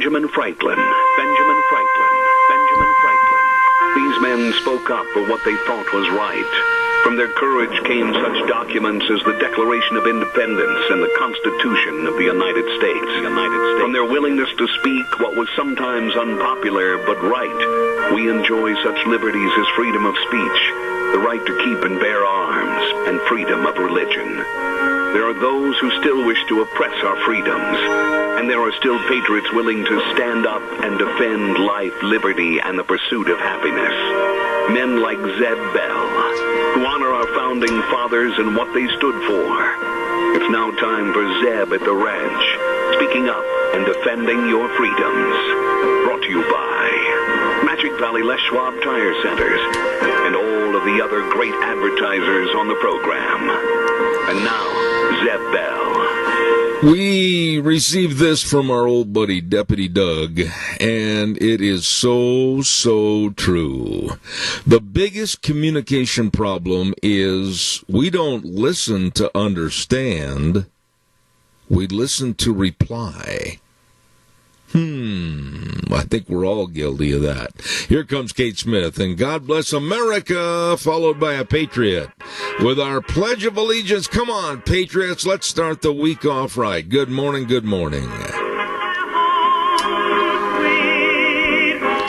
Benjamin Franklin. Benjamin Franklin. Benjamin Franklin. These men spoke up for what they thought was right. From their courage came such documents as the Declaration of Independence and the Constitution of the United States. From their willingness to speak what was sometimes unpopular but right, we enjoy such liberties as freedom of speech, the right to keep and bear arms, and freedom of religion. There are those who still wish to oppress our freedoms, and there are still patriots willing to stand up and defend life, liberty, and the pursuit of happiness. Men like Zeb Bell, who honor our founding fathers and what they stood for. It's now time for Zeb at the ranch, speaking up and defending your freedoms. Brought to you by Magic Valley Les Schwab Tire Centers and all of the other great advertisers on the program. And now, Zeb Bell. We received this from our old buddy, Deputy Doug, and it is so true. The biggest communication problem is we don't listen to understand, we listen to reply. I think we're all guilty of that. Here comes Kate Smith, and God Bless America, followed by a Patriot. With our Pledge of Allegiance, come on, Patriots, let's start the week off right. Good morning, good morning.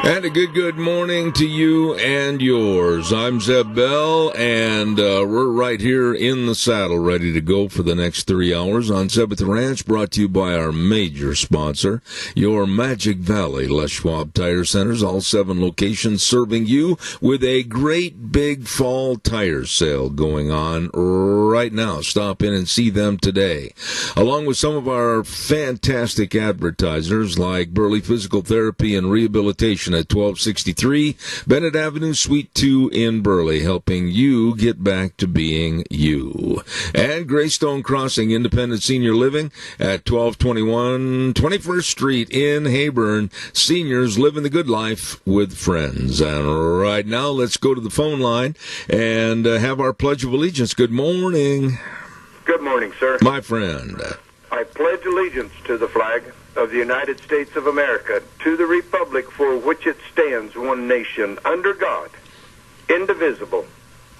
And a good morning to you and yours. I'm Zeb Bell, and we're right here in the saddle, ready to go for the next 3 hours on Zeb at the Ranch, brought to you by our major sponsor, your Magic Valley Les Schwab Tire Centers, all 7 locations serving you with a great big fall tire sale going on right now. Stop in and see them today, along with some of our fantastic advertisers like Burley Physical Therapy and Rehabilitation at 1263 Bennett Avenue, Suite 2 in Burley, helping you get back to being you. And Greystone Crossing Independent Senior Living at 1221 21st Street in Hayburn. Seniors living the good life with friends. And right now, let's go to the phone line and have our Pledge of Allegiance. Good morning. Good morning, sir. My friend. I pledge allegiance to the flag of the United States of America, to the republic for which it stands, one nation, under God, indivisible,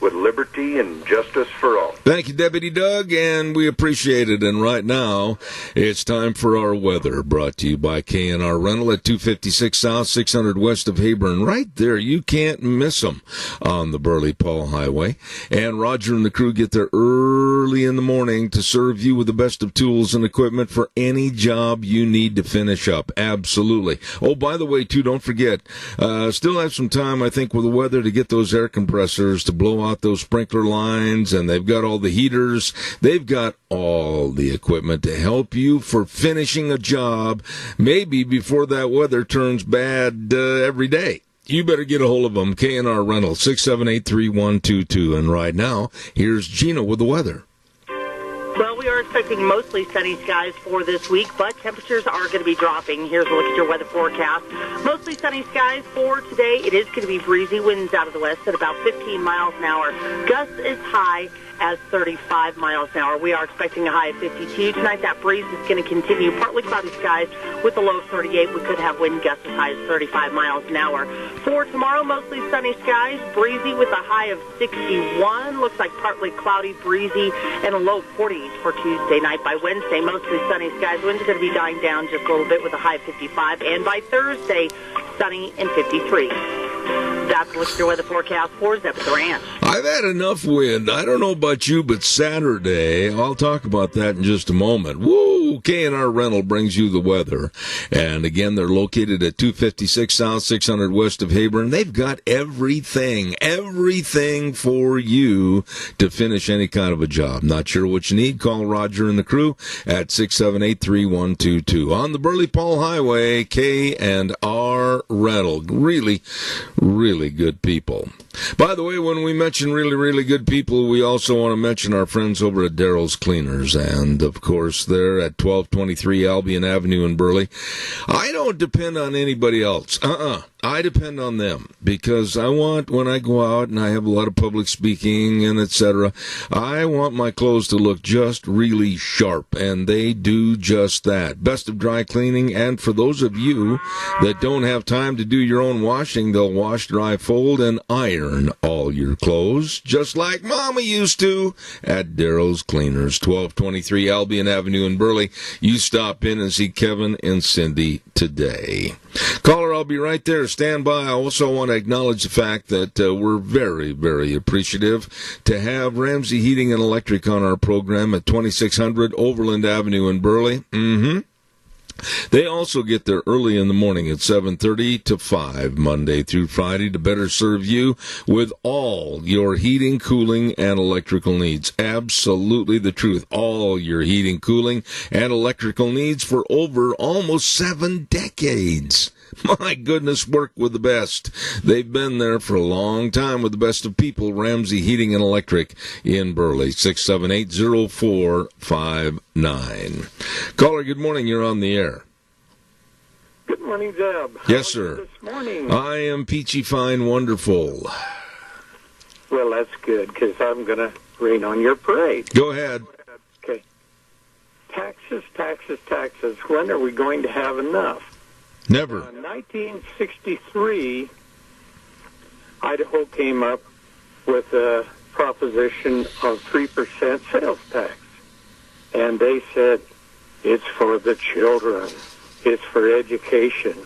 with liberty and justice for all. Thank you, Deputy Doug, and we appreciate it. And right now, it's time for our weather, brought to you by K&R Rental at 256 South, 600 west of Hayburn. Right there, you can't miss them on the Burley-Paul Highway. And Roger and the crew get there early in the morning to serve you with the best of tools and equipment for any job you need to finish up. Absolutely. Oh, by the way, too, don't forget, still have some time, I think, with the weather to get those air compressors to blow out those sprinkler lines, and they've got all the heaters. They've got all the equipment to help you for finishing a job, maybe before that weather turns bad every day. You better get a hold of them. K&R Rental, 678-3122. And right now, here's Gina with the weather. Well, we are expecting mostly sunny skies for this week, but temperatures are going to be dropping. Here's a look at your weather forecast. Mostly sunny skies for today. It is going to be breezy, winds out of the west at about 15 miles an hour. Gusts as high as 35 miles an hour. We are expecting a high of 52. Tonight, that breeze is going to continue. Partly cloudy skies with a low of 38. We could have wind gusts as high as 35 miles an hour. For tomorrow, mostly sunny skies, breezy with a high of 61. Looks like partly cloudy, breezy, and a low of 48 for Tuesday night. By Wednesday, mostly sunny skies. Winds are going to be dying down just a little bit with a high of 55. And by Thursday, sunny and 53. That's what's your weather forecast for Zeb at the Ranch. I've had enough wind. I don't know about you, but Saturday, I'll talk about that in just a moment. Woo! K&R Rental brings you the weather. And again, they're located at 256 South, 600 west of Hayburn. They've got everything for you to finish any kind of a job. Not sure what you need? Call Roger and the crew at 678-3122. On the Burley-Paul Highway, K&R Rental. Really good people. By the way, when we mention really good people, we also want to mention our friends over at Daryl's Cleaners. And, of course, they're at 1223 Albion Avenue in Burley. I don't depend on anybody else. I depend on them because I want, when I go out and I have a lot of public speaking and etc., I want my clothes to look just really sharp, and they do just that. Best of Dry Cleaning, and for those of you that don't have time to do your own washing, they'll wash, dry, fold, and iron all your clothes, just like Mama used to at Darrow's Cleaners, 1223 Albion Avenue in Burley. You stop in and see Kevin and Cindy today. Caller, I'll be right there. Stand by. I also want to acknowledge the fact that we're very, very appreciative to have Ramsey Heating and Electric on our program at 2600 Overland Avenue in Burley. They also get there early in the morning at 7:30 to 5, Monday through Friday, to better serve you with all your heating, cooling, and electrical needs. Absolutely the truth. All your heating, cooling, and electrical needs for over almost 7 decades. My goodness, work with the best. They've been there for a long time with the best of people. Ramsey Heating and Electric in Burley, 678-0459. Caller, good morning. You're on the air. Good morning, Zeb. Yes, sir. This morning. I am peachy fine, wonderful. Well, that's good, because I'm going to rain on your parade. Go ahead. Okay. Taxes, taxes, taxes. When are we going to have enough? Never. 1963, Idaho came up with a proposition of 3% sales tax. And they said, it's for the children. It's for education.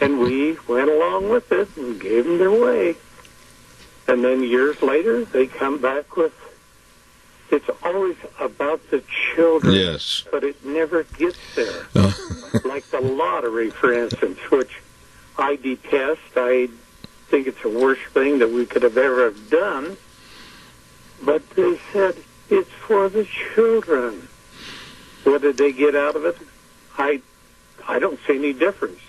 And we went along with it and gave them their way. And then years later, they come back with, it's always about the children. Yes. But it never gets there. Like the lottery, for instance, which I detest. I think it's the worst thing that we could have ever done. But they said, it's for the children. What did they get out of it? I don't see any difference.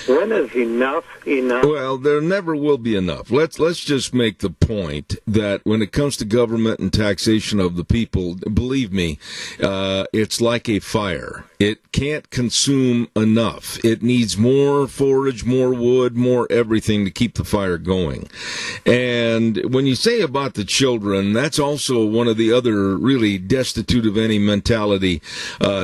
When is enough enough? Well, there never will be enough. Let's just make the point that when it comes to government and taxation of the people, believe me, it's like a fire. It can't consume enough. It needs more forage, more wood, more everything to keep the fire going. And when you say about the children, that's also one of the other really destitute of any mentality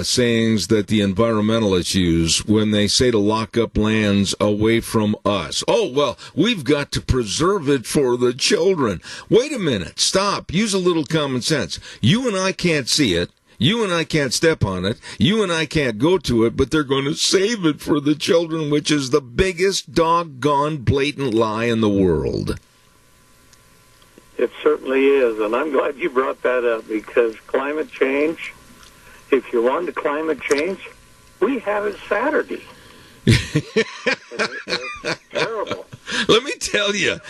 sayings that the environmentalists use when they say to lock up lands away from us. Oh, well, we've got to preserve it for the children. Wait a minute. Stop. Use a little common sense. You and I can't see it. You and I can't step on it. You and I can't go to it, but they're going to save it for the children, which is the biggest doggone blatant lie in the world. It certainly is, and I'm glad you brought that up, because climate change, if you want to climate change, we have it Saturday. It's terrible. Let me tell you,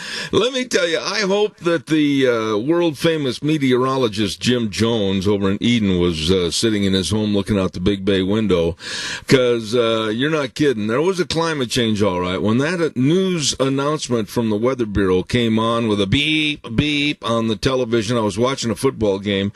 I hope that the world-famous meteorologist Jim Jones over in Eden was sitting in his home looking out the big bay window, because you're not kidding. There was a climate change, all right. When that news announcement from the Weather Bureau came on with a beep, beep on the television, I was watching a football game.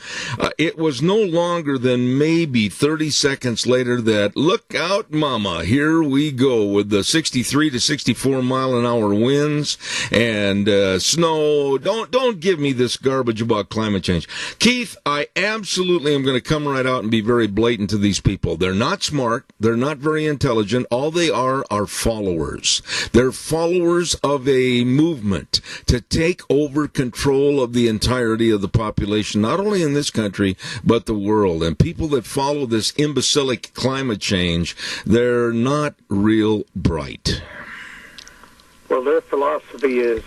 It was no longer than maybe 30 seconds later that, look out, mama, here we go with the 63 to 64 mile an hour winds and snow. Don't give me this garbage about climate change. Keith, I absolutely am going to come right out and be very blatant to these people. They're not smart. They're not very intelligent. All they are followers. They're followers of a movement to take over control of the entirety of the population, not only in this country, but the world. And people that follow this imbecilic climate change, they're not real bright. Well, their philosophy is,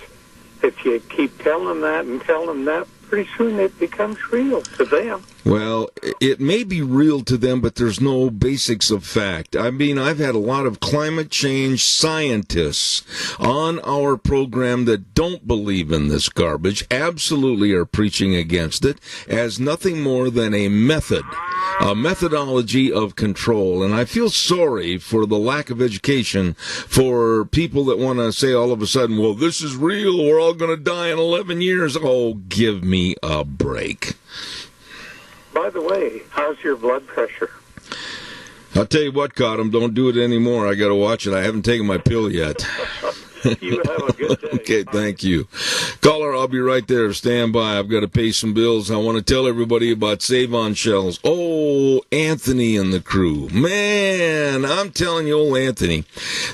if you keep telling them that and telling them that, pretty soon it becomes real to them. Well, it may be real to them, but there's no basics of fact. I mean, I've had a lot of climate change scientists on our program that don't believe in this garbage, absolutely are preaching against it as nothing more than a methodology of control. And I feel sorry for the lack of education for people that want to say all of a sudden, well, this is real, we're all going to die in 11 years. Oh, give me a break. By the way, how's your blood pressure? I'll tell you what, Cottam, don't do it anymore. I got to watch it. I haven't taken my pill yet. You have a good day. Okay, thank you. Caller, I'll be right there. Stand by. I've got to pay some bills. I want to tell everybody about Save-On Shells. Oh, Anthony and the crew. Man, I'm telling you, old Anthony,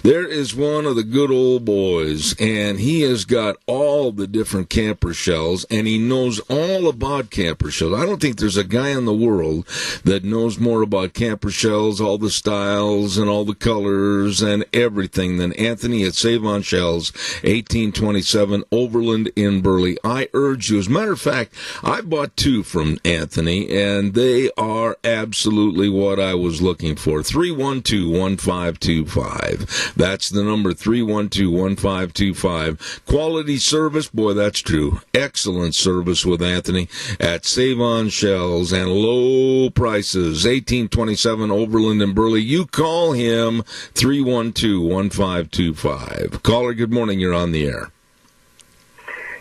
there is one of the good old boys, and he has got all the different camper shells, and he knows all about camper shells. I don't think there's a guy in the world that knows more about camper shells, all the styles and all the colors and everything than Anthony at Save-On Shells. 1827 Overland in Burley. I urge you. As a matter of fact, I bought two from Anthony, and they are absolutely what I was looking for. 312-1525. That's the number, 312-1525. Quality service, boy, that's true. Excellent service with Anthony at Save-On Shells and low prices. 1827 Overland in Burley. You call him, 312-1525. Caller, good morning. You're on the air.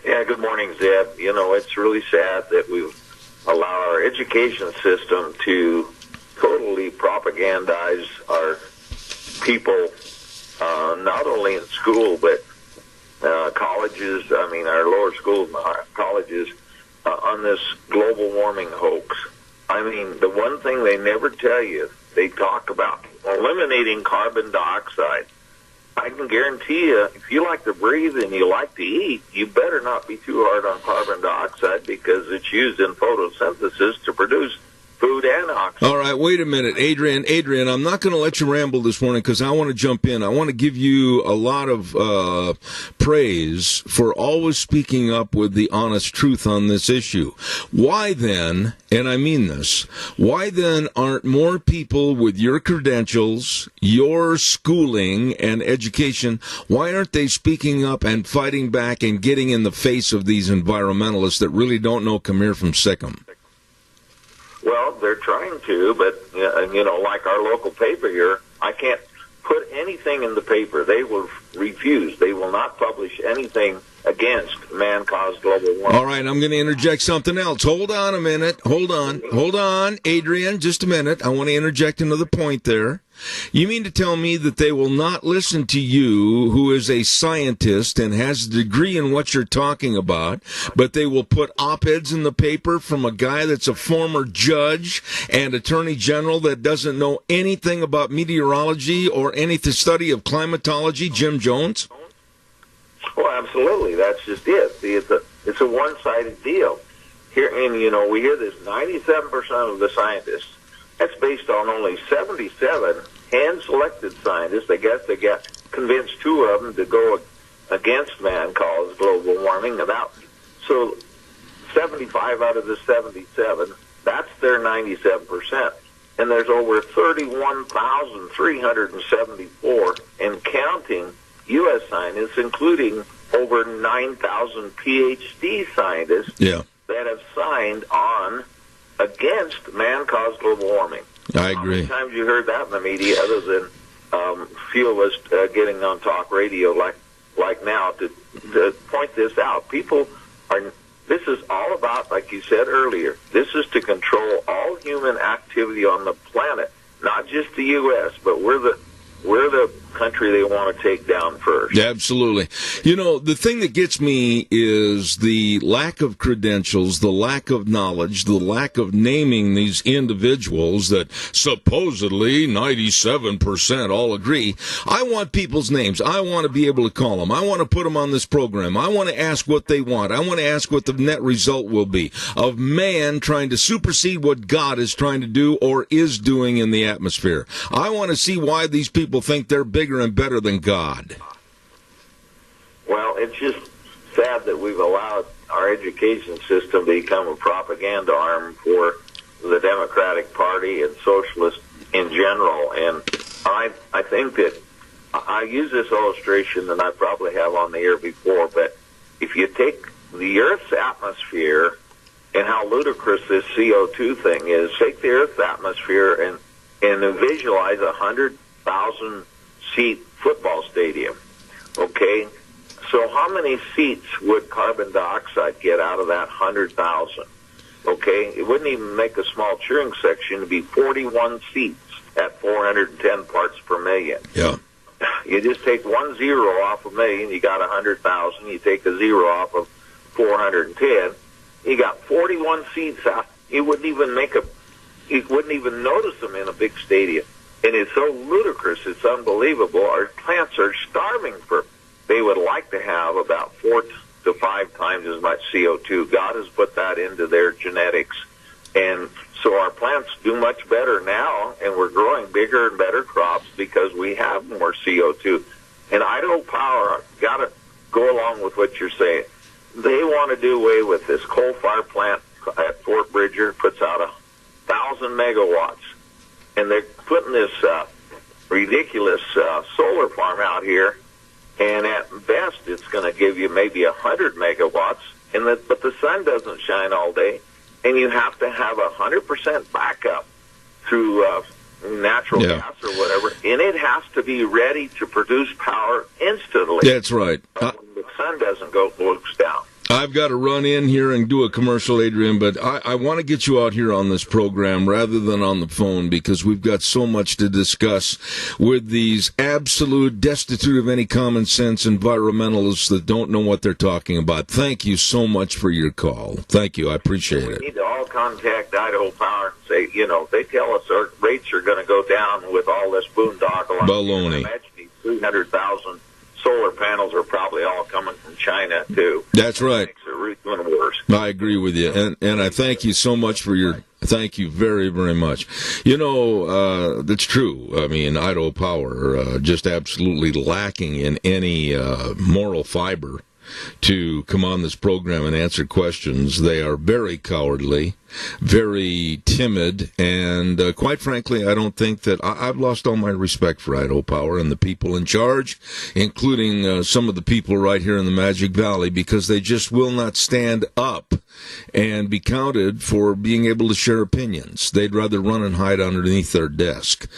Yeah, good morning, Zeb. You know, it's really sad that we allow our education system to totally propagandize our people, not only in school, but colleges, our lower schools and colleges, on this global warming hoax. I mean, the one thing they never tell you, they talk about eliminating carbon dioxide. I can guarantee you, if you like to breathe and you like to eat, you better not be too hard on carbon dioxide because it's used in photosynthesis to produce food and oxygen. All right, wait a minute. Adrian, I'm not going to let you ramble this morning because I want to jump in. I want to give you a lot of praise for always speaking up with the honest truth on this issue. Why then, and I mean this, why then aren't more people with your credentials, your schooling and education, why aren't they speaking up and fighting back and getting in the face of these environmentalists that really don't know come here from Sikkim? Well, they're trying to, but, like our local paper here, I can't put anything in the paper. They will refuse. They will not publish anything against man-caused global warming. All right, I'm going to interject something else. Hold on a minute. Hold on, Adrian, just a minute. I want to interject another point there. You mean to tell me that they will not listen to you, who is a scientist and has a degree in what you're talking about, but they will put op-eds in the paper from a guy that's a former judge and attorney general that doesn't know anything about meteorology or any study of climatology, Jim Jones? Well, absolutely. That's just it. See, it's a one-sided deal. Here, and we hear this: 97% of the scientists. That's based on only 77 hand-selected scientists. I guess they got convinced two of them to go against man-caused global warming. So 75 out of the 77, that's their 97%. And there's over 31,374 and counting U.S. scientists, including over 9,000 PhD scientists that have signed on against man-caused global warming. I agree. How many times you heard that in the media other than few of us getting on talk radio like now to point this out? This is all about, like you said earlier, this is to control all human activity on the planet, not just the U.S., but we're the country they want to take down first. Yeah, absolutely. The thing that gets me is the lack of credentials, the lack of knowledge, the lack of naming these individuals that supposedly 97% all agree. I want people's names. I want to be able to call them. I want to put them on this program. I want to ask what they want. I want to ask what the net result will be of man trying to supersede what God is trying to do or is doing in the atmosphere. I want to see why these people think they're bigger and better than God. Well, it's just sad that we've allowed our education system to become a propaganda arm for the Democratic Party and socialists in general. And I think that I use this illustration, and I probably have on the air before, but if you take the Earth's atmosphere and how ludicrous this CO2 thing is, take the Earth's atmosphere and visualize 100,000 seat football stadium. Okay, so how many seats would carbon dioxide get out of that 100,000? Okay, it wouldn't even make a small cheering section. It'd be 41 seats at 410 parts per million. Yeah. You just take 1 zero off a million, you got 100,000. You take a zero off of 410, you got 41 seats out. You wouldn't even notice them in a big stadium. And it's so ludicrous, it's unbelievable. Our plants are starving they would like to have about 4 to 5 times as much CO2. God has put that into their genetics. And so our plants do much better now, and we're growing bigger and better crops because we have more CO2. And Idaho Power, got to go along with what you're saying. They want to do away with this coal-fired plant at Fort Bridger, puts out 1,000 megawatts. And they're putting this ridiculous solar farm out here, and at best it's going to give you maybe 100 megawatts, but the sun doesn't shine all day, and you have to have 100% backup through natural gas or whatever, and it has to be ready to produce power instantly. That's right. When the sun doesn't goes down. I've got to run in here and do a commercial, Adrian, but I want to get you out here on this program rather than on the phone because we've got so much to discuss with these absolute destitute of any common sense environmentalists that don't know what they're talking about. Thank you so much for your call. Thank you. I appreciate it. We need to all contact Idaho Power and say, they tell us our rates are going to go down with all this boondoggle. Baloney. Imagine these 300,000 solar panels are probably all coming from China, too. That's right. Makes it even worse. I agree with you. And I thank you so much for your... Thank you very, very much. That's true. I mean, Idaho Power just absolutely lacking in any moral fiber to come on this program and answer questions. They are very cowardly, very timid, and quite frankly, I don't think that I've lost all my respect for Idaho Power and the people in charge, including some of the people right here in the Magic Valley, because they just will not stand up and be counted for being able to share opinions. They'd rather run and hide underneath their desk.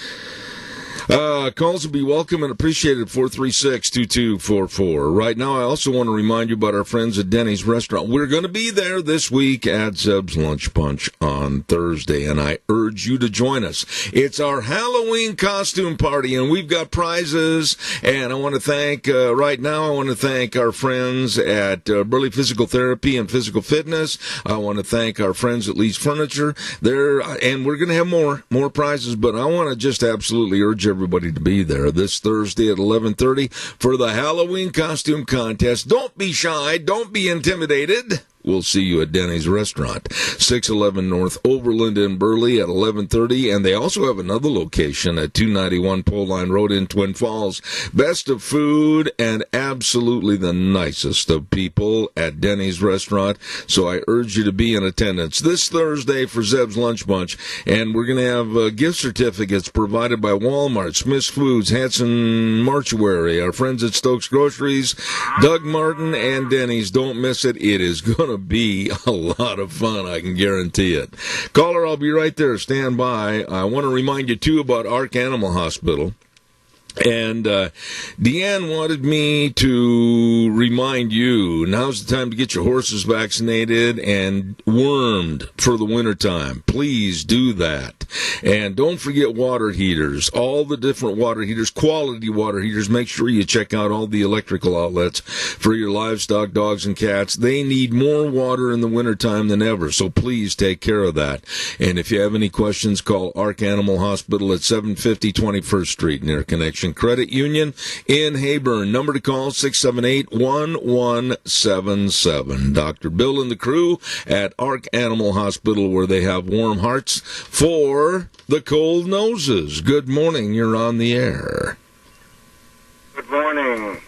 Calls will be welcome and appreciated, 436-2244. Right now, I also want to remind you about our friends at Denny's Restaurant. We're going to be there this week at Zeb's Lunch Punch on Thursday, and I urge you to join us. It's our Halloween costume party, and we've got prizes, and I want to thank, right now, I want to thank our friends at Burley Physical Therapy and Physical Fitness. I want to thank our friends at Lee's Furniture. And we're going to have more prizes, but I want to just absolutely urge everybody to be there this Thursday at 11:30 for the Halloween costume contest. Don't be shy. Don't be intimidated. We'll see you at Denny's Restaurant, 611 North Overland in Burley at 11:30, and they also have another location at 291 Pole Line Road in Twin Falls. Best of food and absolutely the nicest of people at Denny's Restaurant, so I urge you to be in attendance this Thursday for Zeb's Lunch Bunch, and we're going to have gift certificates provided by Walmart, Smith's Foods, Hanson Mortuary, our friends at Stokes Groceries, Doug Martin, and Denny's. Don't miss it. It is going to be a lot of fun, I can guarantee it. Caller, I'll be right there. Stand by. I want to remind you, too, about Ark Animal Hospital. And Deanne wanted me to remind you, now's the time to get your horses vaccinated and wormed for the wintertime. Please do that. And don't forget water heaters, all the different water heaters, quality water heaters. Make sure you check out all the electrical outlets for your livestock, dogs, and cats. They need more water in the wintertime than ever, so please take care of that. And if you have any questions, call Ark Animal Hospital at 750 21st Street near Connection Credit Union in Heyburn. Number to call, 678-1177. Dr. Bill and the crew at Ark Animal Hospital, where they have warm hearts for the cold noses. Good morning. You're on the air. Good morning.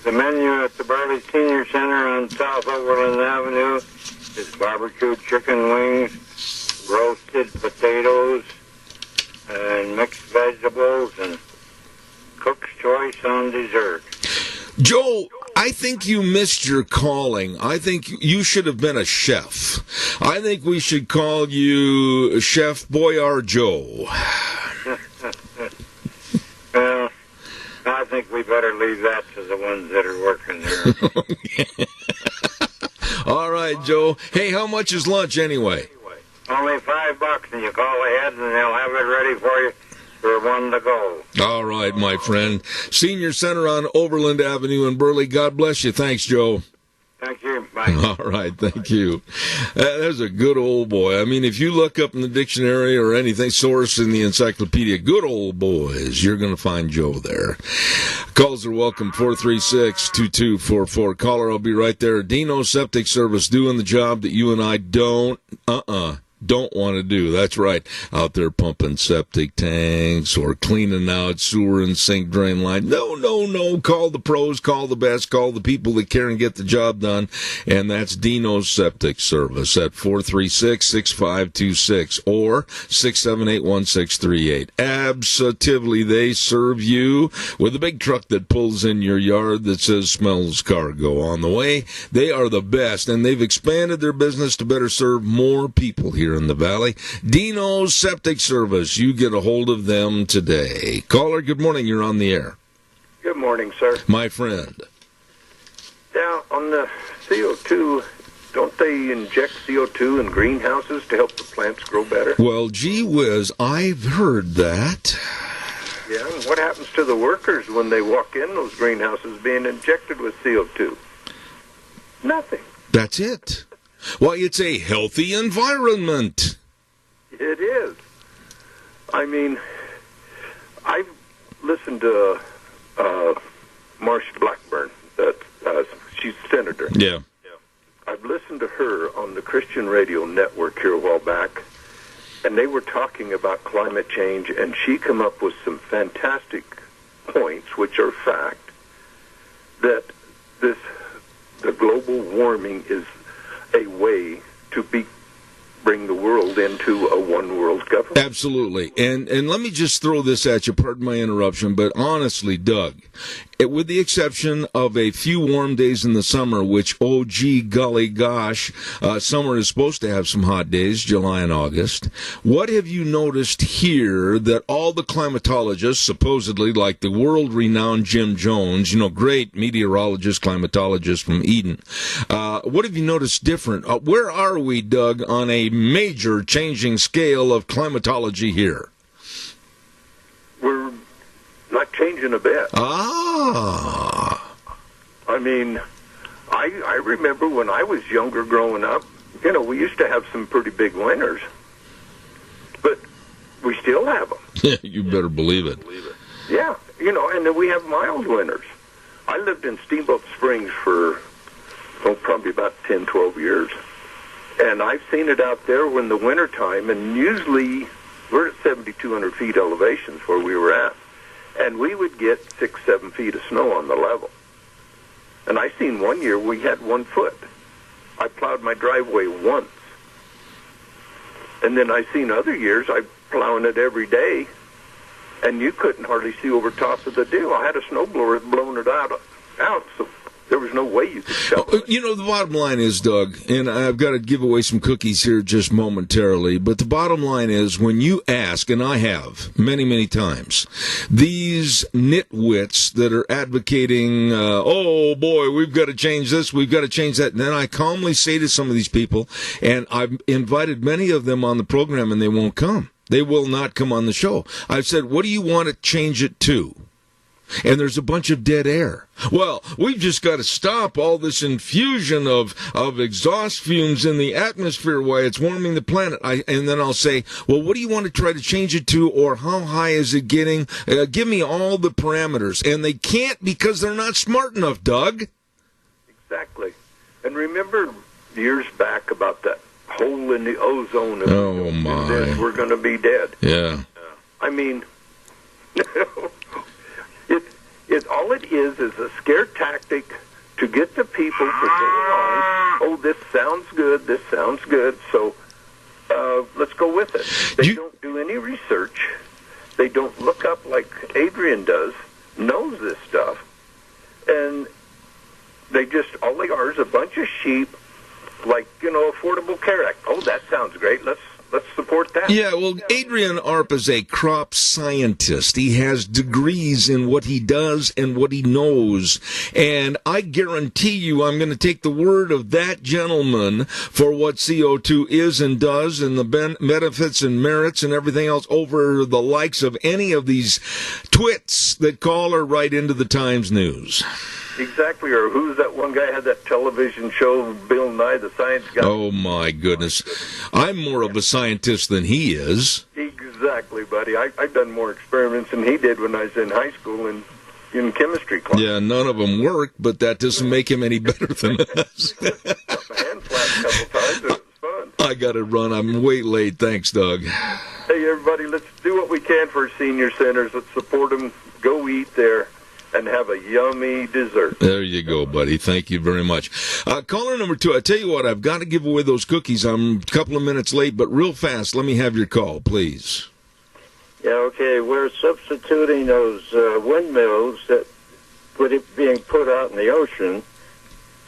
The menu at the Burley Senior Center on South Overland Avenue is barbecue chicken wings, roasted potatoes, and mixed vegetables, and cook's choice on dessert. Joe, I think you missed your calling. I think you should have been a chef. I think we should call you Chef Boyar Joe. Well, I think we better leave that to the ones that are working there. All right, Joe. Hey, how much is lunch anyway? Only $5, and you call ahead, and they'll have it ready for you for 1 to go. All right, my friend. Senior Center on Overland Avenue in Burley. God bless you. Thanks, Joe. Thank you. Bye. All right, thank you. There's a good old boy. I mean, if you look up in the dictionary or anything, source in the encyclopedia, good old boys, you're going to find Joe there. Calls are welcome, 436-2244. Caller, I'll be right there. Dino Septic Service doing the job that you and I don't want to do. That's right. Out there pumping septic tanks or cleaning out sewer and sink drain line. No. Call the pros, call the best, call the people that care and get the job done. And that's Dino's Septic Service at 436-6526 or 678-1638. Absolutely, they serve you with a big truck that pulls in your yard that says smells cargo on the way. They are the best, and they've expanded their business to better serve more people here in the valley. Dino's Septic Service. You get a hold of them today. Caller, good morning. You're on the air. Good morning, sir. My friend. Now, on the CO2, don't they inject CO2 in greenhouses to help the plants grow better? Well, gee whiz, I've heard that. Yeah, and what happens to the workers when they walk in those greenhouses being injected with CO2? Nothing. That's it. Why, it's a healthy environment. It is. I mean, I've listened to Marsha Blackburn. She's senator. Yeah. I've listened to her on the Christian radio network here a while back, and they were talking about climate change, and she come up with some fantastic points, which are fact, that the global warming is a way to bring the world into a one-world government. Absolutely. And let me just throw this at you, pardon my interruption, but honestly, Doug, with the exception of a few warm days in the summer, which, oh, gee, golly gosh, summer is supposed to have some hot days, July and August. What have you noticed here that all the climatologists, supposedly like the world-renowned Jim Jones, great meteorologist, climatologist from Eden, what have you noticed different? Where are we, Doug, on a major changing scale of climatology here? We're not changing a bit. Ah. I mean, I remember when I was younger growing up, we used to have some pretty big winters. But we still have them. Yeah, you better believe it. Yeah, and then we have mild winters. I lived in Steamboat Springs for, probably about 10, 12 years. And I've seen it out there when the wintertime, and usually we're at 7,200 feet elevations where we were at. And we would get 6, 7 feet of snow on the level. And I seen one year we had 1 foot. I plowed my driveway once. And then I seen other years I plowing it every day, and you couldn't hardly see over top of the deal. I had a snowblower blowing it out, so there was no way you could shovel it. The bottom line is, Doug, and I've got to give away some cookies here just momentarily, but the bottom line is when you ask, and I have many, many times, these nitwits that are advocating, oh boy, we've got to change this, we've got to change that, and then I calmly say to some of these people, and I've invited many of them on the program, and they won't come. They will not come on the show. I've said, what do you want to change it to? And there's a bunch of dead air. Well, we've just got to stop all this infusion of exhaust fumes in the atmosphere while it's warming the planet. And then I'll say, well, what do you want to try to change it to, or how high is it getting? Give me all the parameters. And they can't because they're not smart enough, Doug. Exactly. And remember years back about that hole in the ozone. Oh, my. We're going to be dead. Yeah. I mean... all it is a scare tactic to get the people to go along. Oh, this sounds good, so let's go with it. They don't do any research. They don't look up like Adrian knows this stuff. And they just, all they are is a bunch of sheep, like, Affordable Care Act. Oh, that sounds great. Let's let's support that. Yeah, well, Adrian Arp is a crop scientist. He has degrees in what he does and what he knows. And I guarantee you I'm going to take the word of that gentleman for what CO2 is and does and the benefits and merits and everything else over the likes of any of these twits that call or write into the Times News. Exactly, or who's that one guy had that television show, Bill Nye, the Science Guy? Oh, my goodness. I'm more of a scientist than he is. Exactly, buddy. I've done more experiments than he did when I was in high school in chemistry class. Yeah, none of them work, but that doesn't make him any better than us. Got my hand flat a couple times. It was fun. I got to run. I'm way late. Thanks, Doug. Hey, everybody, let's do what we can for senior centers. Let's support them. Go eat there and have a yummy dessert. There you go, buddy. Thank you very much. Caller number 2, I tell you what, I've got to give away those cookies. I'm a couple of minutes late, but real fast, let me have your call, please. Yeah, okay. We're substituting those windmills that being put out in the ocean.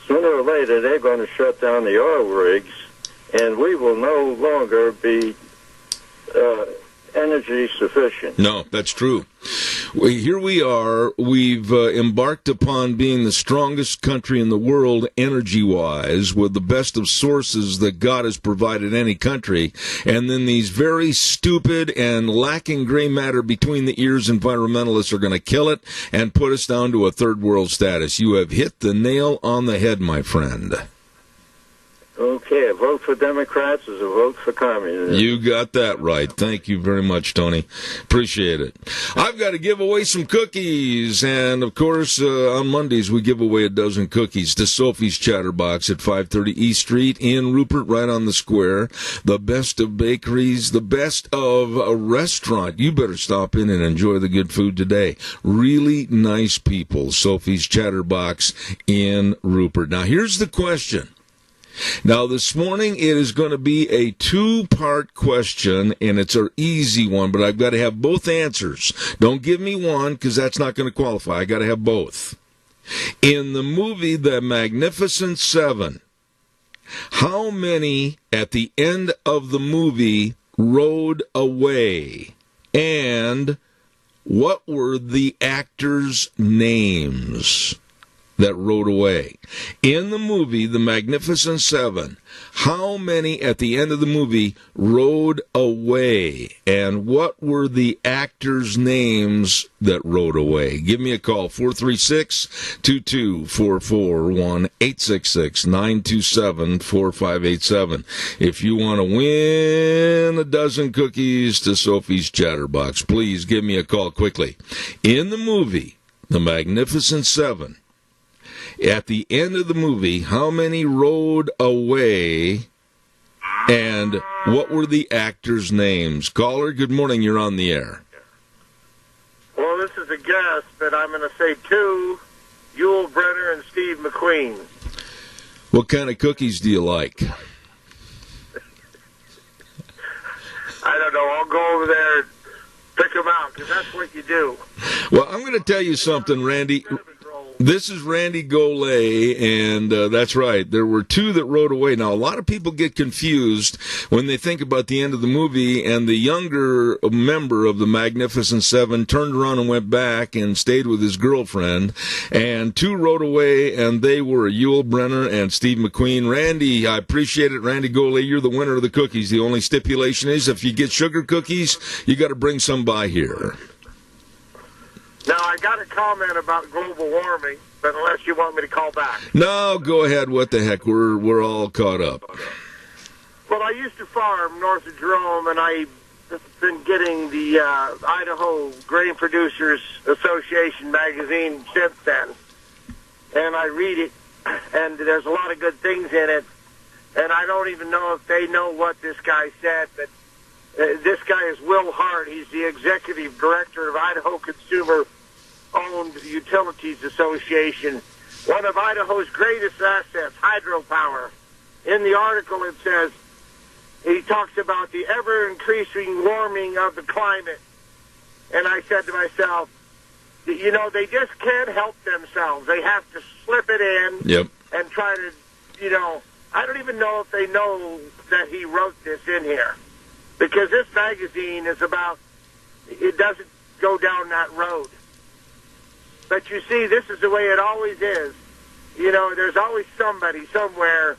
Sooner or later, they're going to shut down the oil rigs, and we will no longer be energy sufficient. No, that's true. Well, here we are. We've embarked upon being the strongest country in the world energy-wise, with the best of sources that God has provided any country, and then these very stupid and lacking gray matter between the ears environmentalists are going to kill it and put us down to a third world status. You have hit the nail on the head, my friend. Okay, a vote for Democrats is a vote for communists. You got that right. Thank you very much, Tony. Appreciate it. I've got to give away some cookies. And, of course, on Mondays we give away a dozen cookies to Sophie's Chatterbox at 530 East Street in Rupert, right on the square. The best of bakeries, the best of a restaurant. You better stop in and enjoy the good food today. Really nice people, Sophie's Chatterbox in Rupert. Now, here's the question. Now, this morning, it is going to be a 2-part question, and it's an easy one, but I've got to have both answers. Don't give me one, because that's not going to qualify. I got to have both. In the movie The Magnificent Seven, how many at the end of the movie rode away? And what were the actors' names that rode away? In the movie, The Magnificent Seven, how many at the end of the movie rode away? And what were the actors' names that rode away? Give me a call, 436-2244, 1-866-927-4587. If you want to win a dozen cookies to Sophie's Chatterbox, please give me a call quickly. In the movie, The Magnificent Seven, at the end of the movie, how many rode away, and what were the actors' names? Caller, good morning. You're on the air. Well, this is a guess, but I'm going to say 2, Yul Brynner and Steve McQueen. What kind of cookies do you like? I don't know. I'll go over there and pick them out, because that's what you do. Well, I'm going to tell you something, Randy. This is Randy Golay, and that's right. There were 2 that rode away. Now, a lot of people get confused when they think about the end of the movie, and the younger member of the Magnificent Seven turned around and went back and stayed with his girlfriend, and 2 rode away, and they were Yul Brynner and Steve McQueen. Randy, I appreciate it. Randy Golay, you're the winner of the cookies. The only stipulation is if you get sugar cookies, you got to bring some by here. Now, I got a comment about global warming, but unless you want me to call back. No, go ahead. What the heck? We're all caught up. Well, I used to farm north of Jerome, and I've been getting the Idaho Grain Producers Association magazine since then. And I read it, and there's a lot of good things in it. And I don't even know if they know what this guy said, but this guy is Will Hart. He's the executive director of Idaho Consumer-Owned Utilities Association, one of Idaho's greatest assets, hydropower. In the article it says, he talks about the ever-increasing warming of the climate. And I said to myself, you know, they just can't help themselves. They have to slip it in and try to, you know, I don't even know if they know that he wrote this in here. because this magazine is about, it doesn't go down that road. But you see, this is the way it always is. You know, there's always somebody somewhere,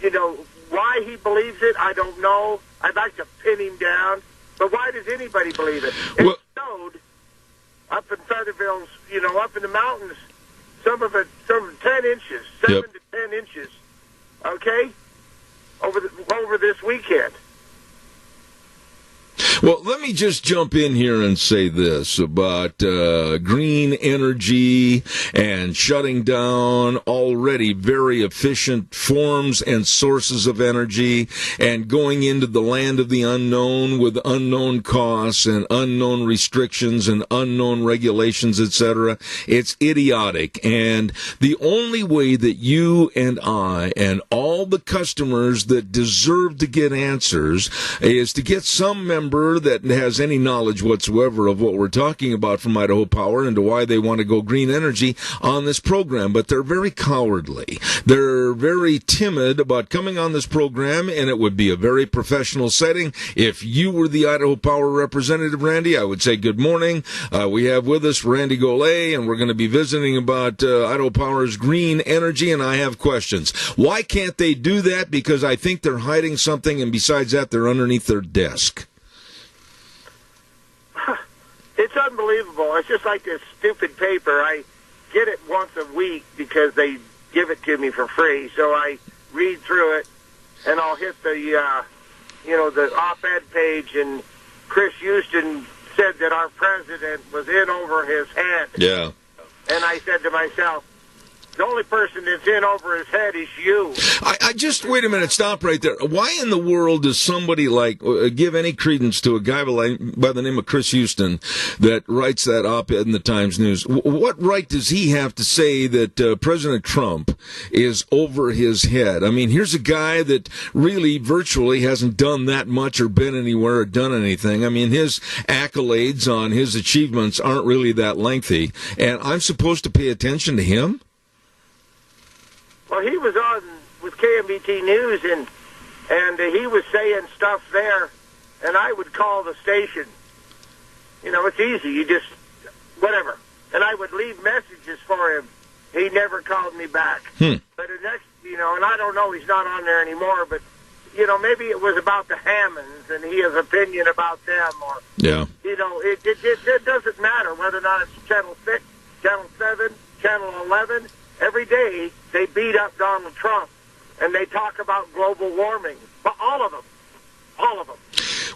you know, why he believes it, I don't know. I'd like to pin him down. But why does anybody believe it? It snowed up in Featherville's, you know, up in the mountains, some 10 inches, 7 to 10 inches, okay, over this weekend. Well, let me just jump in here and say this about green energy and shutting down already very efficient forms and sources of energy and going into the land of the unknown with unknown costs and unknown restrictions and unknown regulations, etc. It's idiotic. And the only way that you and I and all the customers that deserve to get answers is to get some member that has any knowledge whatsoever of what we're talking about from Idaho Power and to why they want to go green energy on this program. But they're very cowardly. They're very timid about coming on this program, and it would be a very professional setting. If you were the Idaho Power representative, Randy, I would say good morning. We have with us Randy Golay, and we're going to be visiting about Idaho Power's green energy, and I have questions. Why can't they do that? Because I think they're hiding something, and besides that, they're underneath their desk. It's unbelievable. It's just like this stupid paper. I get it once a week because they give it to me for free. So I read through it, and I'll hit the, the op-ed page, and Chris Houston said that our president was in over his head. Yeah. And I said to myself, the only person that's in over his head is you. I just, wait a minute, stop right there. Why in the world does somebody give any credence to a guy by the name of Chris Houston that writes that op-ed in the Times News? What right does he have to say that President Trump is over his head? I mean, here's a guy that really virtually hasn't done that much or been anywhere or done anything. I mean, his accolades on his achievements aren't really that lengthy, and I'm supposed to pay attention to him? Well, he was on with KMBT News, and he was saying stuff there, and I would call the station. You know, it's easy. You just, whatever. And I would leave messages for him. He never called me back. But the next, and I don't know, he's not on there anymore, but, maybe it was about the Hammonds, and he has opinion about them, or, it doesn't matter whether or not it's Channel 6, Channel 7, Channel 11. Every day, they beat up Donald Trump, and they talk about global warming. But all of them.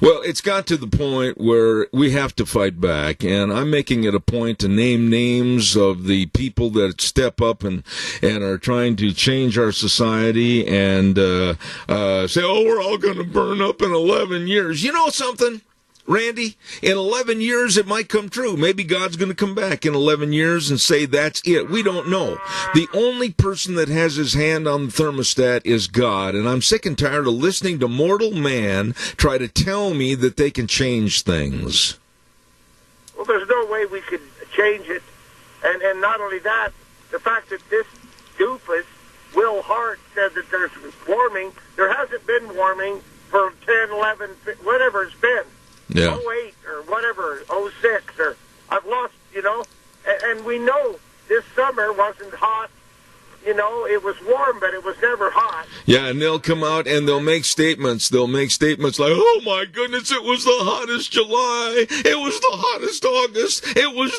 Well, it's got to the point where we have to fight back, and I'm making it a point to name names of the people that step up and are trying to change our society and say, we're all going to burn up in 11 years. You know something? Randy, in 11 years, it might come true. Maybe God's going to come back in 11 years and say, that's it. We don't know. The only person that has his hand on the thermostat is God, and I'm sick and tired of listening to mortal man try to tell me that they can change things. Well, there's no way we could change it. And not only that, the fact that this doofus, Will Hart, said that there's warming. There hasn't been warming for 10, 11, whatever it's been. Yeah. 08 or whatever, 06, or I've lost, and we know this summer wasn't hot. It was warm, but it was never hot. Yeah, and they'll come out and they'll make statements. They'll make statements like, oh my goodness, it was the hottest July. It was the hottest August. It was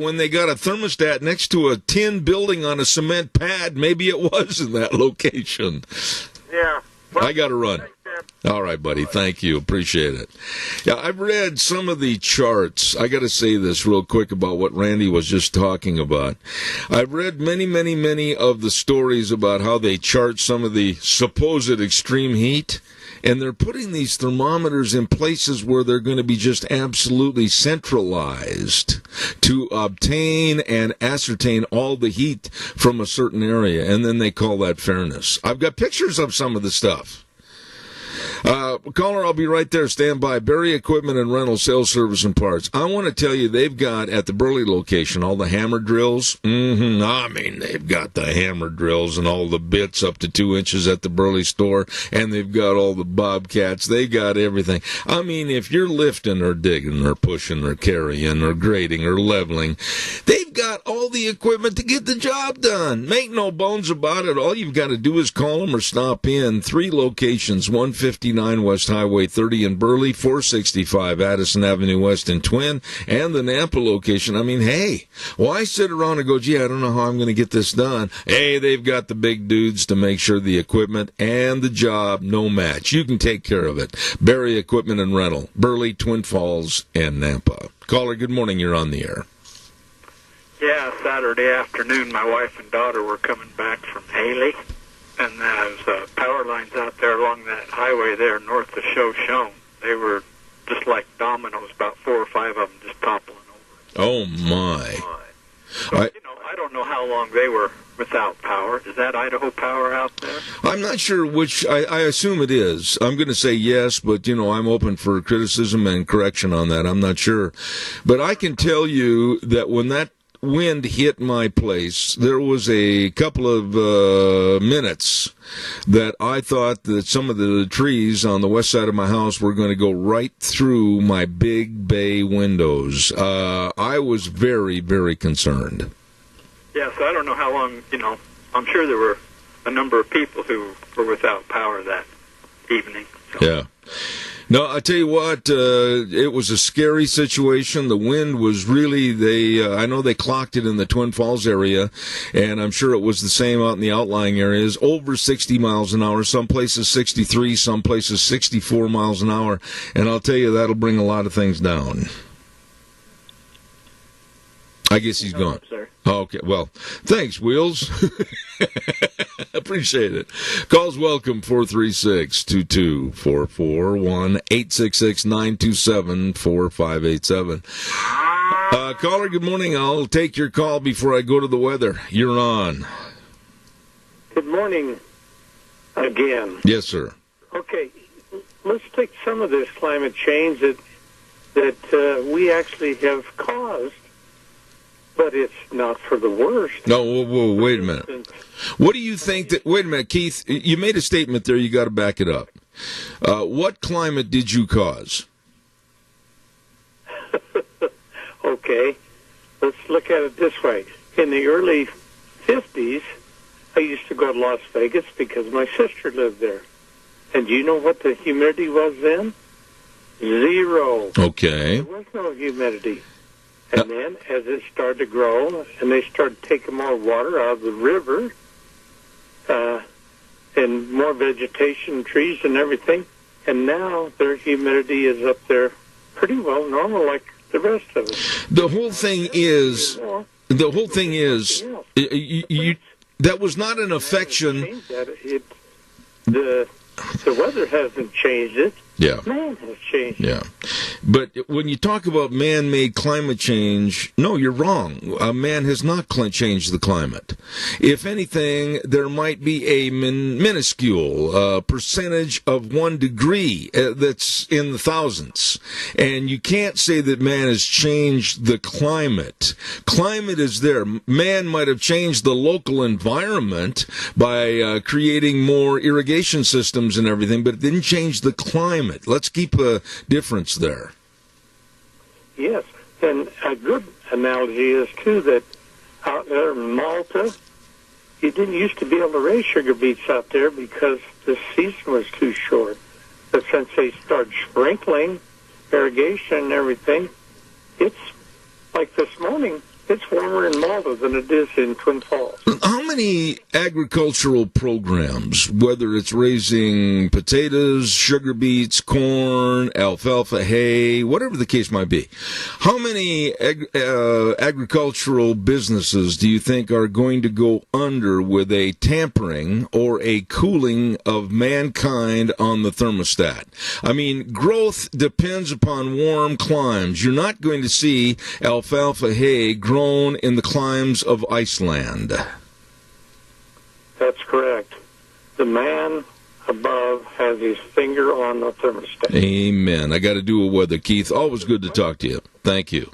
when they got a thermostat next to a tin building on a cement pad, maybe it was in that location. Yeah. Well, I got to run. All right, buddy. Thank you. Appreciate it. Yeah, I've read some of the charts. I got to say this real quick about what Randy was just talking about. I've read many of the stories about how they chart some of the supposed extreme heat, and they're putting these thermometers in places where they're going to be just absolutely centralized to obtain and ascertain all the heat from a certain area, and then they call that fairness. I've got pictures of some of the stuff. Caller, I'll be right there. Stand by. Berry Equipment and Rental, Sales, Service, and Parts. I want to tell you, they've got, at the Burley location, all the hammer drills. I mean, they've got the hammer drills and all the bits up to 2 inches at the Burley store, and they've got all the bobcats. They got everything. I mean, if you're lifting or digging or pushing or carrying or grading or leveling, they've got all the equipment to get the job done. Make no bones about it. All you've got to do is call them or stop in. 3 locations, 159 West Highway 30 in Burley, 465 Addison Avenue West in Twin, and the Nampa location. I mean, hey, why sit around and go, gee, I don't know how I'm going to get this done? Hey, they've got the big dudes to make sure the equipment and the job, no match. You can take care of it. Berry Equipment and Rental, Burley, Twin Falls, and Nampa. Caller, good morning. You're on the air. Yeah, Saturday afternoon, my wife and daughter were coming back from Haley, and there's power lines out there along that highway there north of Shoshone. They were just like dominoes, about 4 or 5 of them just toppling over. Oh, my. So, I don't know how long they were without power. Is that Idaho Power out there? I'm not sure which. I assume it is. I'm going to say yes, but, I'm open for criticism and correction on that. I'm not sure. But I can tell you that when that wind hit my place, there was a couple of minutes that I thought that some of the trees on the west side of my house were going to go right through my big bay windows. I was very, very concerned. Yeah, so I don't know how long, I'm sure there were a number of people who were without power that evening. So. Yeah. No, I tell you what, it was a scary situation. The wind was really, I know they clocked it in the Twin Falls area, and I'm sure it was the same out in the outlying areas, over 60 miles an hour, some places 63, some places 64 miles an hour, and I'll tell you, that'll bring a lot of things down. I guess he's gone. Sir. Okay, well, thanks, Wheels. Appreciate it. Calls welcome, 436-2244, 1-866-927-4587. Caller, good morning. I'll take your call before I go to the weather. You're on. Good morning again. Yes, sir. Okay, let's take some of this climate change that we actually have caused, but it's not for the worst. No, whoa, wait a minute. What do you think that... Wait a minute, Keith. You made a statement there. You got to back it up. What climate did you cause? Okay, let's look at it this way. In the early 50s, I used to go to Las Vegas because my sister lived there. And do you know what the humidity was then? 0. Okay. There was no humidity. And then, as it started to grow, and they started taking more water out of the river, and more vegetation, trees, and everything, and now their humidity is up there pretty well normal, like the rest of it. The whole thing is, that was not an affection. The weather hasn't changed it. Yeah. Man has changed. Yeah. But when you talk about man-made climate change, no, you're wrong. Man has not changed the climate. If anything, there might be a minuscule percentage of 1 degree that's in the thousands. And you can't say that man has changed the climate. Climate is there. Man might have changed the local environment by creating more irrigation systems and everything, but it didn't change the climate. Let's keep a difference there. Yes, and a good analogy is, too, that out there in Malta, you didn't used to be able to raise sugar beets out there because the season was too short. But since they started sprinkling, irrigation and everything, it's like this morning, it's warmer in Malta than it is in Twin Falls. How many agricultural programs, whether it's raising potatoes, sugar beets, corn, alfalfa, hay, whatever the case might be, how many agricultural businesses do you think are going to go under with a tampering or a cooling of mankind on the thermostat? I mean, growth depends upon warm climes. You're not going to see alfalfa hay grown in the climes of Iceland. That's correct. The man above has his finger on the thermostat. Amen. I got to do a weather, Keith. Always good to talk to you. Thank you.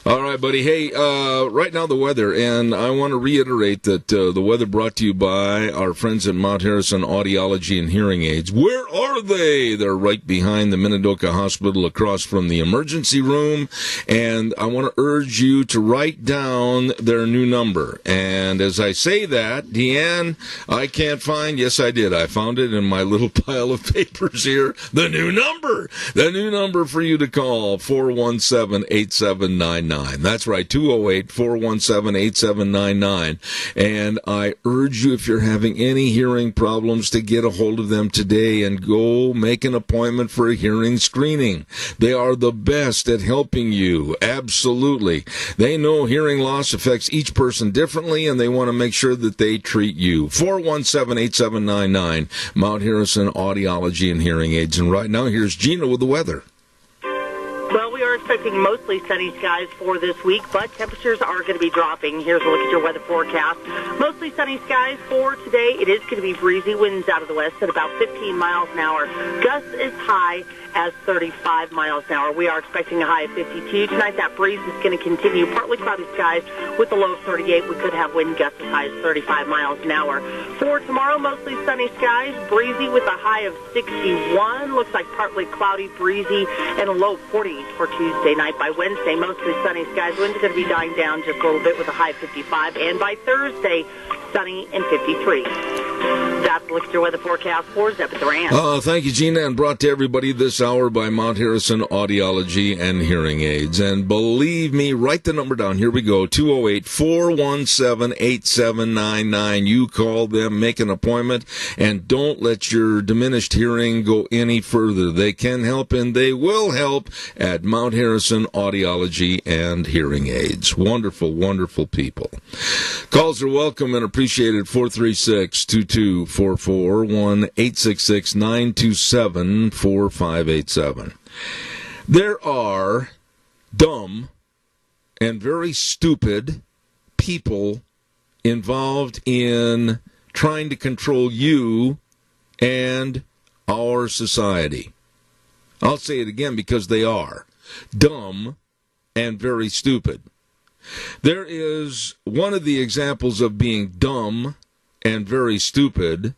All right, buddy. Hey, right now the weather, and I want to reiterate that the weather brought to you by our friends at Mount Harrison Audiology and Hearing Aids. Where are they? They're right behind the Minidoka Hospital across from the emergency room, and I want to urge you to write down their new number. And as I say that, Deanne, I can't find, yes I did, I found it in my little pile of papers here, the new number for you to call, 417-8799. That's right, 208-417-8799. And I urge you, if you're having any hearing problems, to get a hold of them today and go make an appointment for a hearing screening. They are the best at helping you, absolutely. They know hearing loss affects each person differently, and they want to make sure that they treat you. 417-8799, Mount Harrison Audiology and Hearing Aids. And right now, here's Gina with the weather. Well, we are expecting mostly sunny skies for this week, but temperatures are going to be dropping. Here's a look at your weather forecast. Mostly sunny skies for today. It is going to be breezy, winds out of the west at about 15 miles an hour. Gusts as high as 35 miles an hour. We are expecting a high of 52. Tonight, that breeze is going to continue. Partly cloudy skies with a low of 38. We could have wind gusts as high as 35 miles an hour. For tomorrow, mostly sunny skies, breezy with a high of 61. Looks like partly cloudy, breezy, and a low of 40 for Tuesday night. By Wednesday, mostly sunny skies. Winds are going to be dying down just a little bit with a high of 55. And by Thursday, sunny and 53. That's a look at your weather forecast for Zeb at the Ranch. Thank you, Gina, and brought to everybody this hour by Mount Harrison Audiology and Hearing Aids. And believe me, write the number down. Here we go, 208-417-8799. You call them, make an appointment, and don't let your diminished hearing go any further. They can help, and they will help at Mount Harrison Audiology and Hearing Aids. Wonderful, wonderful people. Calls are welcome and appreciated. 436-2244, 1-866-927-4587. There are dumb and very stupid people involved in trying to control you and our society. I'll say it again because they are dumb and very stupid. There is one of the examples of being dumb and very stupid.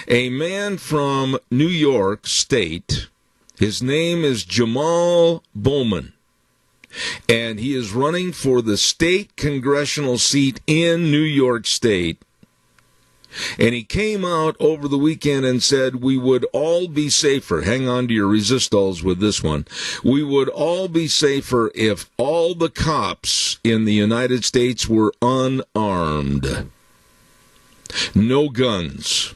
A man from New York State, his name is Jamal Bowman, and he is running for the state congressional seat in New York State. And he came out over the weekend and said we would all be safer. Hang on to your resistals with this one. We would all be safer if all the cops in the United States were unarmed. No guns.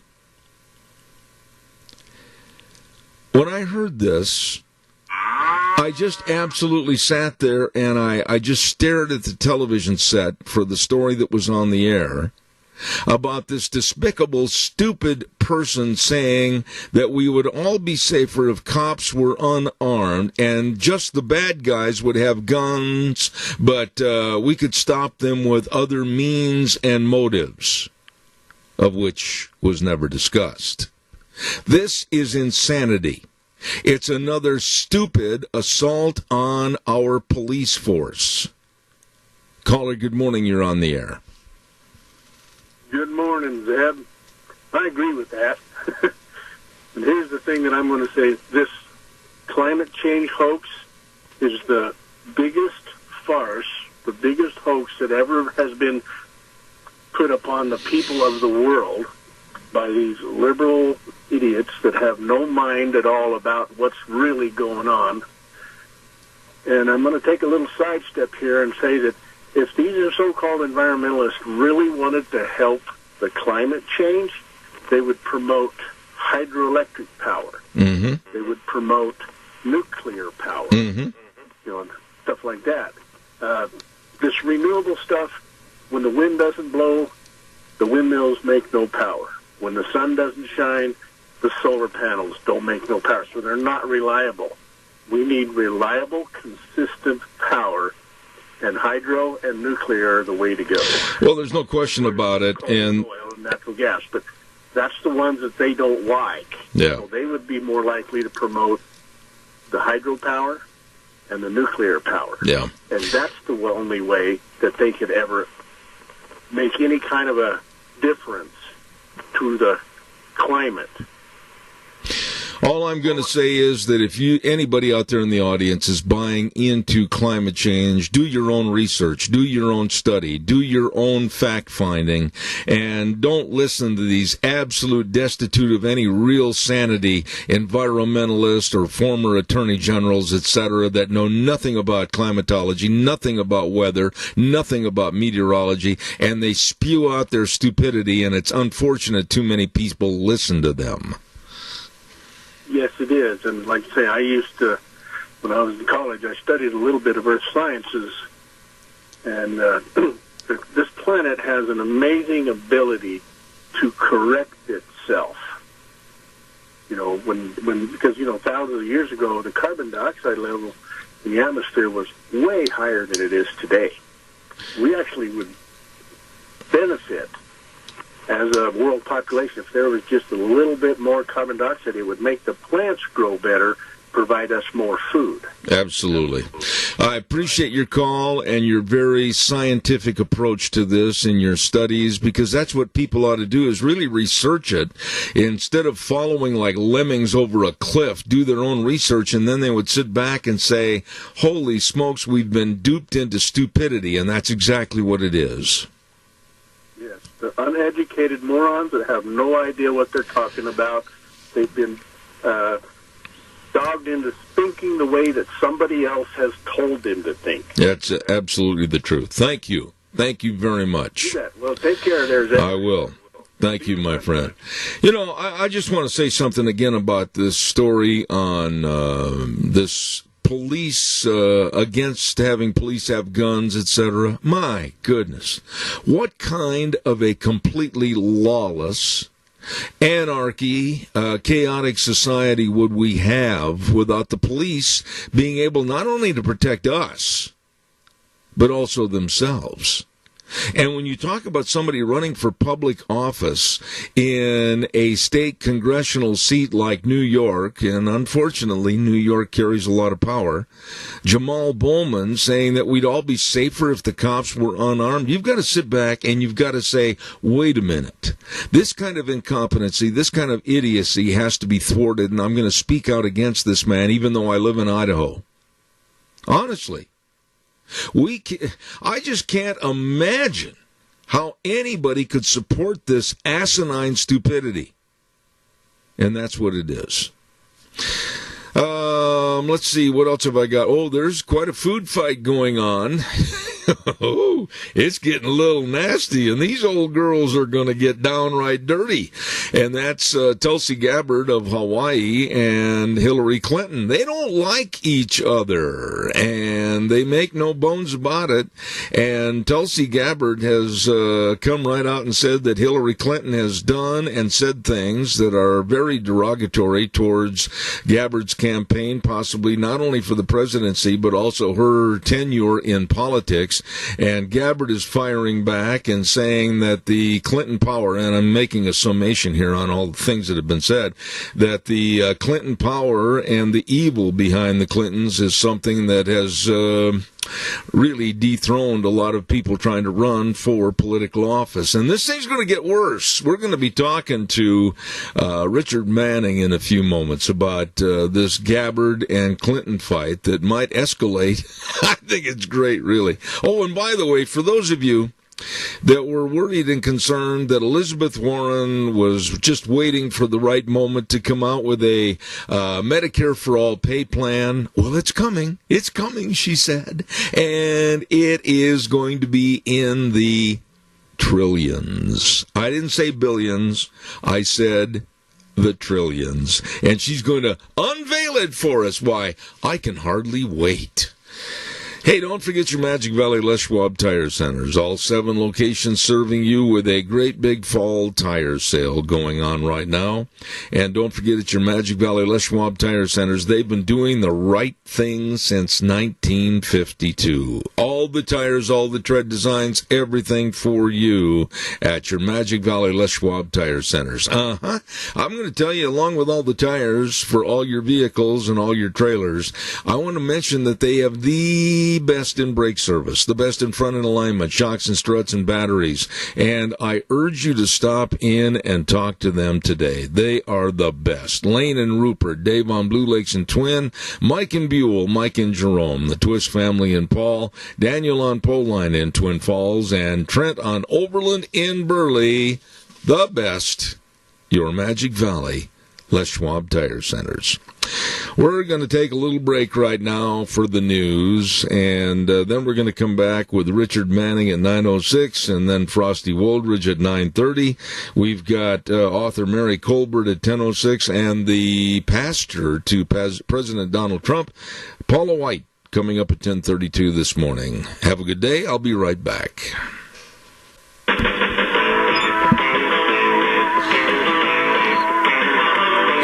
When I heard this, I just absolutely sat there and I just stared at the television set for the story that was on the air about this despicable, stupid person saying that we would all be safer if cops were unarmed and just the bad guys would have guns, but we could stop them with other means and motives, of which was never discussed. This is insanity. It's another stupid assault on our police force. Caller, good morning. You're on the air. Good morning, Zeb. I agree with that. And here's the thing that I'm going to say. This climate change hoax is the biggest farce, the biggest hoax that ever has been put upon the people of the world by these liberal idiots that have no mind at all about what's really going on. And I'm going to take a little sidestep here and say that if these so-called environmentalists really wanted to help the climate change, they would promote hydroelectric power. Mm-hmm. They would promote nuclear power, Mm-hmm. and stuff like that. This renewable stuff, when the wind doesn't blow, the windmills make no power. When the sun doesn't shine, the solar panels don't make no power. So they're not reliable. We need reliable, consistent power, and hydro and nuclear are the way to go. Well, there's no question about it. And oil and natural gas. But that's the ones that they don't like. Yeah. So they would be more likely to promote the hydropower and the nuclear power. Yeah. And that's the only way that they could ever make any kind of a difference to the climate. All I'm going to say is that if anybody out there in the audience is buying into climate change, do your own research, do your own study, do your own fact-finding, and don't listen to these absolute destitute of any real sanity environmentalists or former attorney generals, etc., that know nothing about climatology, nothing about weather, nothing about meteorology, and they spew out their stupidity, and it's unfortunate too many people listen to them. Yes, it is. And like I say, I used to, when I was in college, I studied a little bit of earth sciences. And this planet has an amazing ability to correct itself. You know, because, thousands of years ago, the carbon dioxide level in the atmosphere was way higher than it is today. We actually would benefit as a world population. If there was just a little bit more carbon dioxide, it would make the plants grow better, provide us more food. Absolutely. I appreciate your call and your very scientific approach to this in your studies, because that's what people ought to do, is really research it instead of following like lemmings over a cliff, do their own research, and then they would sit back and say, holy smokes, we've been duped into stupidity, and that's exactly what it is. Yes, the uneducated morons that have no idea what they're talking about. They've been dogged into thinking the way that somebody else has told them to think. That's absolutely the truth. Thank you. Thank you very much. You bet. Well, take care there, Zach. I will. Thank you, my friend. I just want to say something again about this story on this police, against having police have guns, etc. My goodness. What kind of a completely lawless, anarchy, chaotic society would we have without the police being able not only to protect us, but also themselves? And when you talk about somebody running for public office in a state congressional seat like New York, and unfortunately New York carries a lot of power, Jamal Bowman saying that we'd all be safer if the cops were unarmed, you've got to sit back and you've got to say, wait a minute. This kind of incompetency, this kind of idiocy has to be thwarted, and I'm going to speak out against this man even though I live in Idaho. Honestly. I just can't imagine how anybody could support this asinine stupidity. And that's what it is. Let's see, what else have I got? Oh, there's quite a food fight going on. Oh, it's getting a little nasty, and these old girls are going to get downright dirty. And that's Tulsi Gabbard of Hawaii and Hillary Clinton. They don't like each other, and they make no bones about it. And Tulsi Gabbard has come right out and said that Hillary Clinton has done and said things that are very derogatory towards Gabbard's campaign, possibly not only for the presidency, but also her tenure in politics. And Gabbard is firing back and saying that the Clinton power, and I'm making a summation here on all the things that have been said, that the Clinton power and the evil behind the Clintons is something that has really dethroned a lot of people trying to run for political office. And this thing's going to get worse. We're going to be talking to Richard Manning in a few moments about this Gabbard and Clinton fight that might escalate. I think it's great, really. Oh, and by the way, for those of you that were worried and concerned that Elizabeth Warren was just waiting for the right moment to come out with a Medicare for All pay plan. Well, it's coming. It's coming, she said. And it is going to be in the trillions. I didn't say billions. I said the trillions. And she's going to unveil it for us. Why, I can hardly wait. Hey, don't forget your Magic Valley Les Schwab Tire Centers. All 7 locations serving you with a great big fall tire sale going on right now. And don't forget it's your Magic Valley Les Schwab Tire Centers. They've been doing the right thing since 1952. All the tires, all the tread designs, everything for you at your Magic Valley Les Schwab Tire Centers. I'm going to tell you, along with all the tires for all your vehicles and all your trailers, I want to mention that they have the best in brake service, the best in front end alignment, shocks and struts and batteries. And I urge you to stop in and talk to them today. They are the best. Lane and Rupert, Dave on Blue Lakes and Twin, Mike and Buell, Mike and Jerome, the Twist family in Paul, Daniel on Poline in Twin Falls, and Trent on Overland in Burley. The best, your Magic Valley Les Schwab Tire Centers. We're going to take a little break right now for the news, and then we're going to come back with Richard Manning at 9:06, and then Frosty Woldridge at 9:30. We've got author Mary Colbert at 10:06, and the pastor to President Donald Trump, Paula White, coming up at 10:32 this morning. Have a good day. I'll be right back.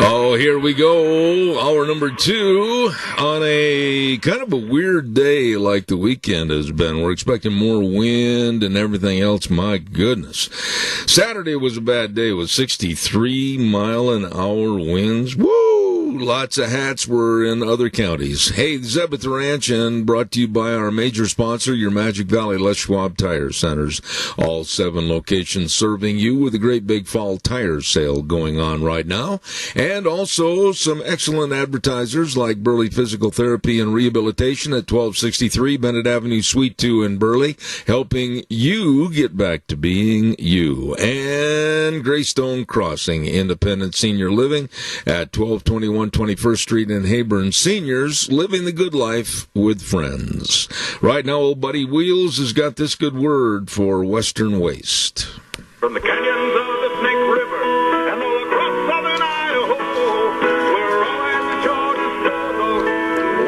Oh, here we go. Hour number 2 on a kind of a weird day like the weekend has been. We're expecting more wind and everything else. My goodness. Saturday was a bad day with 63-mile-an-hour winds. Woo! Lots of hats were in other counties. Hey, Zeb at the Ranch, and brought to you by our major sponsor, your Magic Valley Les Schwab Tire Centers. All 7 locations serving you with a great big fall tire sale going on right now. And also some excellent advertisers like Burley Physical Therapy and Rehabilitation at 1263 Bennett Avenue, Suite 2 in Burley, helping you get back to being you. And Greystone Crossing Independent Senior Living at 1221 21st Street in Hayburn. Seniors living the good life with friends. Right now, old buddy Wheels has got this good word for Western Waste. From the canyons of the Snake River and all across southern Idaho, we're all at the Jordan struggle.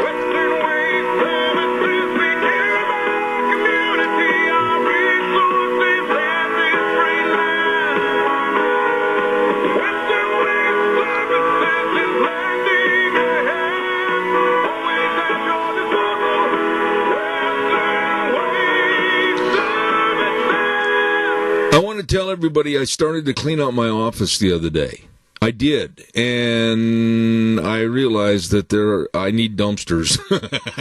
Western waste services, we care about our community, our resources, and this free land. Western waste services is landing ahead, always at your disposal. Western waste services. I want to tell everybody I started to clean out my office the other day. I did, and I realized that I need dumpsters.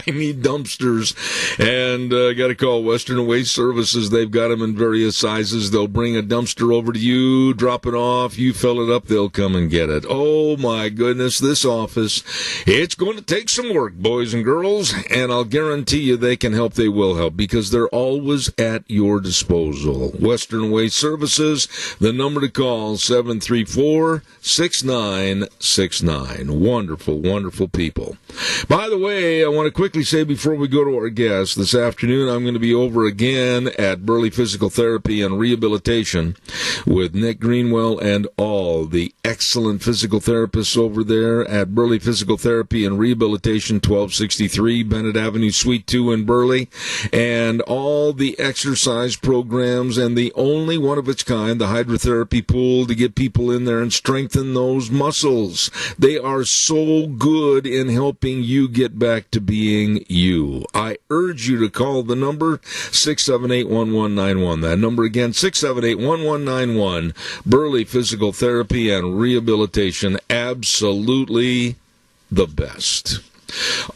I need dumpsters, and I got to call Western Waste Services. They've got them in various sizes. They'll bring a dumpster over to you, drop it off, you fill it up, they'll come and get it. Oh my goodness, this office, it's going to take some work, boys and girls, and I'll guarantee you they can help, they will help, because they're always at your disposal. Western Waste Services, the number to call, 734-6969. Wonderful, wonderful people. By the way, I want to quickly say before we go to our guests, this afternoon I'm going to be over again at Burley Physical Therapy and Rehabilitation with Nick Greenwell and all the excellent physical therapists over there at Burley Physical Therapy and Rehabilitation, 1263 Bennett Avenue, Suite 2 in Burley, and all the exercise programs and the only one of its kind, the hydrotherapy pool, to get people in there and strengthen those muscles. They are so good in helping you get back to being you. I urge you to call the number 678-1191. That number again, 678-1191. Burley Physical Therapy and Rehabilitation, absolutely the best.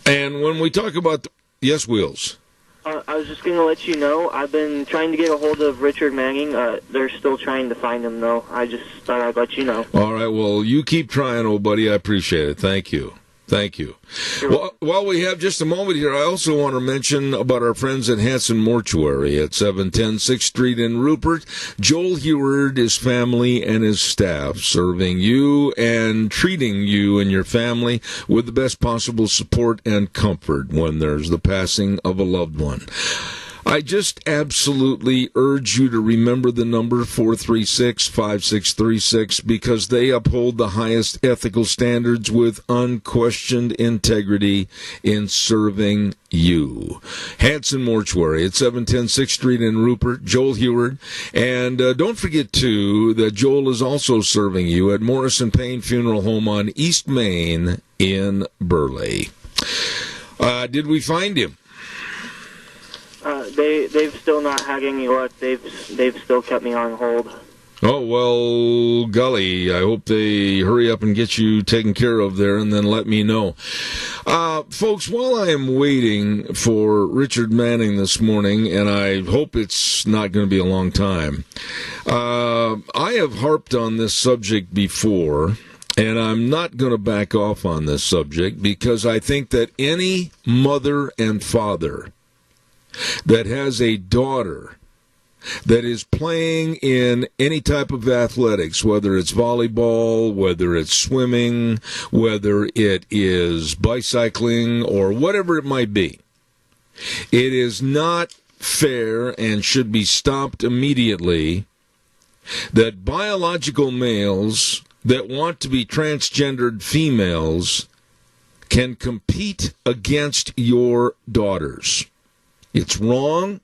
And when we talk about yes, Wheels. I was just going to let you know, I've been trying to get a hold of Richard Manning. They're still trying to find him, though. I just thought I'd let you know. All right, well, you keep trying, old buddy. I appreciate it. Thank you. Thank you. Well, while we have just a moment here, I also want to mention about our friends at Hanson Mortuary at 710 6th Street in Rupert. Joel Heward, his family, and his staff serving you and treating you and your family with the best possible support and comfort when there's the passing of a loved one. I just absolutely urge you to remember the number 436-5636 because they uphold the highest ethical standards with unquestioned integrity in serving you. Hanson Mortuary at 710 6th Street in Rupert, Joel Heward. And don't forget, too, that Joel is also serving you at Morrison Payne Funeral Home on East Main in Burley. Did we find him? They've still not had any luck. They've still kept me on hold. Oh, well, golly, I hope they hurry up and get you taken care of there and then let me know. Folks, while I am waiting for Richard Manning this morning, and I hope it's not going to be a long time, I have harped on this subject before, and I'm not going to back off on this subject because I think that any mother and father that has a daughter that is playing in any type of athletics, whether it's volleyball, whether it's swimming, whether it is bicycling, or whatever it might be, it is not fair and should be stopped immediately that biological males that want to be transgendered females can compete against your daughters. It's wrong.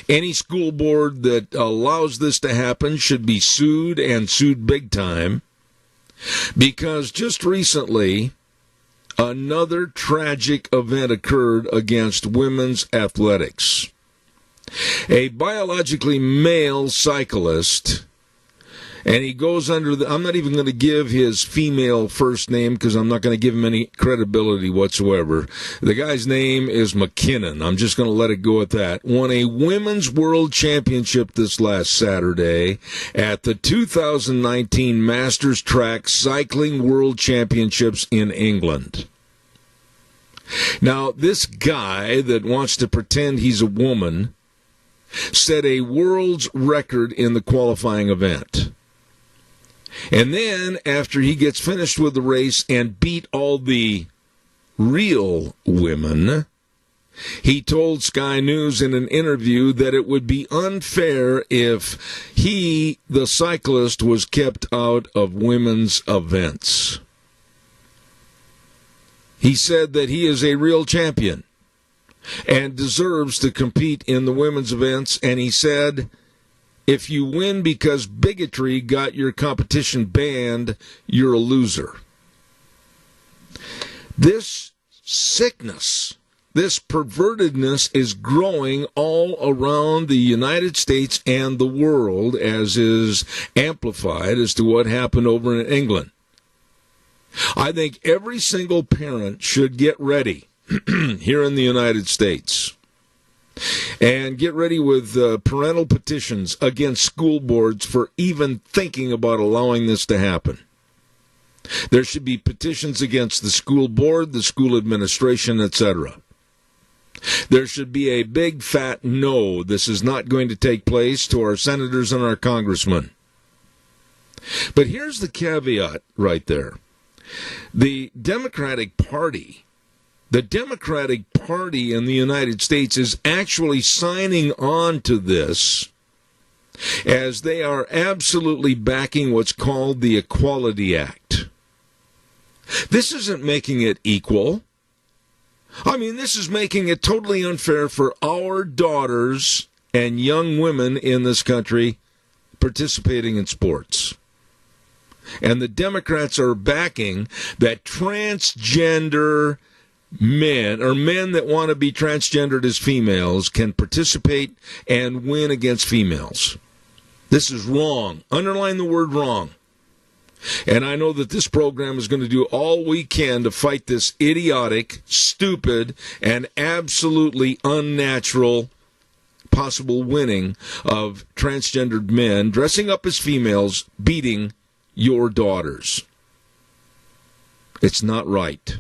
Any school board that allows this to happen should be sued, and sued big time, because just recently another tragic event occurred against women's athletics. A biologically male cyclist, and he goes under I'm not even going to give his female first name because I'm not going to give him any credibility whatsoever. The guy's name is McKinnon. I'm just going to let it go at that. Won a women's world championship this last Saturday at the 2019 Masters Track Cycling World Championships in England. Now, this guy that wants to pretend he's a woman set a world's record in the qualifying event. And then, after he gets finished with the race and beat all the real women, he told Sky News in an interview that it would be unfair if he, the cyclist, was kept out of women's events. He said that he is a real champion and deserves to compete in the women's events, and he said, if you win because bigotry got your competition banned, you're a loser. This sickness, this pervertedness is growing all around the United States and the world, as is amplified as to what happened over in England. I think every single parent should get ready here in the United States and get ready with parental petitions against school boards for even thinking about allowing this to happen. There should be petitions against the school board, the school administration, etc. There should be a big fat no, this is not going to take place, to our senators and our congressmen. But here's the caveat right there. The Democratic Party in the United States is actually signing on to this, as they are absolutely backing what's called the Equality Act. This isn't making it equal. I mean, this is making it totally unfair for our daughters and young women in this country participating in sports. And the Democrats are backing that transgender men, or men that want to be transgendered as females, can participate and win against females. This is wrong. Underline the word wrong. And I know that this program is going to do all we can to fight this idiotic, stupid, and absolutely unnatural possible winning of transgendered men dressing up as females beating your daughters. It's not right.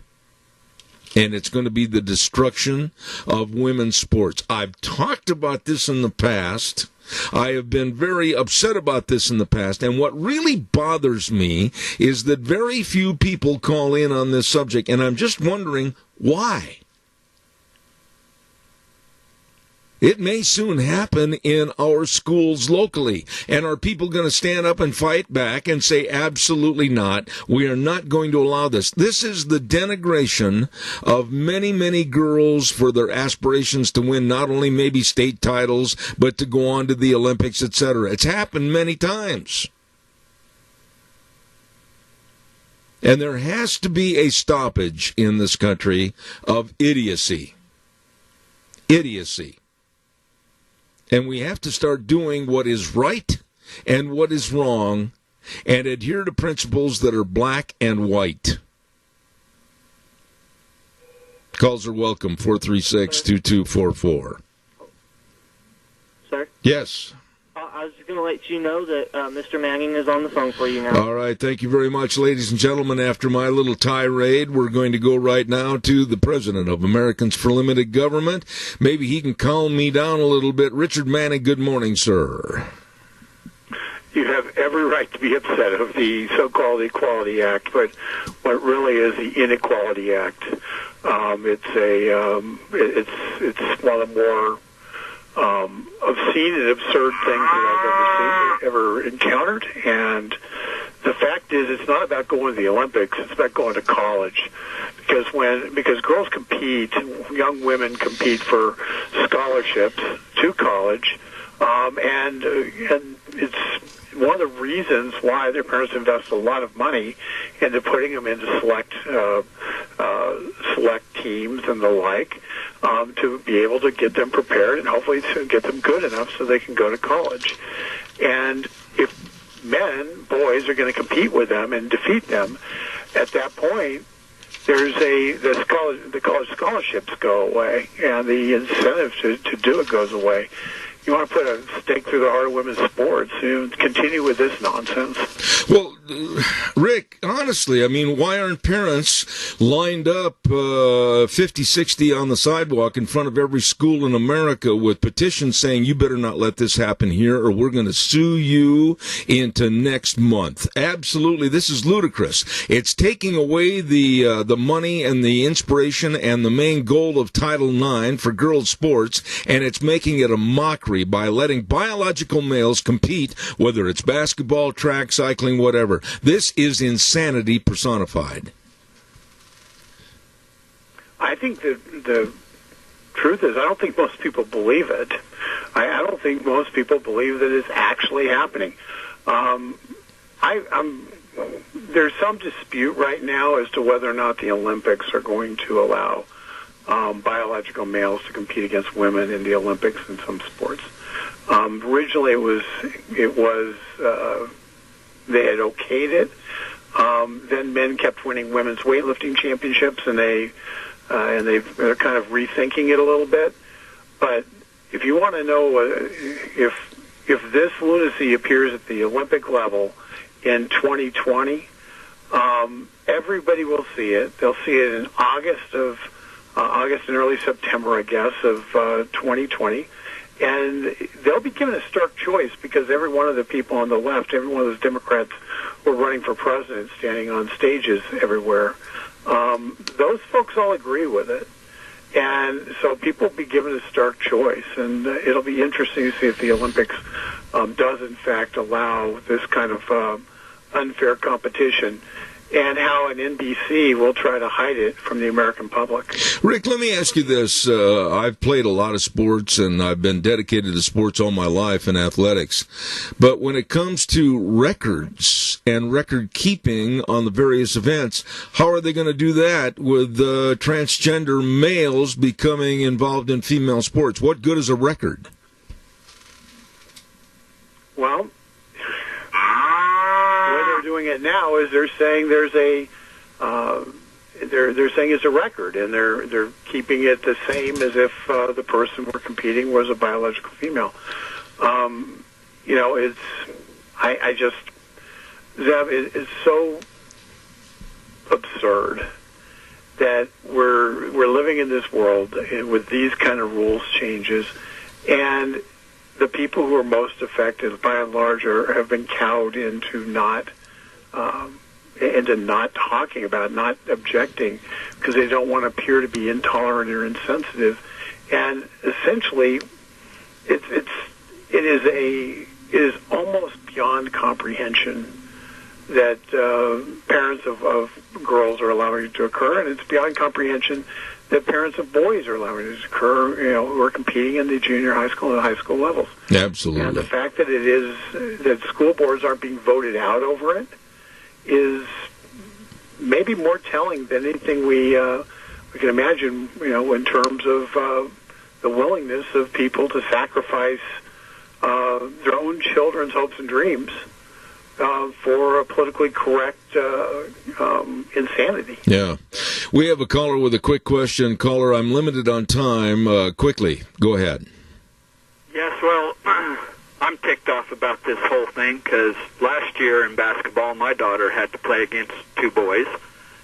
And it's going to be the destruction of women's sports. I've talked about this in the past. I have been very upset about this in the past. And what really bothers me is that very few people call in on this subject. And I'm just wondering why. It may soon happen in our schools locally. And are people going to stand up and fight back and say, absolutely not? We are not going to allow this. This is the denigration of many, many girls for their aspirations to win not only maybe state titles, but to go on to the Olympics, etc. It's happened many times. And there has to be a stoppage in this country of idiocy. Idiocy. And we have to start doing what is right and what is wrong and adhere to principles that are black and white. Calls are welcome, 436-2244. Sir? Yes. I was just going to let you know that Mr. Manning is on the phone for you now. All right, thank you very much, ladies and gentlemen. After my little tirade, we're going to go right now to the president of Americans for Limited Government. Maybe he can calm me down a little bit. Richard Manning, good morning, sir. You have every right to be upset of the so-called Equality Act, but what really is the Inequality Act. It's one of the more obscene and absurd things that I've ever encountered. And the fact is, it's not about going to the Olympics; it's about going to college. Because girls compete, young women compete for scholarships to college, and it's one of the reasons why their parents invest a lot of money into putting them into select teams and the like, to be able to get them prepared and hopefully to get them good enough so they can go to college. And if boys are going to compete with them and defeat them, at that point, the college scholarships go away, and the incentive to do it goes away. You want to put a stake through the heart of women's sports, continue with this nonsense. Well, Rick, honestly, I mean, why aren't parents lined up 50, 60 on the sidewalk in front of every school in America with petitions saying, you better not let this happen here or we're going to sue you into next month? Absolutely, this is ludicrous. It's taking away the money and the inspiration and the main goal of Title IX for girls' sports, and it's making it a mockery by letting biological males compete, whether it's basketball, track, cycling, whatever. This is insanity personified. I think the truth is, I don't think most people believe it. I don't think most people believe that it's actually happening. There's some dispute right now as to whether or not the Olympics are going to allow biological males to compete against women in the Olympics in some sports. Originally, it was they had okayed it. Then men kept winning women's weightlifting championships, and they're kind of rethinking it a little bit. But if you want to know if this lunacy appears at the Olympic level in 2020, everybody will see it. They'll see it in August and early September, I guess, of 2020. And they'll be given a stark choice because every one of the people on the left, every one of those Democrats who are running for president, standing on stages everywhere, those folks all agree with it. And so people will be given a stark choice. And it'll be interesting to see if the Olympics does, in fact, allow this kind of unfair competition, and how an NBC will try to hide it from the American public. Rick, let me ask you this. I've played a lot of sports, and I've been dedicated to sports all my life in athletics. But when it comes to records and record keeping on the various events, how are they going to do that with transgender males becoming involved in female sports? What good is a record? Well, doing it now is they're saying they're saying it's a record, and they're keeping it the same as if the person we're competing was a biological female. It's so absurd that we're living in this world with these kind of rules changes, and the people who are most affected, by and large, have been cowed into not talking about it, not objecting, because they don't want to appear to be intolerant or insensitive. And essentially, it is almost beyond comprehension that parents of girls are allowing it to occur, and it's beyond comprehension that parents of boys are allowing it to occur, who are competing in the junior high school and high school levels. Absolutely. And the fact that that school boards aren't being voted out over it is maybe more telling than anything we can imagine, in terms of the willingness of people to sacrifice their own children's hopes and dreams for a politically correct insanity. Yeah. We have a caller with a quick question. Caller, I'm limited on time. Quickly, go ahead. Yes, well, I'm ticked off about this whole thing because last year in basketball, my daughter had to play against two boys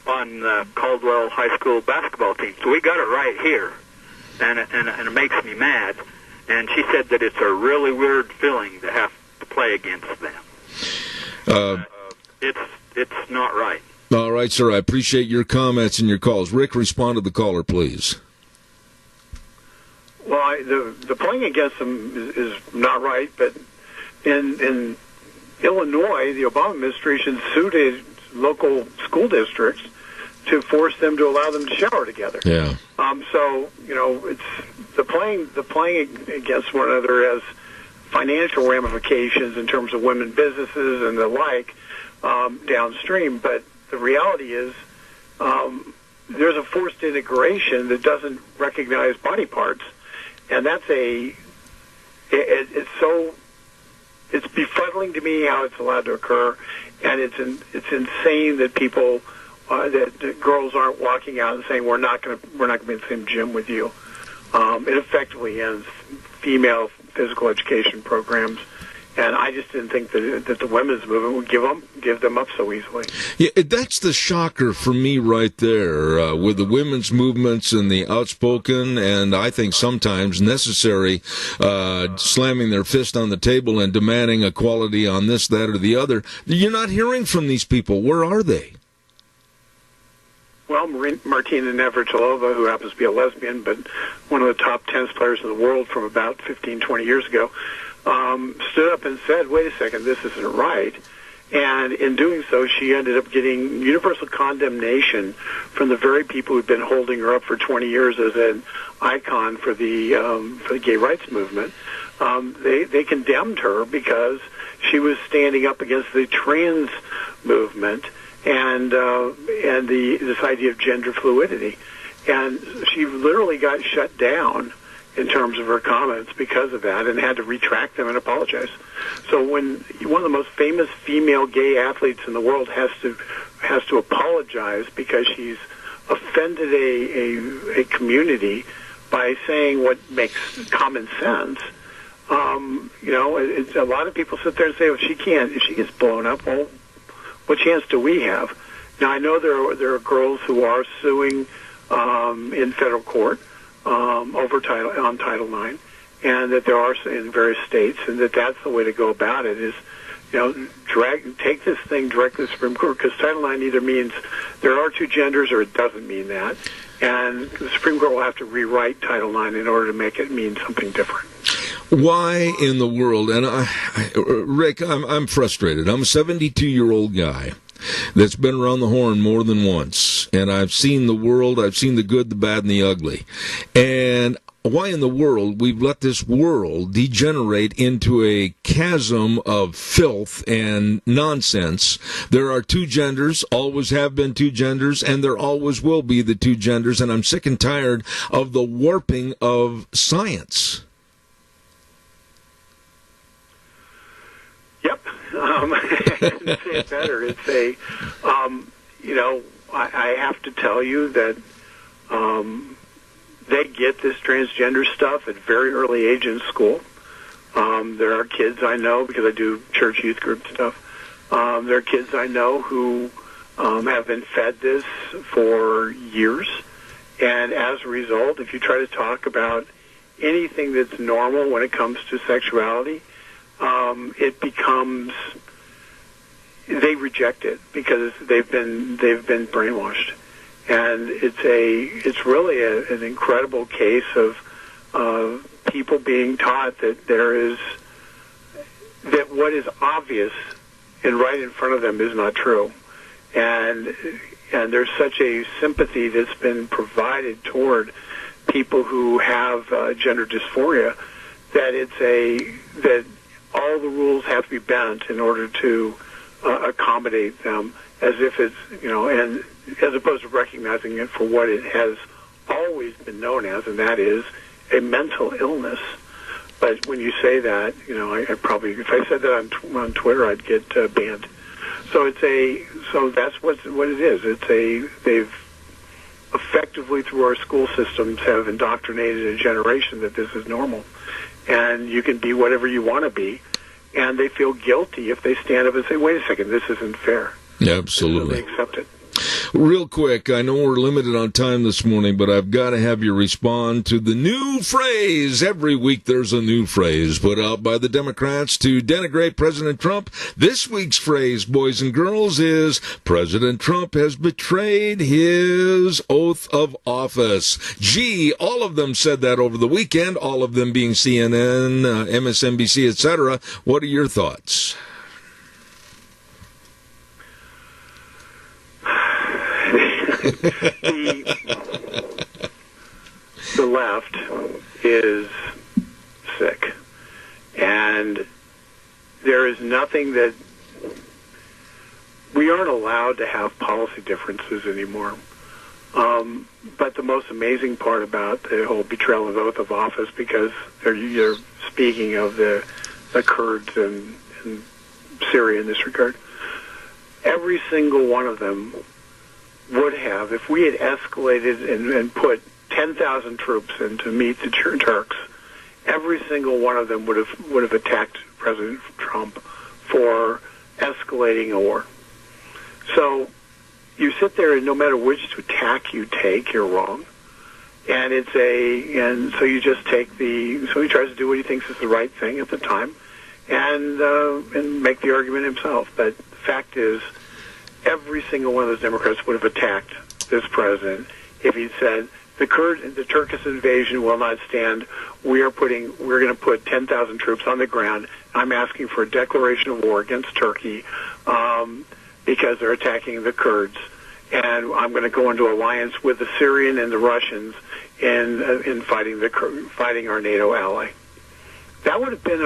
on the Caldwell High School basketball team. So we got it right here, and it makes me mad. And she said that it's a really weird feeling to have to play against them. It's not right. All right, sir. I appreciate your comments and your calls. Rick, respond to the caller, please. Well, the playing against them is not right, but in Illinois, the Obama administration sued local school districts to force them to allow them to shower together. Yeah. So it's the playing against one another has financial ramifications in terms of women businesses and the like downstream. But the reality is there's a forced integration that doesn't recognize body parts, and that's it's befuddling to me how it's allowed to occur, and it's insane that people that girls aren't walking out and saying we're not going to be in the same gym with you. It effectively ends female physical education programs, and I just didn't think that the women's movement would give them up so easily. Yeah, that's the shocker for me right there, with the women's movements and the outspoken, and I think sometimes necessary, slamming their fist on the table and demanding equality on this, that, or the other. You're not hearing from these people. Where are they? Well, Martina Navratilova, who happens to be a lesbian, but one of the top tennis players in the world from about 15, 20 years ago, stood up and said, wait a second, this isn't right. And in doing so, she ended up getting universal condemnation from the very people who'd been holding her up for 20 years as an icon for the gay rights movement. They condemned her because she was standing up against the trans movement and this idea of gender fluidity. And she literally got shut down in terms of her comments because of that, and had to retract them and apologize. So when one of the most famous female gay athletes in the world has to apologize because she's offended a community by saying what makes common sense, it's, a lot of people sit there and say, well, she can't. If she gets blown up, well, what chance do we have? Now, I know there are girls who are suing in federal court over Title IX, and that there are in various states, and that's the way to go about it is, take this thing directly to the Supreme Court, because Title IX either means there are two genders or it doesn't mean that, and the Supreme Court will have to rewrite Title IX in order to make it mean something different. Why in the world? And Rick, I'm frustrated. I'm a 72-year-old guy that's been around the horn more than once, and I've seen the world. I've seen the good, the bad, and the ugly. And why in the world we've let this world degenerate into a chasm of filth and nonsense? There are two genders, always have been two genders, and there always will be the two genders, and I'm sick and tired of the warping of science. Yep. I couldn't say it better. It's I have to tell you that they get this transgender stuff at very early age in school. There are kids I know, because I do church youth group stuff, there are kids I know who have been fed this for years. And as a result, if you try to talk about anything that's normal when it comes to sexuality, it becomes, they reject it because they've been brainwashed, and it's really an incredible case of people being taught that that what is obvious and right in front of them is not true. And there's such a sympathy that's been provided toward people who have gender dysphoria that all the rules have to be bent in order to accommodate them, as if it's, and as opposed to recognizing it for what it has always been known as, and that is a mental illness. But when you say that, I probably, if I said that on Twitter, I'd get banned. So that's what it is. They've effectively, through our school systems, have indoctrinated a generation that this is normal, and you can be whatever you want to be, and they feel guilty if they stand up and say, "Wait a second, this isn't fair." Absolutely. So they accept it. Real quick, I know we're limited on time this morning, but I've got to have you respond to the new phrase. Every week there's a new phrase put out by the Democrats to denigrate President Trump. This week's phrase, boys and girls, is President Trump has betrayed his oath of office. Gee, all of them said that over the weekend, all of them being CNN, MSNBC, etc. What are your thoughts? The left is sick, and there is nothing that we aren't allowed to have policy differences anymore. But the most amazing part about the whole betrayal of oath of office, because you're speaking of the Kurds and Syria in this regard, every single one of them would have, if we had escalated and put 10,000 troops in to meet the Turks, every single one of them would have attacked President Trump for escalating a war. So you sit there, and no matter which attack you take, you're wrong. And so you just take so he tries to do what he thinks is the right thing at the time, and make the argument himself. But the fact is, every single one of those Democrats would have attacked this president if he'd said, the Turkish invasion will not stand. We're going to put 10,000 troops on the ground. I'm asking for a declaration of war against Turkey because they're attacking the Kurds, and I'm going to go into alliance with the Syrian and the Russians in fighting our NATO ally. That would have been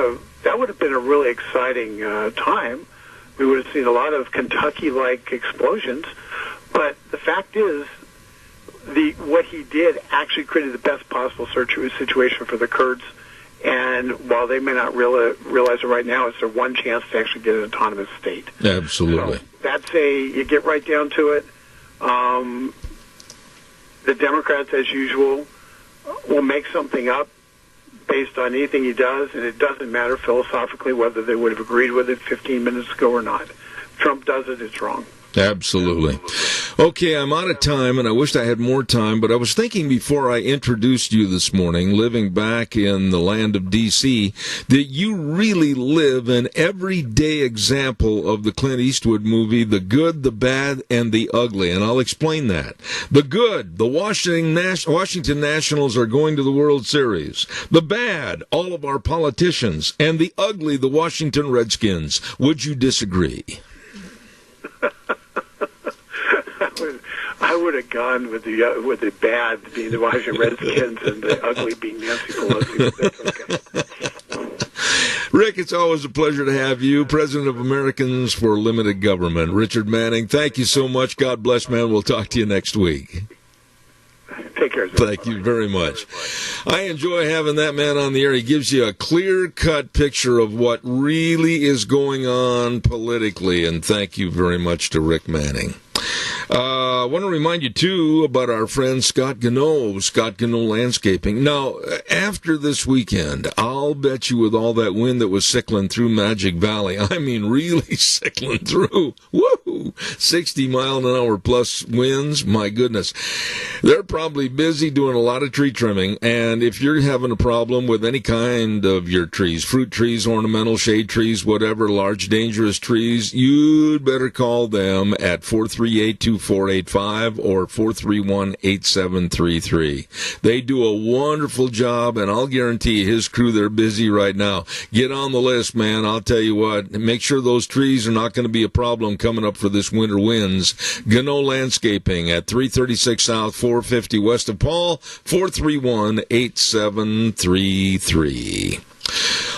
a really exciting time. We would have seen a lot of Kentucky-like explosions, but the fact is, what he did actually created the best possible situation for the Kurds, and while they may not realize it right now, it's their one chance to actually get an autonomous state. Absolutely. So you get right down to it. The Democrats, as usual, will make something up based on anything he does, and it doesn't matter philosophically whether they would have agreed with it 15 minutes ago or not. If Trump does it, it's wrong. Absolutely. Okay, I'm out of time, and I wished I had more time, but I was thinking before I introduced you this morning, living back in the land of D.C., that you really live an everyday example of the Clint Eastwood movie, The Good, the Bad, and the Ugly, and I'll explain that. The good, the Washington Nationals are going to the World Series. The bad, all of our politicians. And the ugly, the Washington Redskins. Would you disagree? I would have gone with the bad being the Washington Redskins and the ugly being Nancy Pelosi. That's okay. Rick, it's always a pleasure to have you, President of Americans for Limited Government. Richard Manning, thank you so much. God bless, man. We'll talk to you next week. Take care. Thank you very much. I enjoy having that man on the air. He gives you a clear-cut picture of what really is going on politically, and thank you very much to Rick Manning. I want to remind you, too, about our friend Scott Gano, Scott Gano Landscaping. Now, after this weekend, I'll bet you with all that wind that was sickling through Magic Valley, I mean really sickling through, woo! 60-mile-an-hour plus winds. My goodness. They're probably busy doing a lot of tree trimming, and if you're having a problem with any kind of your trees, fruit trees, ornamental, shade trees, whatever, large, dangerous trees, you'd better call them at 438-2485 or 431-8733. They do a wonderful job, and I'll guarantee his crew, they're busy right now. Get on the list, man. I'll tell you what, make sure those trees are not going to be a problem coming up for this winter winds. Gano Landscaping at 336 South, 450 West of Paul, 431-8733.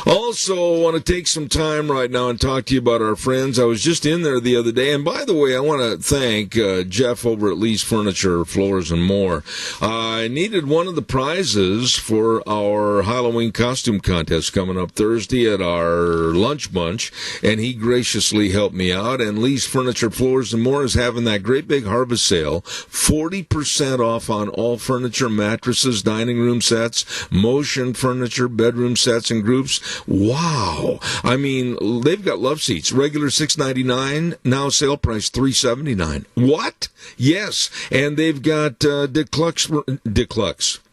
Also, want to take some time right now and talk to you about our friends. I was just in there the other day, and by the way, I want to thank Jeff over at Lee's Furniture, Floors, and More. I needed one of the prizes for our Halloween costume contest coming up Thursday at our lunch bunch, and he graciously helped me out. And Lee's Furniture, Floors, and More is having that great big harvest sale, 40% off on all furniture, mattresses, dining room sets, motion furniture, bedroom sets, and groups. Wow. I mean, they've got love seats. Regular $699, now sale price $379. What? Yes. And they've got deluxe.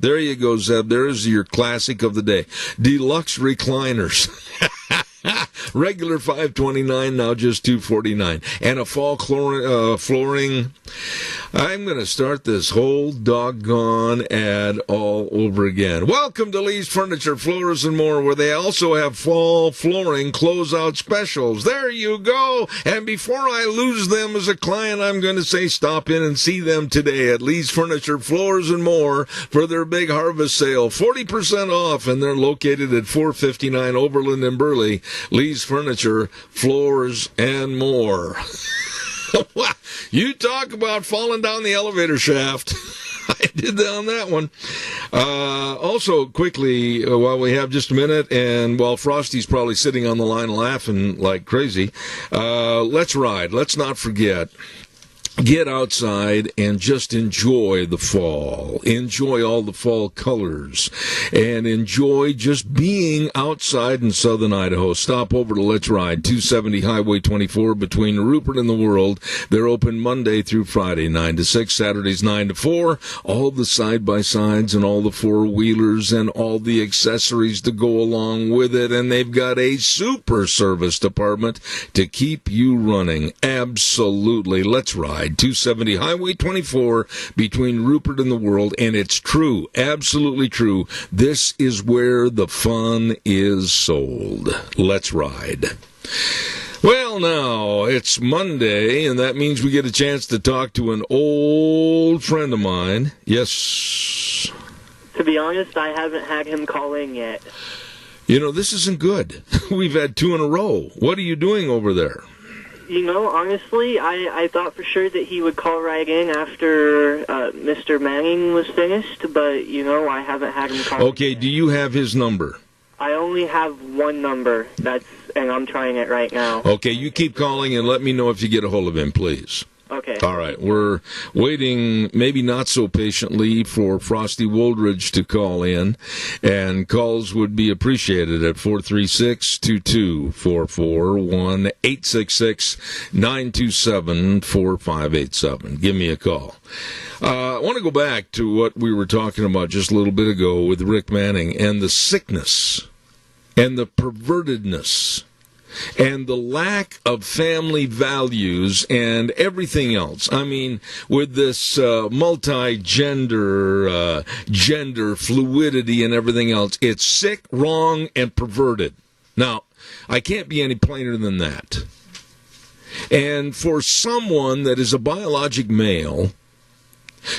There you go, Zeb. There's your classic of the day. Deluxe recliners. Regular $529, now just $249. And a fall flooring. I'm going to start this whole doggone ad all over again. Welcome to Lee's Furniture, Floors, and More, where they also have fall flooring closeout specials. There you go. And before I lose them as a client, I'm going to say stop in and see them today at Lee's Furniture, Floors, and More for their big harvest sale. 40% off, and they're located at 459 Overland in Burley. Lee's Furniture, Floors, and More. You talk about falling down the elevator shaft. I did that on that one. Also, quickly, while we have just a minute, and while Frosty's probably sitting on the line laughing like crazy, let's ride. Let's not forget. Get outside and just enjoy the fall. Enjoy all the fall colors. And enjoy just being outside in southern Idaho. Stop over to Let's Ride, 270 Highway 24 between Rupert and the World. They're open Monday through Friday, 9 to 6, Saturdays 9 to 4. All the side-by-sides and all the four-wheelers and all the accessories to go along with it. And they've got a super service department to keep you running. Absolutely. Let's Ride. 270 Highway 24 between Rupert and the World, and it's true, absolutely true. This is where the fun is sold. Let's ride. Well, now, it's Monday, and that means we get a chance to talk to an old friend of mine. Yes? To be honest, I haven't had him call in yet. You know, this isn't good. We've had 2 in a row. What are you doing over there? You know, honestly, I thought for sure that he would call right in after Mr. Manning was finished, but, you know, I haven't had him call Okay, in. do you have his number? I only have one number, and I'm trying it right now. Okay, you keep calling and let me know if you get a hold of him, please. Okay. All right, we're waiting, maybe not so patiently, for Frosty Woldridge to call in, and calls would be appreciated at 436-2244, 1-866-927-4587. Give me a call. I want to go back to what we were talking about just a little bit ago with Rick Manning and the sickness and the pervertedness and the lack of family values and everything else. I mean, with this multi-gender, gender fluidity and everything else, it's sick, wrong, and perverted. Now, I can't be any plainer than that. And for someone that is a biologic male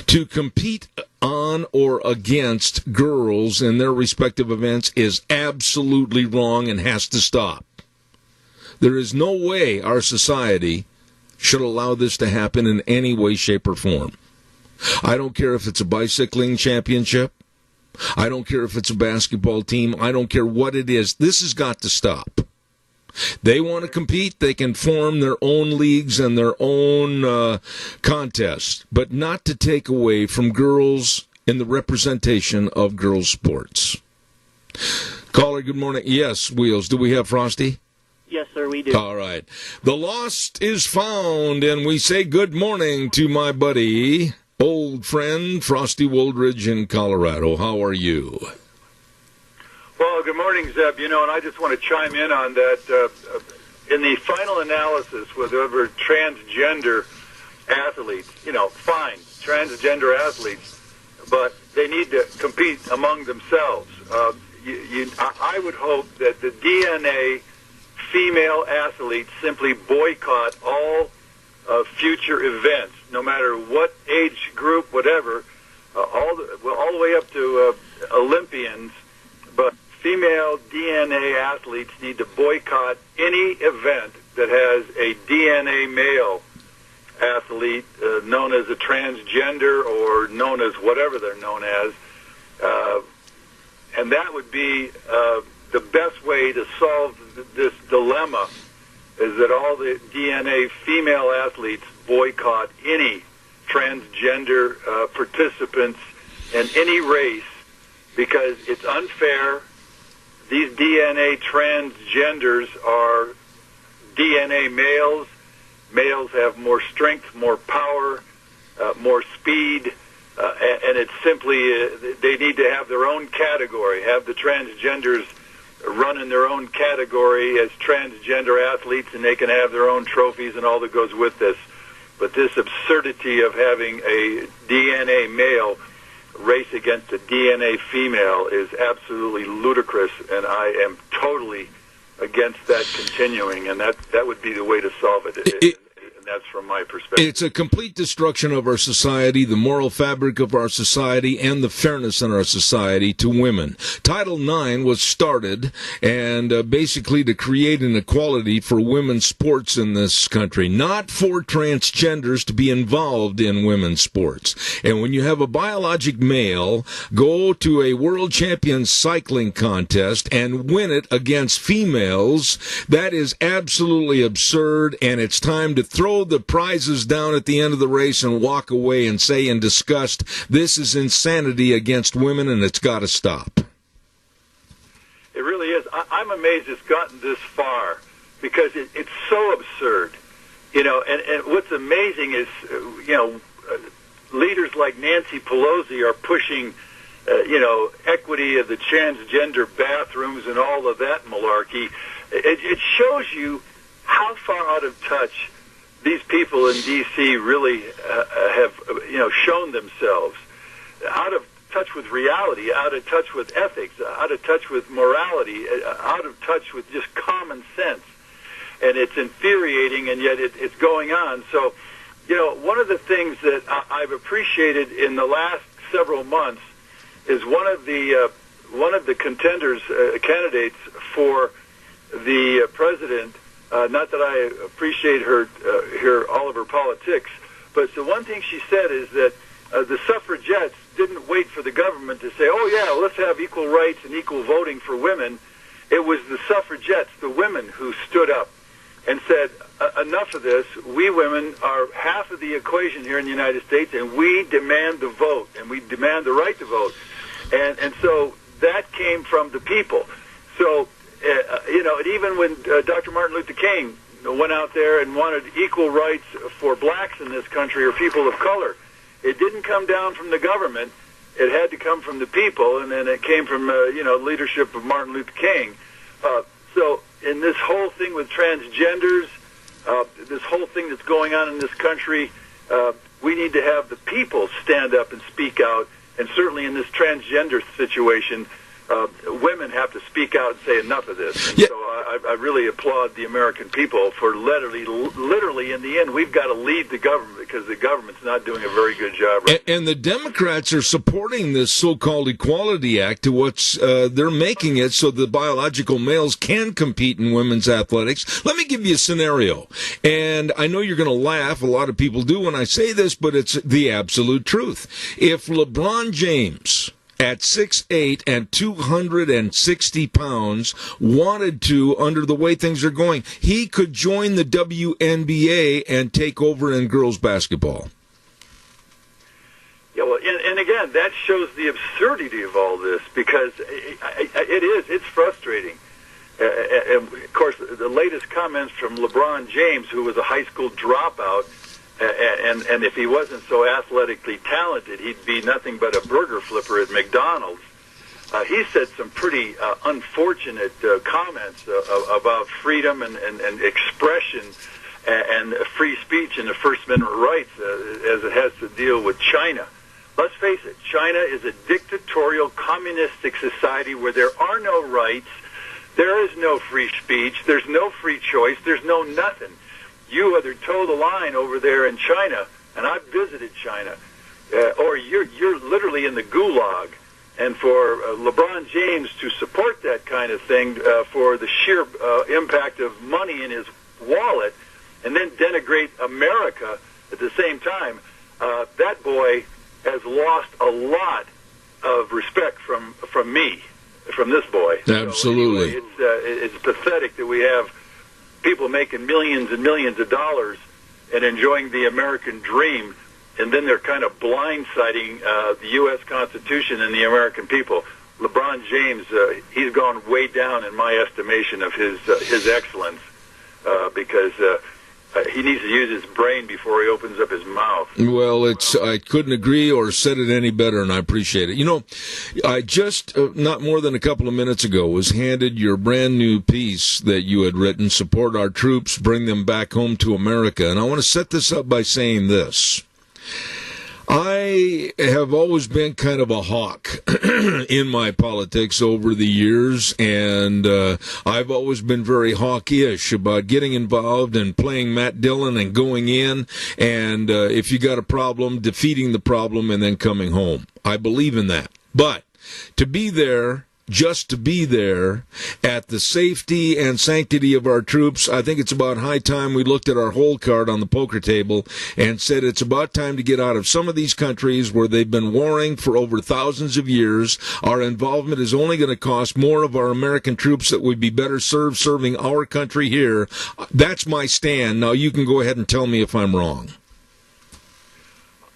to compete on or against girls in their respective events is absolutely wrong and has to stop. There is no way our society should allow this to happen in any way, shape, or form. I don't care if it's a bicycling championship. I don't care if it's a basketball team. I don't care what it is. This has got to stop. They want to compete. They can form their own leagues and their own contests, but not to take away from girls in the representation of girls' sports. Caller, good morning. Yes, Wheels. Do we have Frosty? Yes, sir. sir, we do. All right. The lost is found, and we say good morning to my buddy, old friend, Frosty Woldridge in Colorado. How are you? Well, good morning, Zeb. And I just want to chime in on that. In the final analysis with over transgender athletes, fine, transgender athletes, but they need to compete among themselves. I would hope that the DNA female athletes simply boycott all future events, no matter what age group, whatever, all the way up to Olympians. But female DNA athletes need to boycott any event that has a DNA male athlete known as a transgender or known as whatever they're known as. And that would be the best way to solve this dilemma, is that all the DNA female athletes boycott any transgender participants in any race, because it's unfair. These DNA transgenders are DNA males. Males have more strength, more power, more speed, and it's simply they need to have their own category, have the transgenders run in their own category as transgender athletes, and they can have their own trophies and all that goes with this. But this absurdity of having a DNA male race against a DNA female is absolutely ludicrous, and I am totally against that continuing, and that would be the way to solve it. And that's from my perspective. It's a complete destruction of our society, the moral fabric of our society, and the fairness in our society to women. Title IX was started, and basically to create an equality for women's sports in this country, not for transgenders to be involved in women's sports. And when you have a biologic male go to a world champion cycling contest and win it against females, that is absolutely absurd, and it's time to throw the prizes down at the end of the race and walk away and say in disgust, this is insanity against women and it's got to stop. It really is. I'm amazed it's gotten this far, because it's so absurd. And what's amazing is, leaders like Nancy Pelosi are pushing, equity of the transgender bathrooms and all of that malarkey. It shows you how far out of touch these people in D.C. really have, shown themselves. Out of touch with reality, out of touch with ethics, out of touch with morality, out of touch with just common sense. And it's infuriating, and yet it's going on. So, one of the things that I've appreciated in the last several months is one of the contenders, candidates for the president. Not that I appreciate all of her politics, but the one thing she said is that the suffragettes didn't wait for the government to say, oh yeah, let's have equal rights and equal voting for women. It was the suffragettes, the women, who stood up and said, enough of this. We women are half of the equation here in the United States, and we demand the vote, and we demand the right to vote. And so that came from the people. So, and even when Dr. Martin Luther King went out there and wanted equal rights for blacks in this country, or people of color, it didn't come down from the government. It had to come from the people, and then it came from, leadership of Martin Luther King. So in this whole thing with transgenders, this whole thing that's going on in this country, we need to have the people stand up and speak out. And certainly in this transgender situation, women have to speak out and say enough of this. And so I really applaud the American people for literally, in the end, we've got to lead the government, because the government's not doing a very good job. Right? And the Democrats are supporting this so-called Equality Act to what's they're making it so the biological males can compete in women's athletics. Let me give you a scenario. And I know you're going to laugh. A lot of people do when I say this, but it's the absolute truth. If LeBron James, at 6'8" and 260 pounds, wanted to, under the way things are going, he could join the WNBA and take over in girls basketball. Yeah, well, and again, that shows the absurdity of all this, because it's frustrating. And of course, the latest comments from LeBron James, who was a high school dropout, and if he wasn't so athletically talented, he'd be nothing but a burger flipper at McDonald's. He said some pretty unfortunate comments about freedom and expression and free speech and the First Amendment rights as it has to deal with China. Let's face it, China is a dictatorial, communistic society where there are no rights, there is no free speech, there's no free choice, there's no nothing. You either toe the line over there in China, and I've visited China, or you're literally in the gulag. And for LeBron James to support that kind of thing for the sheer impact of money in his wallet, and then denigrate America at the same time, that boy has lost a lot of respect from me, from this boy. Absolutely. So anyway, it's pathetic that we have people making millions and millions of dollars and enjoying the American dream, and then they're kind of blindsiding the U.S. Constitution and the American people. LeBron James, he's gone way down in my estimation of his excellence because he needs to use his brain before he opens up his mouth. Well, I couldn't agree or said it any better, and I appreciate it. You know, I just, not more than a couple of minutes ago, was handed your brand new piece that you had written, Support Our Troops, Bring Them Back Home to America. And I want to set this up by saying this. I have always been kind of a hawk in my politics over the years, and I've always been very hawkish about getting involved and playing Matt Dillon and going in, and if you got a problem, defeating the problem and then coming home. I believe in that. But to be there, just to be there at the safety and sanctity of our troops, I think it's about high time we looked at our hole card on the poker table and said it's about time to get out of some of these countries where they've been warring for over thousands of years. Our involvement is only going to cost more of our American troops that would be better served serving our country here. That's my stand. Now you can go ahead and tell me if I'm wrong.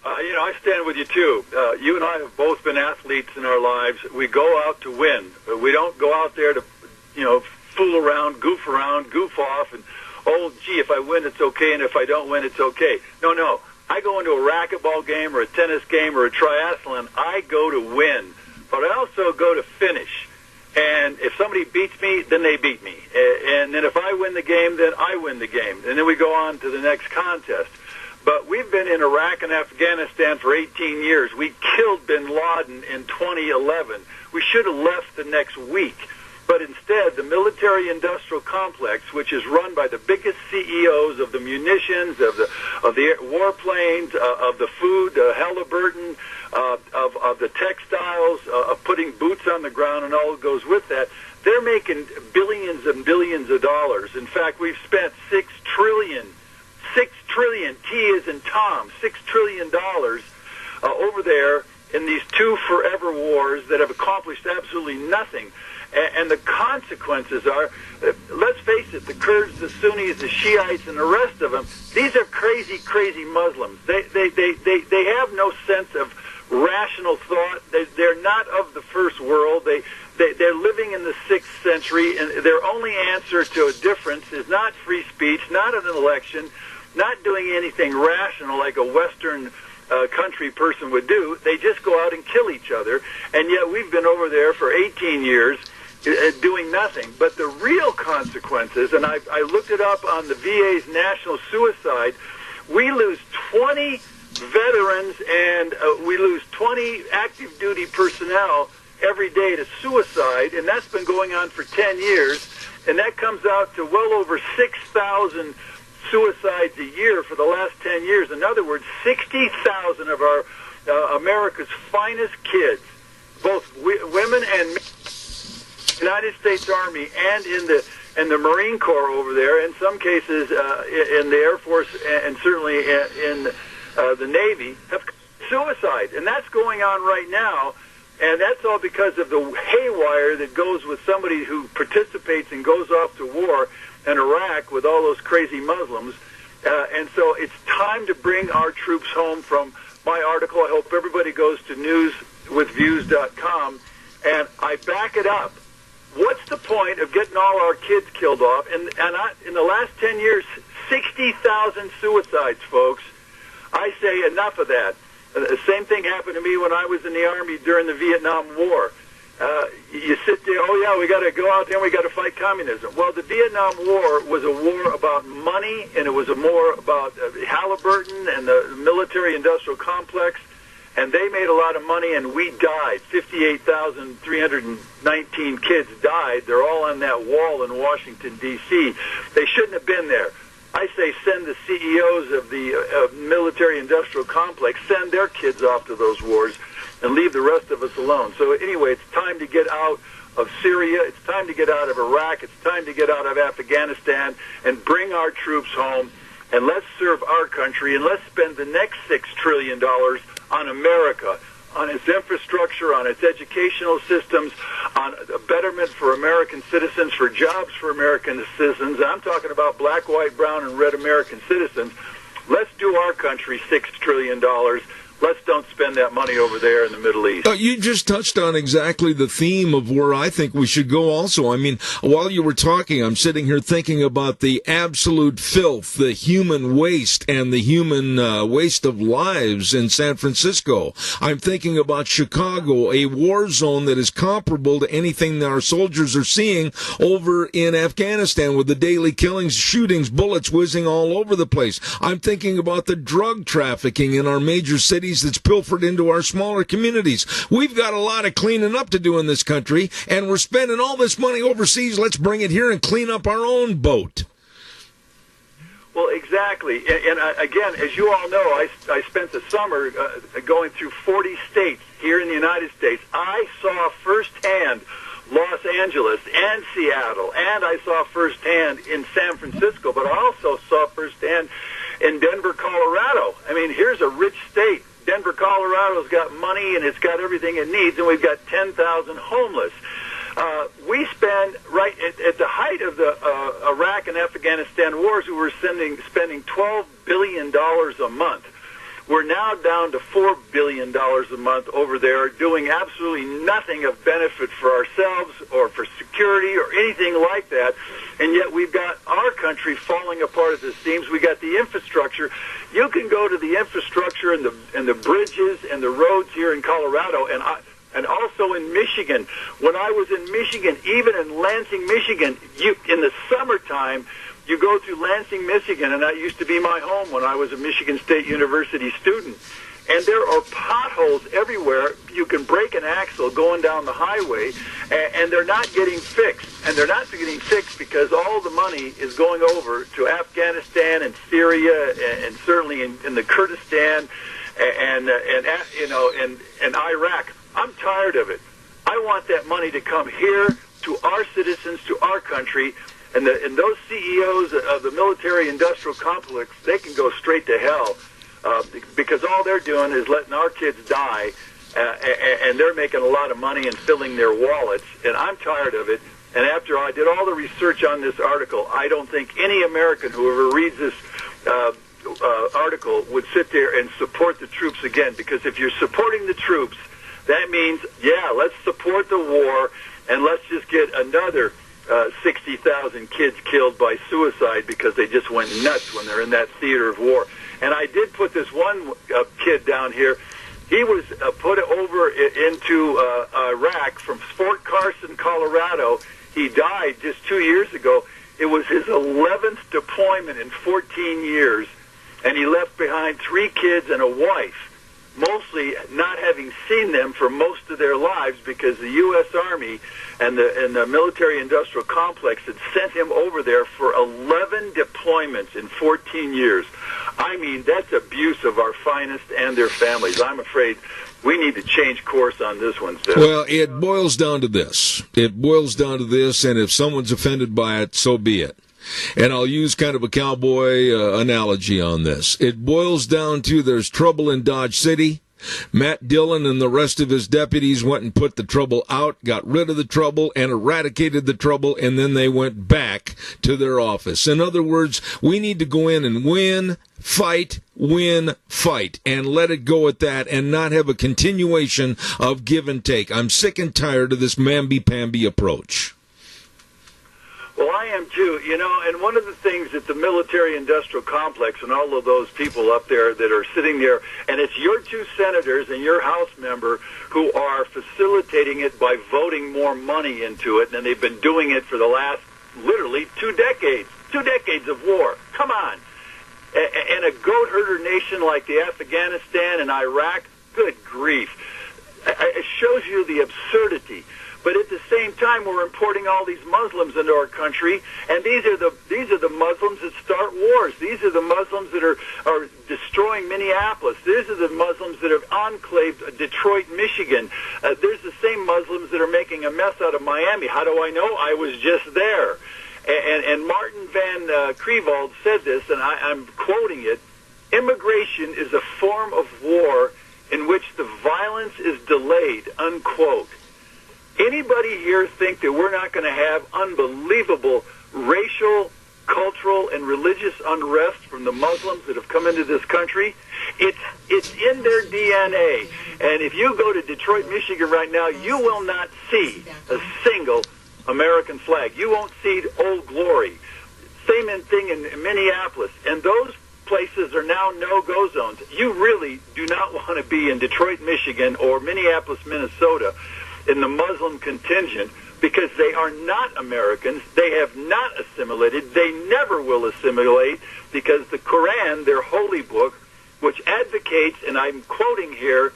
I stand with you, too. You and I have both been athletes in our lives. We go out to win. We don't go out there to, fool around, goof off, and, oh, gee, if I win, it's okay, and if I don't win, it's okay. No. I go into a racquetball game or a tennis game or a triathlon, I go to win. But I also go to finish. And if somebody beats me, then they beat me. And then if I win the game, then I win the game. And then we go on to the next contest. But we've been in Iraq and Afghanistan for 18 years. We killed bin Laden in 2011. We should have left the next week. But instead, the military-industrial complex, which is run by the biggest CEOs of the munitions, of the warplanes, of the food, Halliburton, of the textiles, of putting boots on the ground and all that goes with that, they're making billions and billions of dollars. In fact, we've spent $6 trillion, T as in Tom, $6 trillion over there in these two forever wars that have accomplished absolutely nothing. And the consequences are, let's face it, the Kurds, the Sunnis, the Shiites, and the rest of them, these are crazy, crazy Muslims. They have no sense of rational thought. They're not of the first world. They're living in the 6th century, and their only answer to a difference is not free speech, not an election, not doing anything rational like a Western country person would do. They just go out and kill each other, and yet we've been over there for 18 years doing nothing. But the real consequences, and I looked it up on the VA's national suicide, we lose 20 veterans and we lose 20 active duty personnel every day to suicide, and that's been going on for 10 years, and that comes out to well over 6,000 suicides a year for the last 10 years. In other words, 60,000 of our America's finest kids, both women and men, United States Army and in the Marine Corps over there, in some cases in the Air Force and certainly in the Navy, have suicide. And that's going on right now, and that's all because of the haywire that goes with somebody who participates and goes off to war in Iraq with all those crazy Muslims. And so it's time to bring our troops home. From my article, I hope everybody goes to newswithviews.com, and I back it up what's the point of getting all our kids killed off? And in the last 10 years, 60,000 suicides, folks. I say enough of that. The same thing happened to me when I was in the Army during the Vietnam War. You sit there, oh yeah, we got to go out there and we got to fight communism. Well, the Vietnam War was a war about money, and it was a war about Halliburton and the military-industrial complex, and they made a lot of money, and we died. 58,319 kids died. They're all on that wall in Washington, D.C. They shouldn't have been there. I say send the CEOs of the military-industrial complex, send their kids off to those wars, and leave the rest of us alone. So anyway, it's time to get out of Syria. It's time to get out of Iraq. It's time to get out of Afghanistan and bring our troops home. And let's serve our country, and let's spend the next $6 trillion on America, on its infrastructure, on its educational systems, on a betterment for American citizens, for jobs for American citizens. I'm talking about black, white, brown, and red American citizens. Let's do our country $6 trillion. Let's don't spend that money over there in the Middle East. You just touched on exactly the theme of where I think we should go also. I mean, while you were talking, I'm sitting here thinking about the absolute filth, the human waste, and the human waste of lives in San Francisco. I'm thinking about Chicago, a war zone that is comparable to anything that our soldiers are seeing over in Afghanistan with the daily killings, shootings, bullets whizzing all over the place. I'm thinking about the drug trafficking in our major cities that's pilfered into our smaller communities. We've got a lot of cleaning up to do in this country, and we're spending all this money overseas. Let's bring it here and clean up our own boat. Well, exactly. And again, as you all know, I spent the summer going through 40 states here in the United States. I saw firsthand Los Angeles and Seattle, and I saw firsthand in San Francisco, but I also saw firsthand in Denver, Colorado. I mean, here's a rich state. Denver, Colorado's got money, and it's got everything it needs, and we've got 10,000 homeless. We spend, right at the height of the Iraq and Afghanistan wars, we were spending $12 billion a month. We're now down to $4 billion a month over there, doing absolutely nothing of benefit for ourselves or for security or anything like that. And yet we've got our country falling apart at the seams. We got the infrastructure. You can go to the infrastructure and the bridges and the roads here in Colorado, and also in Michigan. When I was in Michigan, even in Lansing, Michigan, in the summertime, you go through Lansing, Michigan, and that used to be my home when I was a Michigan State University student. And there are potholes everywhere. You can break an axle going down the highway, and they're not getting fixed. And they're not getting fixed because all the money is going over to Afghanistan and Syria, and certainly in the Kurdistan and Iraq. I'm tired of it. I want that money to come here to our citizens, to our country. And those CEOs of the military-industrial complex, they can go straight to hell because all they're doing is letting our kids die, and they're making a lot of money and filling their wallets. And I'm tired of it. And after I did all the research on this article, I don't think any American who ever reads this article would sit there and support the troops again. Because if you're supporting the troops, that means, yeah, let's support the war, and let's just get another 60,000 kids killed by suicide because they just went nuts when they're in that theater of war. And I did put this one kid down here. He was put over into Iraq from Fort Carson, Colorado. He died just 2 years ago. It was his 11th deployment in 14 years, and he left behind 3 kids and a wife, mostly not having seen them for most of their lives because the U.S. Army and the military-industrial complex had sent him over there for 11 deployments in 14 years. I mean, that's abuse of our finest and their families. I'm afraid we need to change course on this one, Seth. Well, it boils down to this. It boils down to this, and if someone's offended by it, so be it. And I'll use kind of a cowboy analogy on this. It boils down to there's trouble in Dodge City. Matt Dillon and the rest of his deputies went and put the trouble out, got rid of the trouble, and eradicated the trouble, and then they went back to their office. In other words, we need to go in and win, fight, and let it go at that and not have a continuation of give and take. I'm sick and tired of this mamby-pamby approach. am too, and one of the things that the military-industrial complex and all of those people up there that are sitting there, and it's your two senators and your House member who are facilitating it by voting more money into it, and they've been doing it for the last, literally, 2 decades. 2 decades of war. Come on. And a goat herder nation like the Afghanistan and Iraq, good grief. It shows you the absurdity. But at the same time, we're importing all these Muslims into our country, and these are the Muslims that start wars. These are the Muslims that are destroying Minneapolis. These are the Muslims that have enclaved Detroit, Michigan. There's the same Muslims that are making a mess out of Miami. How do I know? I was just there. And Martin Van Crevald said this, and I'm quoting it: immigration is a form of war in which the violence is delayed, unquote. Anybody here think that we're not going to have unbelievable racial, cultural, and religious unrest from the Muslims that have come into this country? It's in their DNA. And if you go to Detroit, Michigan right now, you will not see a single American flag. You won't see Old Glory. Same thing in Minneapolis. And those places are now no-go zones. You really do not want to be in Detroit, Michigan, or Minneapolis, Minnesota, in the Muslim contingent, because they are not Americans. They have not assimilated. They never will assimilate, because the Quran, their holy book, which advocates, and I'm quoting here,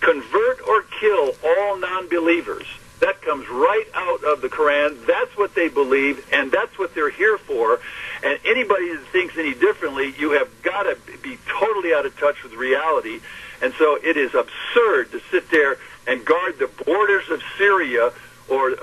convert or kill all non-believers. That comes right out of the Quran. That's what they believe, and that's what they're here for. And anybody that thinks any differently, you have got to be totally out of touch with reality. And so it is absurd to sit there and guard the borders of Syria or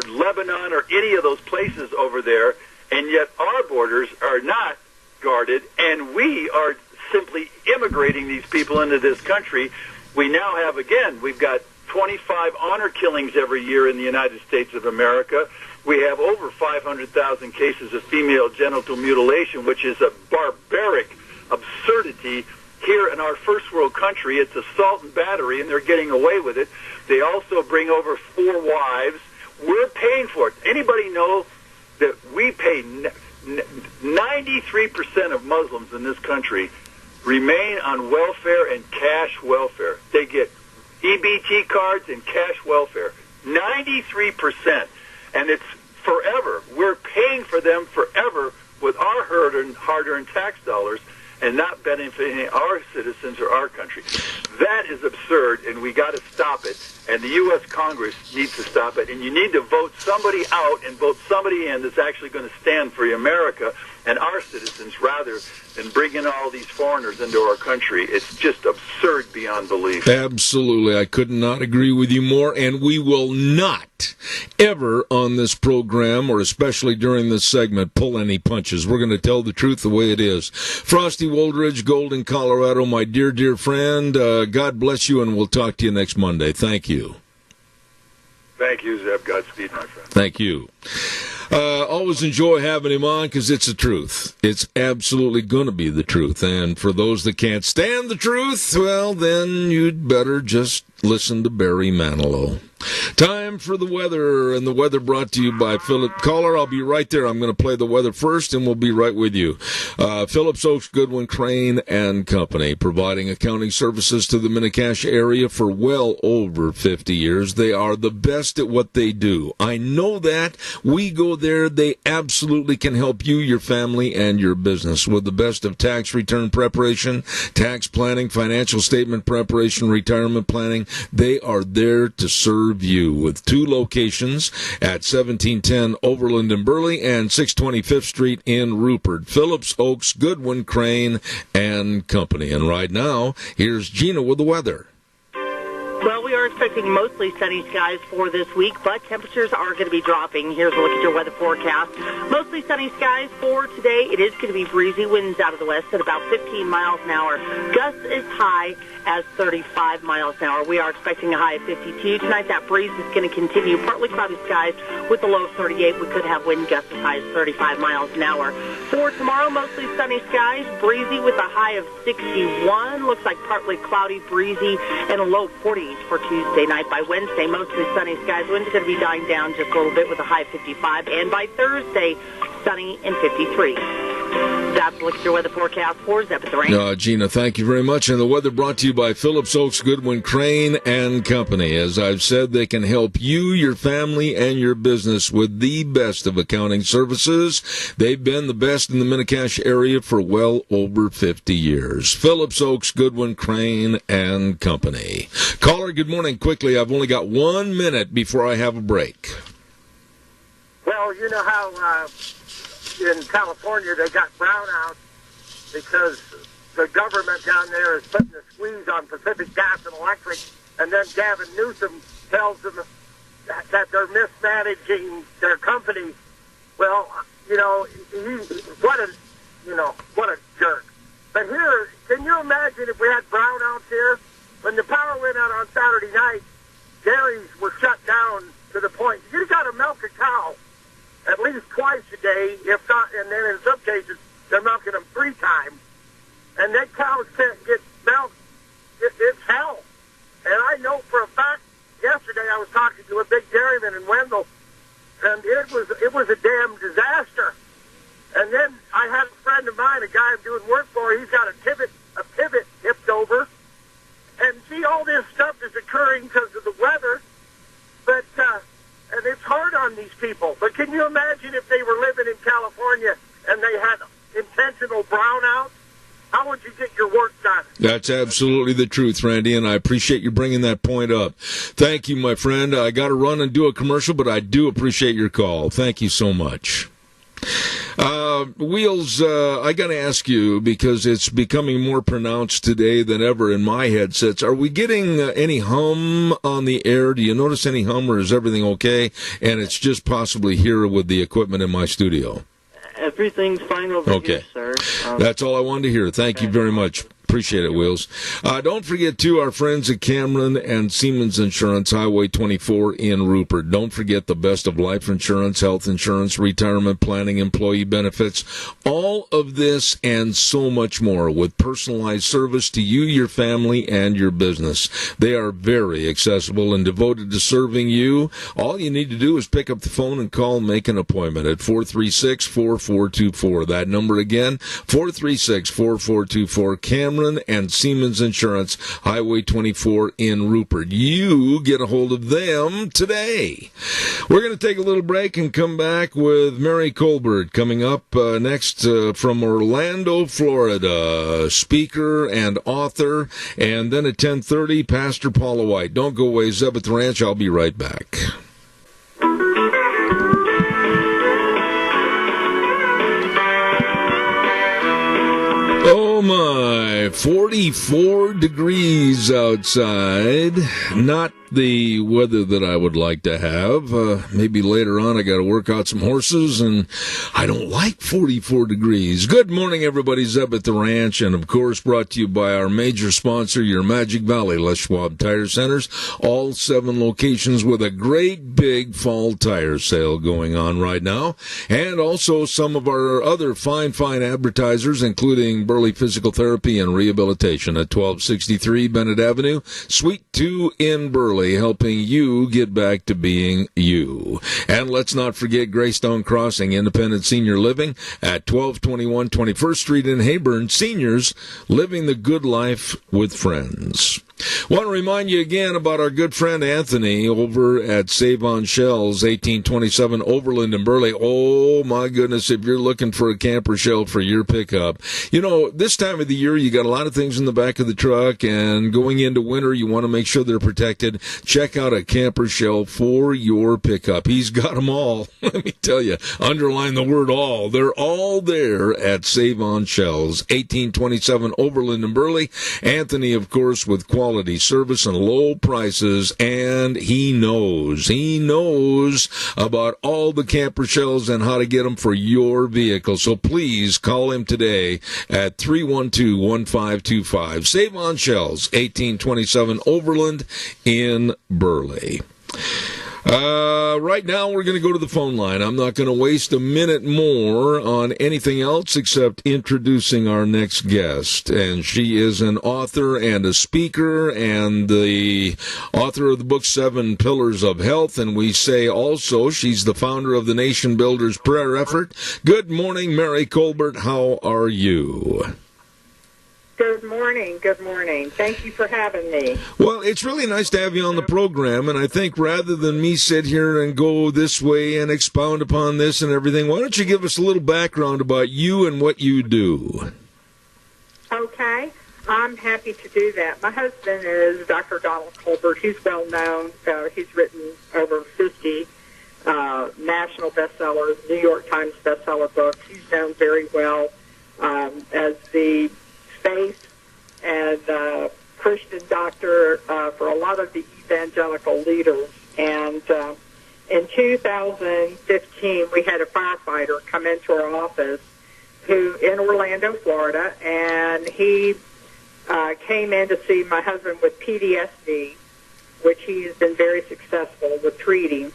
Lebanon or any of those places over there, and yet our borders are not guarded, and we are simply immigrating these people into this country. We now have, again, we've got 25 honor killings every year in the United States of America. We have over 500,000 cases of female genital mutilation, which is a barbaric absurdity here in our first world country. It's assault and battery, and they're getting away with it. They also bring over 4 wives. We're paying for it. Anybody know that we pay 93% of Muslims in this country remain on welfare and cash welfare? They get EBT cards and cash welfare. 93%. And it's forever. We're paying for them forever with our hard-earned tax dollars, and not benefiting our citizens or our country. That is absurd, and we got to stop it. And the U.S. Congress needs to stop it. And you need to vote somebody out and vote somebody in that's actually going to stand for America and our citizens, rather than bringing all these foreigners into our country. It's just absurd beyond belief. Absolutely. I could not agree with you more, and we will not ever on this program, or especially during this segment, pull any punches. We're going to tell the truth the way it is. Frosty Woldridge, Golden, Colorado, my dear, dear friend, God bless you, and we'll talk to you next Monday. Thank you. Thank you, Zeb. Godspeed, my friend. Thank you. Always enjoy having him on, because it's the truth. It's absolutely going to be the truth. And for those that can't stand the truth, well, then you'd better just listen to Barry Manilow. Time for the weather, and the weather brought to you by Philip. Caller, I'll be right there. I'm going to play the weather first, and we'll be right with you. Phillips Oaks, Goodwin, Crane and Company, providing accounting services to the Mini-Cash area for well over 50 years. They are the best at what they do. I know that. We go there. They absolutely can help you, your family, and your business with the best of tax return preparation, tax planning, financial statement preparation, retirement planning. They are there to serve you with 2 locations at 1710 Overland in Burley and 625th Street in Rupert. Phillips Oaks, Goodwin, Crane and Company. And right now, here's Gina with the weather. Well, we are expecting mostly sunny skies for this week, but temperatures are going to be dropping. Here's a look at your weather forecast. Mostly sunny skies for today. It is going to be breezy, winds out of the west at about 15 miles an hour. Gusts as high as 35 miles an hour. We are expecting a high of 52. Tonight, that breeze is going to continue. Partly cloudy skies with a low of 38. We could have wind gusts as high as 35 miles an hour. For tomorrow, mostly sunny skies, breezy with a high of 61. Looks like partly cloudy, breezy, and a low of 48 for for Tuesday night. By Wednesday, mostly sunny skies. Winds going to be dying down just a little bit with a high of 55. And by Thursday, sunny and 53. That's a look at your weather forecast for Zeb at the Range. Gina, thank you very much. And the weather brought to you by Phillips Oaks Goodwin Crane and Company. As I've said, they can help you, your family, and your business with the best of accounting services. They've been the best in the Mini-Cash area for well over 50 years. Phillips Oaks Goodwin Crane and Company. Caller, good morning. Quickly, I've only got 1 minute before I have a break. Well, you know how in California they got brownouts because the government down there is putting a squeeze on Pacific Gas and Electric, and then Gavin Newsom tells them that they're mismanaging their company. Well, what a jerk. But here, can you imagine if we had brownouts here? When the power went out on Saturday night, dairies were shut down to the point you got to milk a cow at least twice a day, if not, and then in some cases, they're milking them 3 times. And then cows can't get milk. It's hell. And I know for a fact, yesterday I was talking to a big dairyman in Wendell, and it was a damn disaster. And then I had a friend of mine, a guy I'm doing work for, he's got a pivot hipped over. And see, all this stuff is occurring because of the weather, but and it's hard on these people. But can you imagine if they were living in California and they had intentional brownouts? How would you get your work done? That's absolutely the truth, Randy, and I appreciate you bringing that point up. Thank you, my friend. I got to run and do a commercial, but I do appreciate your call. Thank you so much. Wheels, I got to ask you, because it's becoming more pronounced today than ever in my headsets. Are we getting any hum on the air? Do you notice any hum, or is everything okay? And it's just possibly here with the equipment in my studio. Everything's fine over here, sir. That's all I wanted to hear. Thank you very much. Appreciate it, Wheels. Don't forget, too, our friends at Cameron and Siemens Insurance, Highway 24 in Rupert. Don't forget the best of life insurance, health insurance, retirement planning, employee benefits, all of this and so much more with personalized service to you, your family, and your business. They are very accessible and devoted to serving you. All you need to do is pick up the phone and call and make an appointment at 436-4424. That number again, 436-4424. Cameron and Siemens Insurance, Highway 24 in Rupert. You get a hold of them today. We're going to take a little break and come back with Mary Colbert coming up next from Orlando, Florida, speaker and author. And then at 10:30, Pastor Paula White. Don't go away, Zeb at the Ranch. I'll be right back. Oh my, 44 degrees outside. Not the weather that I would like to have. Maybe later on I got to work out some horses, and I don't like 44 degrees. Good morning, everybody. Zeb at the Ranch, and of course brought to you by our major sponsor, your Magic Valley Les Schwab Tire Centers. All 7 locations with a great big fall tire sale going on right now. And also some of our other fine advertisers, including Burley Physical Therapy and Rehabilitation at 1263 Bennett Avenue, Suite 2 in Burley, helping you get back to being you. And let's not forget Greystone Crossing Independent Senior Living at 1221 21st Street in Hayburn. Seniors living the good life with friends. Want to remind you again about our good friend Anthony over at Save on Shells, 1827 Overland in Burley. Oh, my goodness, if you're looking for a camper shell for your pickup. You know, this time of the year, you got a lot of things in the back of the truck, and going into winter, you want to make sure they're protected. Check out a camper shell for your pickup. He's got them all. Let me tell you, underline the word all. They're all there at Save on Shells, 1827 Overland in Burley. Anthony, of course, with quality service and low prices, and he knows about all the camper shells and how to get them for your vehicle. So please call him today at 312-1525. Save on Shells, 1827 Overland in Burley. Right now, we're going to go to the phone line. I'm not going to waste a minute more on anything else except introducing our next guest. And she is an author and a speaker and the author of the book 7 Pillars of Health. And we say also she's the founder of the Nation Builders Prayer Effort. Good morning, Mary Colbert. How are you? Good morning. Good morning. Thank you for having me. Well, it's really nice to have you on the program, and I think rather than me sit here and go this way and expound upon this and everything, why don't you give us a little background about you and what you do? Okay. I'm happy to do that. My husband is Dr. Donald Colbert. He's well known. He's written over 50 national bestsellers, New York Times bestseller books. He's known very well as the faith and Christian doctor for a lot of the evangelical leaders. And in 2015, we had a firefighter come into our office in Orlando, Florida, and he came in to see my husband with PTSD, which he's been very successful with treating.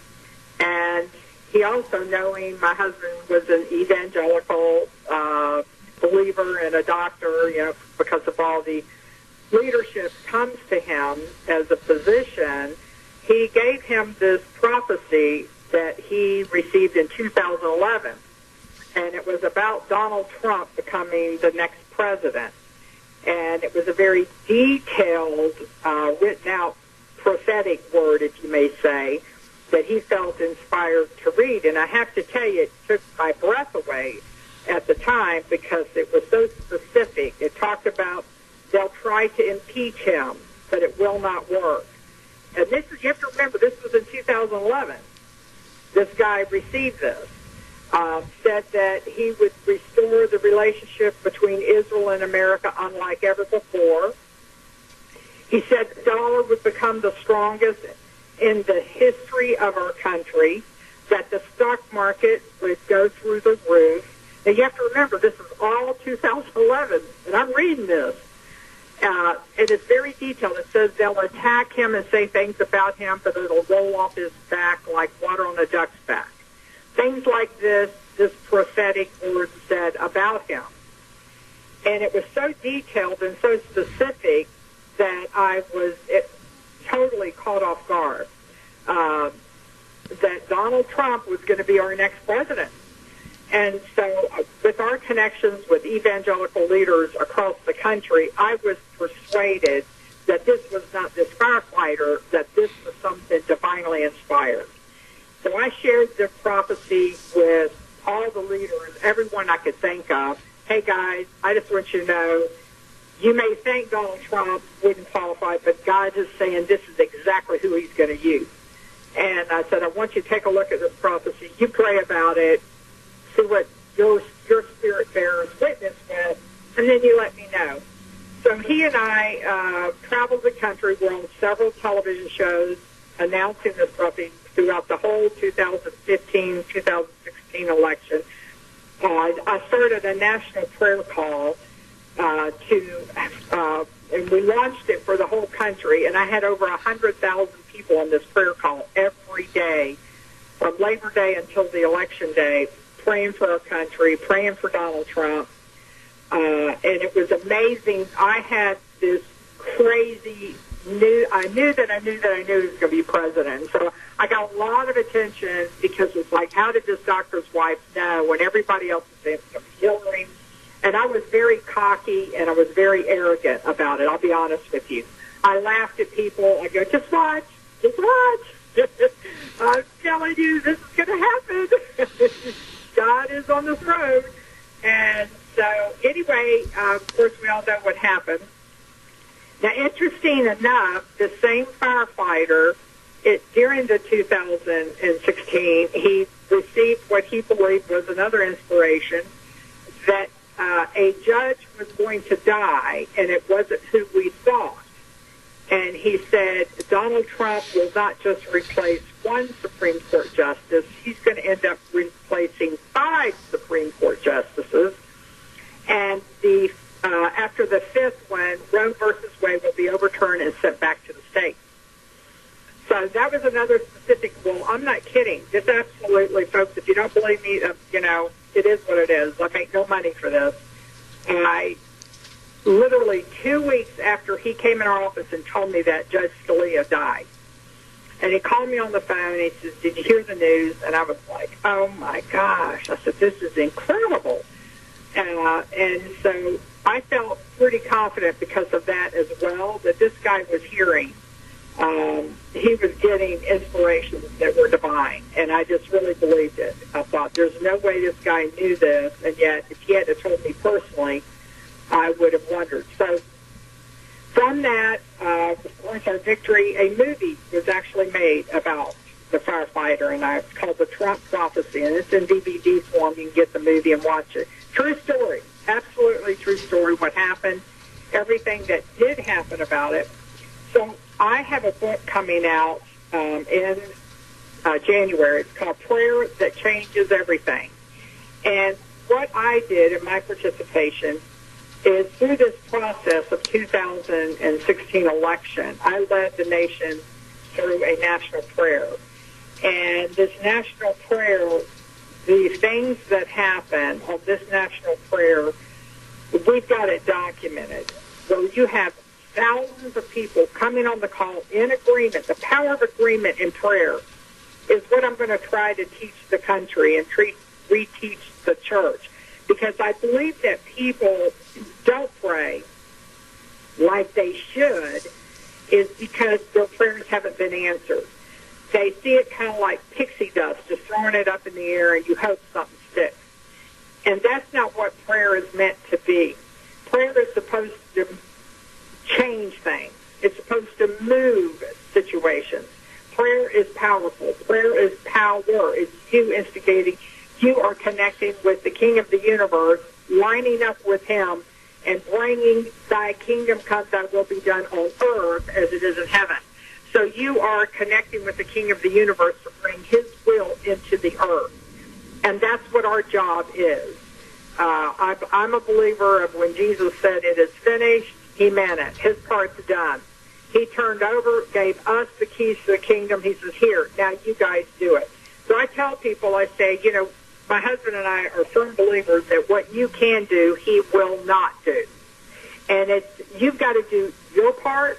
And he also, knowing my husband was an evangelical believer and a doctor, because of all the leadership comes to him as a physician, he gave him this prophecy that he received in 2011. And it was about Donald Trump becoming the next president. And it was a very detailed, written out prophetic word, if you may say, that he felt inspired to read. And I have to tell you, it took my breath away at the time because it was so specific. It talked about they'll try to impeach him, but it will not work. And this is, you have to remember, this was in 2011. This guy received this, said that he would restore the relationship between Israel and America unlike ever before. He said the dollar would become the strongest in the history of our country, that the stock market would go through the roof. Now, you have to remember, this is all 2011, and I'm reading this. It is very detailed. It says they'll attack him and say things about him, but it'll roll off his back like water on a duck's back. Things like this prophetic word said about him. And it was so detailed and so specific that I was totally caught off guard that Donald Trump was going to be our next president. And so with our connections with evangelical leaders across the country, I was persuaded that this was not this firefighter, that this was something divinely inspired. So I shared the prophecy with all the leaders, everyone I could think of. Hey, guys, I just want you to know, you may think Donald Trump wouldn't qualify, but God is saying this is exactly who he's going to use. And I said, I want you to take a look at this prophecy. You pray about it. See what your spirit bears witness with, and then you let me know. So he and I traveled the country. We're on several television shows announcing this prophecy throughout the whole 2015-2016 election. I started a national prayer call and we launched it for the whole country, and I had over 100,000 people on this prayer call every day from Labor Day until the election day, praying for our country, praying for Donald Trump. And it was amazing. I had this crazy I knew that he was going to be president. So I got a lot of attention because it's like, how did this doctor's wife know when everybody else was saying it was Hillary? And I was very cocky and I was very arrogant about it. I'll be honest with you. I laughed at people. I go, just watch. I'm telling you, this is going to happen. God is on the throne. And so anyway, of course, we all know what happened. Now, interesting enough, the same firefighter, during the 2016, he received what he believed was another inspiration, that a judge was going to die, and it wasn't who we thought. And he said, Donald Trump will not just replace one Supreme Court justice, he's going to end up replacing 5 Supreme Court justices. And after the 5th one, Roe versus Wade will be overturned and sent back to the states. So that was another specific. Well, I'm not kidding. Just absolutely, folks. If you don't believe me, it is what it is. I make no money for this. And I literally 2 weeks after he came in our office and told me that Judge Scalia died, and he called me on the phone and he says, "Did you hear the news?" And I was like, "Oh my gosh!" I said, "This is incredible." And so I felt pretty confident because of that as well, that this guy was hearing. He was getting inspirations that were divine, and I just really believed it. I thought, there's no way this guy knew this, and yet if he had told me personally, I would have wondered. So from that, of course, our victory, a movie was actually made about the firefighter, and it's called The Trump Prophecy, and it's in DVD form. You can get the movie and watch it. True story, absolutely true story, what happened, everything that did happen about it. So I have a book coming out in January. It's called Prayer That Changes Everything. And what I did in my participation is through this process of 2016 election, I led the nation through a national prayer. And this national prayer, the things that happen on this national prayer, we've got it documented. Where you have thousands of people coming on the call in agreement. The power of agreement in prayer is what I'm going to try to teach the country and reteach the church. Because I believe that people don't pray like they should is because their prayers haven't been answered. They see it kind of like pixie dust, just throwing it up in the air and you hope something sticks. And that's not what prayer is meant to be. Prayer is supposed to change things. It's supposed to move situations. Prayer is powerful. Prayer is power. It's you instigating. You are connecting with the King of the universe, lining up with him, and bringing thy kingdom come, thy will be done on earth as it is in heaven. So you are connecting with the King of the universe to bring his will into the earth. And that's what our job is. I'm a believer of when Jesus said, "It is finished," he meant it. His part's done. He turned over, gave us the keys to the kingdom. He says, "Here, now you guys do it." So I tell people, I say, my husband and I are firm believers that what you can do, he will not do. And you've got to do your part,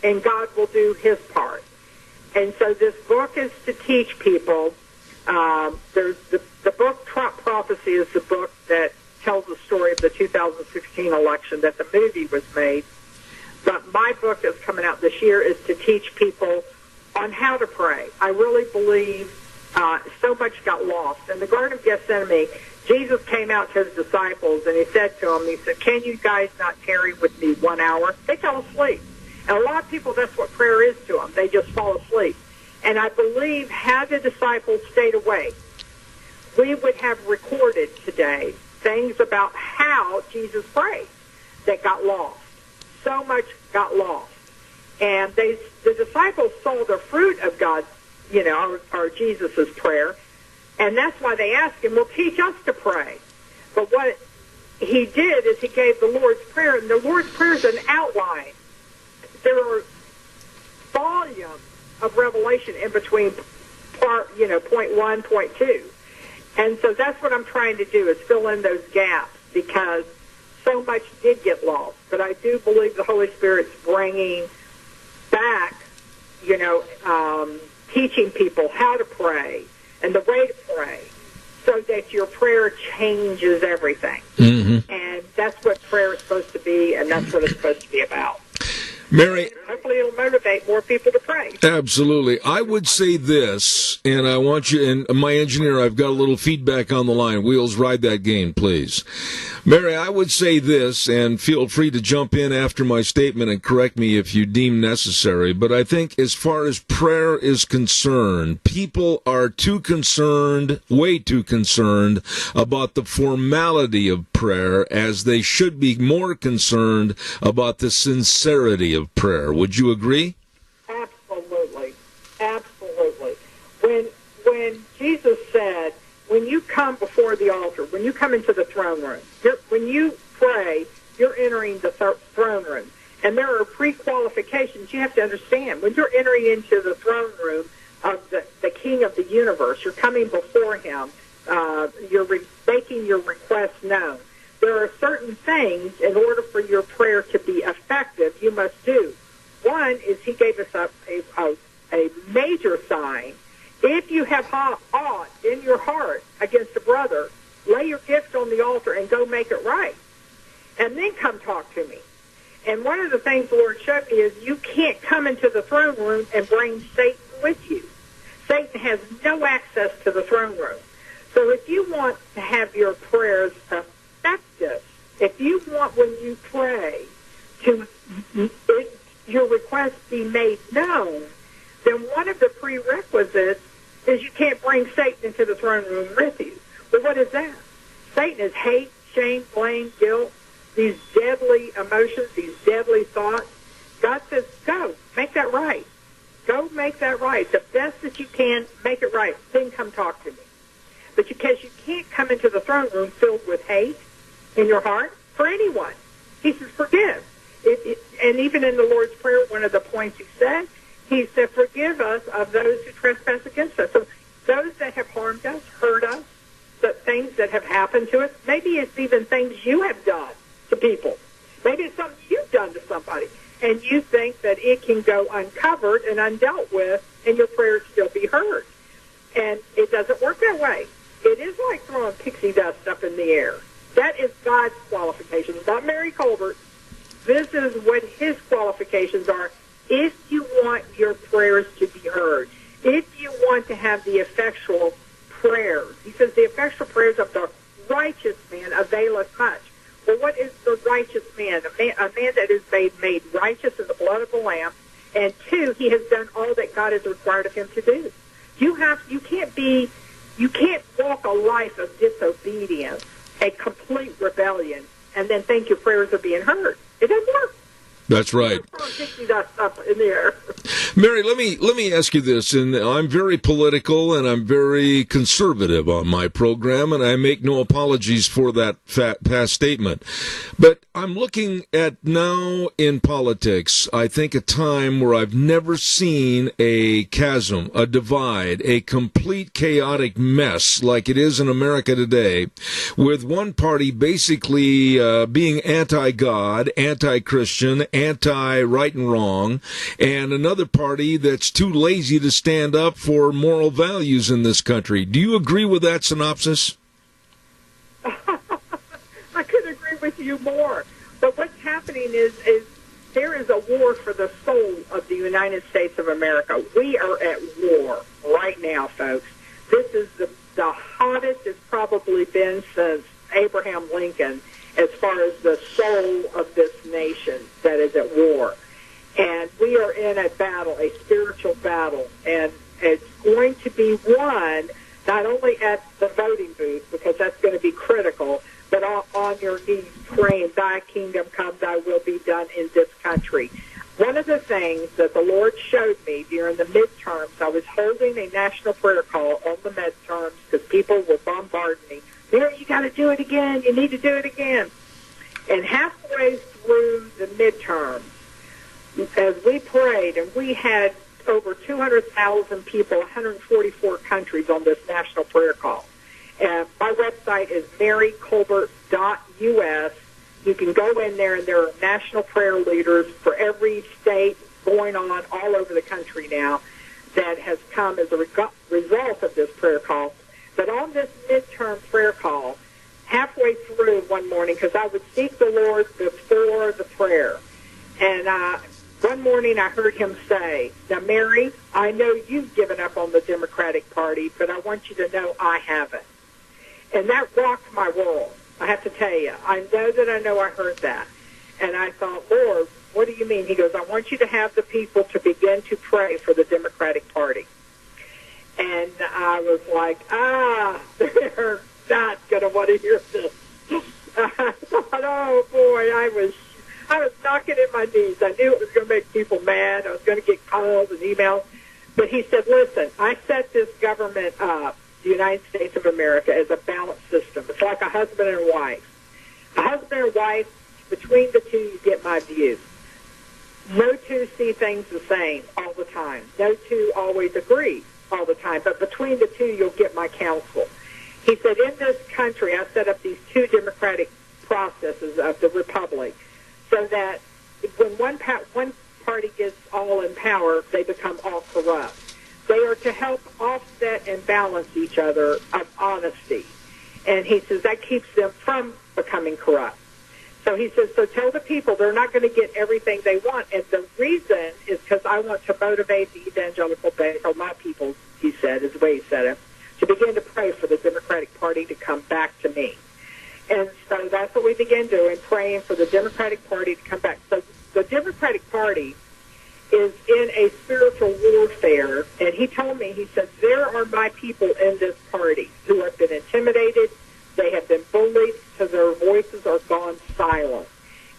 and God will do his part. And so this book is to teach people. There's the book Trump Prophecy is the book that tells the story of the 2016 election that the movie was made. But my book that's coming out this year is to teach people on how to pray. I really believe so much got lost. In the Garden of Gethsemane, Jesus came out to his disciples and he said to them, he said, "Can you guys not tarry with me 1 hour?" They fell asleep. And a lot of people, that's what prayer is to them. They just fall asleep. And I believe had the disciples stayed awake, we would have recorded today things about how Jesus prayed that got lost. So much got lost. And the disciples saw the fruit of God's, or Jesus' prayer, and that's why they asked him, "Well, teach us to pray." But what he did is he gave the Lord's Prayer, and the Lord's Prayer is an outline. There are volumes of revelation in between point 1, point 2. And so that's what I'm trying to do is fill in those gaps because so much did get lost. But I do believe the Holy Spirit's bringing back, teaching people how to pray and the way to pray so that your prayer changes everything. Mm-hmm. And that's what prayer is supposed to be, and that's what it's supposed to be about. Mary, hopefully it'll motivate more people to pray. Absolutely. I would say this, and I want you, and my engineer, I've got a little feedback on the line. Wheels, ride that game, please. Mary, I would say this, and feel free to jump in after my statement and correct me if you deem necessary, but I think as far as prayer is concerned, people are too concerned, way too concerned, about the formality of prayer as they should be more concerned about the sincerity of prayer. Would you agree? Absolutely. Absolutely. When Jesus said, when you come before the altar, when you come into the throne room, when you pray, you're entering the throne room. And there are pre-qualifications Christians, you have to understand, when you're entering into the throne room of the King of the universe, you're coming before him, you're making your request known. There are certain things, in order for your prayer to be effective, you must do. One is he gave us a major sign. If you have aught in your heart against a brother, lay your gift on the altar and go make it right. And then come talk to me. And one of the things the Lord showed me is you can't come into the throne room and bring Satan with you. Satan has no access to the throne room. So if you want to have your prayers effective, if you want when you pray to your request be made known, then one of the prerequisites is you can't bring Satan into the throne room with you. Well, what is that? Satan is hate, shame, blame, guilt, these deadly emotions, these deadly thoughts. God says, go, make that right. Go make that right. The best that you can, make it right. Then come talk to me. But because you can't come into the throne room filled with hate in your heart for anyone. He says, forgive. And even in the Lord's Prayer, one of the points he said, forgive us of those who trespass against us. So those that have harmed us, hurt us, the things that have happened to us, maybe it's even things you have done to people. Maybe it's something you've done to somebody, and you think that it can go uncovered and undealt with, and your prayers still be heard. And it doesn't work that way. It is like throwing pixie dust up in the air. That is God's qualifications, not Mary Colbert's. This is what his qualifications are if you want your prayers to be heard, if you want to have the effectual prayers. He says the effectual prayers of the righteous man availeth much. Well, what is the righteous man? A man that is made righteous in the blood of the Lamb, and two, he has done all that God has required of him to do. You can't walk a life of disobedience, a complete rebellion, and then think your prayers are being heard. It doesn't work. That's right. Up in the air. Mary, let me ask you this, and I'm very political and I'm very conservative on my program, and I make no apologies for that past statement. But I'm looking at now in politics, I think, a time where I've never seen a chasm, a divide, a complete chaotic mess like it is in America today, with one party basically being anti-God, anti-Christian, anti-right and wrong, and another party that's too lazy to stand up for moral values in this country. Do you agree with that synopsis? I couldn't agree with you more. But what's happening is there is a war for the soul of the United States of America. We are at war right now, folks. This is the hottest it's probably been since Abraham Lincoln, as far as the soul of this nation that is at war. And we are in a battle, a spiritual battle, and it's going to be won not only at the voting booth, because that's going to be critical, but on your knees praying, thy kingdom come, thy will be done in this country. One of the things that the Lord showed me during the midterms, I was holding a national prayer call on the midterms because people were bombarding me. Mary, you got to do it again. You need to do it again. And halfway through the midterms, as we prayed, and we had over 200,000 people, 144 countries on this national prayer call. And my website is marycolbert.us. You can go in there, and there are national prayer leaders for every state going on all over the country now that has come as a result of this prayer call. But on this midterm prayer call, halfway through one morning, because I would seek the Lord before the prayer, and one morning I heard him say, now, Mary, I know you've given up on the Democratic Party, but I want you to know I haven't. And that rocked my world, I have to tell you. I know I heard that. And I thought, Lord, what do you mean? He goes, I want you to have the people to begin to pray for the Democratic Party. And I was like, they're not going to want to hear this. I thought, oh, boy, I was knocking in my knees. I knew it was going to make people mad. I was going to get calls and emails. But he said, listen, I set this government up, the United States of America, as a balanced system. It's like a husband and wife. A husband and wife, between the two, you get my view. No two see things the same all the time. No two always agree all the time. But between the two, you'll get my counsel. He said, in this country, I set up these two democratic processes of the republic so that when one party gets all in power, they become all corrupt. They are to help offset and balance each other of honesty. And he says that keeps them from becoming corrupt. So he says, so tell the people they're not going to get everything they want. And the reason is because I want to motivate the evangelical base, or my people, he said, is the way he said it, to begin to pray for the Democratic Party to come back to me. And so that's what we began doing, praying for the Democratic Party to come back. So the Democratic Party is in a spiritual warfare, and he told me, he said, there are my people in this party who have been intimidated, they have been bullied, so their voices are gone silent.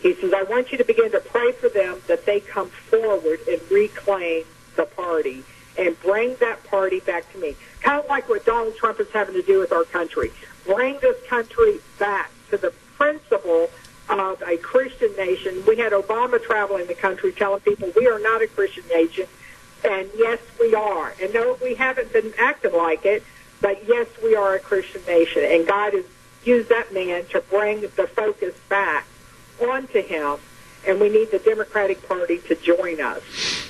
He says, I want you to begin to pray for them that they come forward and reclaim the party and bring that party back to me. Kind of like what Donald Trump is having to do with our country. Bring this country back to the principle of a Christian nation. We had Obama traveling the country telling people we are not a Christian nation, and yes, we are. And no, we haven't been acting like it, but yes, we are a Christian nation, and God has used that man to bring the focus back onto him, and we need the Democratic Party to join us.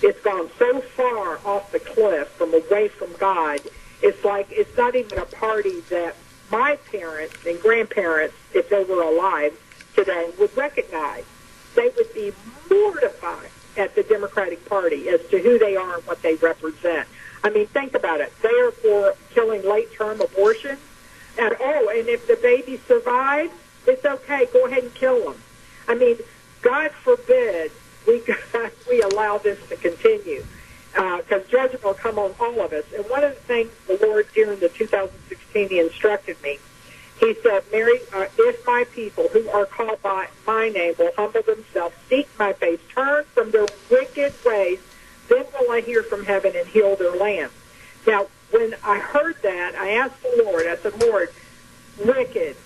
It's gone so far off the cliff from away from God, it's like it's not even a party that my parents and grandparents, if they were alive today, would recognize. They would be mortified at the Democratic Party as to who they are and what they represent. I mean, think about it. They are for killing late-term abortions. And if the baby survives, it's okay. Go ahead and kill them. I mean, God forbid we allow this to continue, because judgment will come on all of us. And one of the things the Lord during the 2016, he instructed me. He said, Mary, if my people who are called by my name will humble themselves, seek my face, turn from their wicked ways, then will I hear from heaven and heal their land. Now, when I heard that, I asked the Lord, I said, Lord, wicked,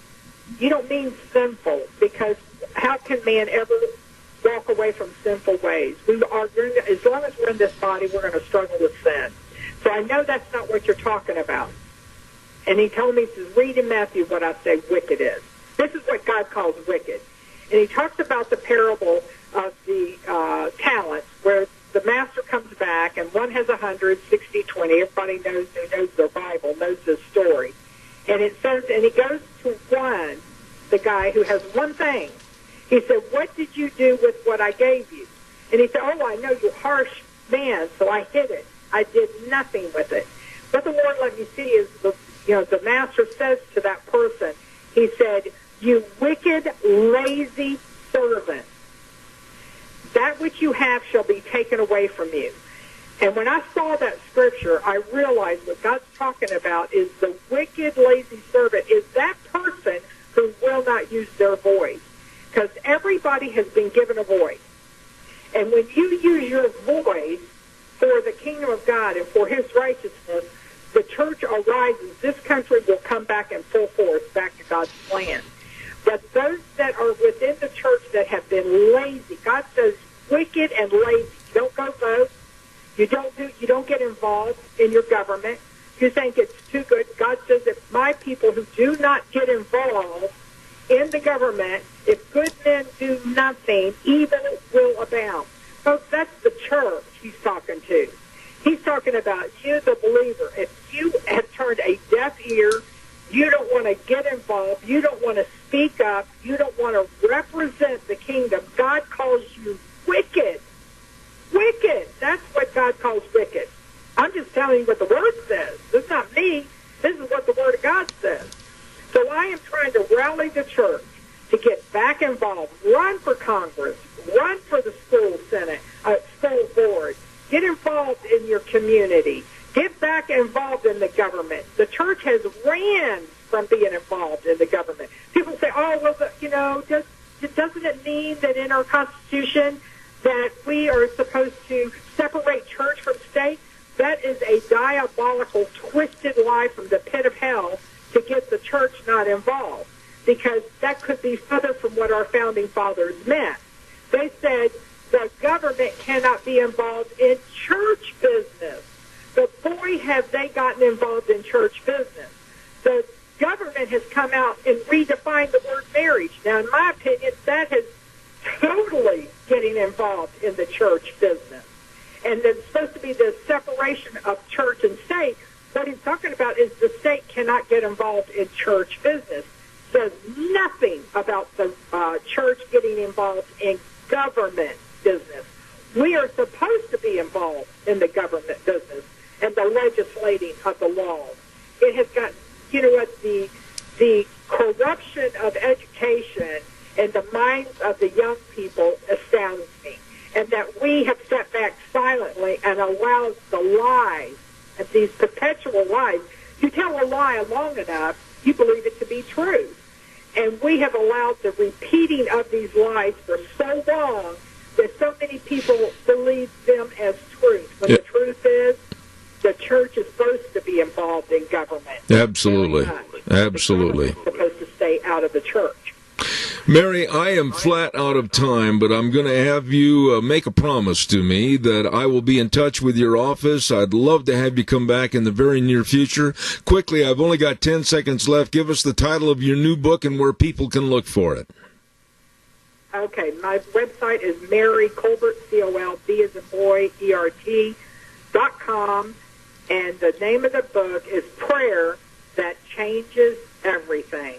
you don't mean sinful, because how can man ever walk away from sinful ways? We are going to, as long as we're in this body, we're going to struggle with sin. So I know that's not what you're talking about. And he told me, he says, read in Matthew what I say wicked is. This is what God calls wicked. And he talks about the parable of the talents, where the master comes back, and one has 100, 60, 20. Everybody knows who knows their Bible, knows this story. And it says, and he goes to one, the guy who has one thing. He said, what did you do with what I gave you? And he said, oh, I know you're harsh man, so I hid it. I did nothing with it. What the Lord let me see is the master says to that person, he said, you wicked, lazy servant, that which you have shall be taken away from you. And when I saw that scripture, I realized what God's talking about is the wicked, lazy servant is that person who will not use their voice. Because everybody has been given a voice. And when you use your voice for the kingdom of God and for his righteousness, the church arises. This country will come back in full force, back to God's plan. But those that are within the church that have been lazy, God says wicked and lazy. You don't go vote. You don't get involved in your government. You think it's too good. God says if my people who do not get involved in the government, if good men do nothing, evil will abound. Folks, that's the church he's talking to. He's talking about you, the believer. If you have turned a deaf ear, you don't want to get involved, you don't want to speak up, you don't want to represent the kingdom, God calls you wicked. Wicked. That's what God calls wicked. I'm just telling you what the Word says. This is not me. This is what the Word of God says. So I am trying to rally the church to get back involved. Run for Congress. Run for the school senate, school board. Get involved in your community. Get back involved in the government. The church has ran from being involved in the government. People say, oh, well, doesn't it mean that in our Constitution that we are supposed to separate church from state? That is a diabolical, twisted lie from the pit of hell to get the church not involved, because that could be further from what our founding fathers meant. They said the government cannot be involved in church business. But boy, have they gotten involved in church business. The government has come out and redefined the word marriage. Now, in my opinion, that is totally getting involved in the church business. And there's supposed to be this separation of church and state. What he's talking about is the state cannot get involved in church business. Says nothing about the church getting involved in government business. We are supposed to be involved in the government business and the legislating of the laws. It has got, you know what, the corruption of education and the minds of the young people astounds me. And that we have stepped back silently and allowed the lies, and these perpetual lies. You tell a lie long enough, you believe it to be true. And we have allowed the repeating of these lies for so long that so many people believe them as truth. When the truth is, the church is supposed to be involved in government. Absolutely. Absolutely. The government is supposed to stay out of the church. Mary, I am flat out of time, but I'm going to have you make a promise to me that I will be in touch with your office. I'd love to have you come back in the very near future. Quickly, I've only got 10 seconds left. Give us the title of your new book and where people can look for it. Okay, my website is Mary Colbert, C-O-L-B as in boy, E-R-T.com, and the name of the book is Prayer That Changes Everything.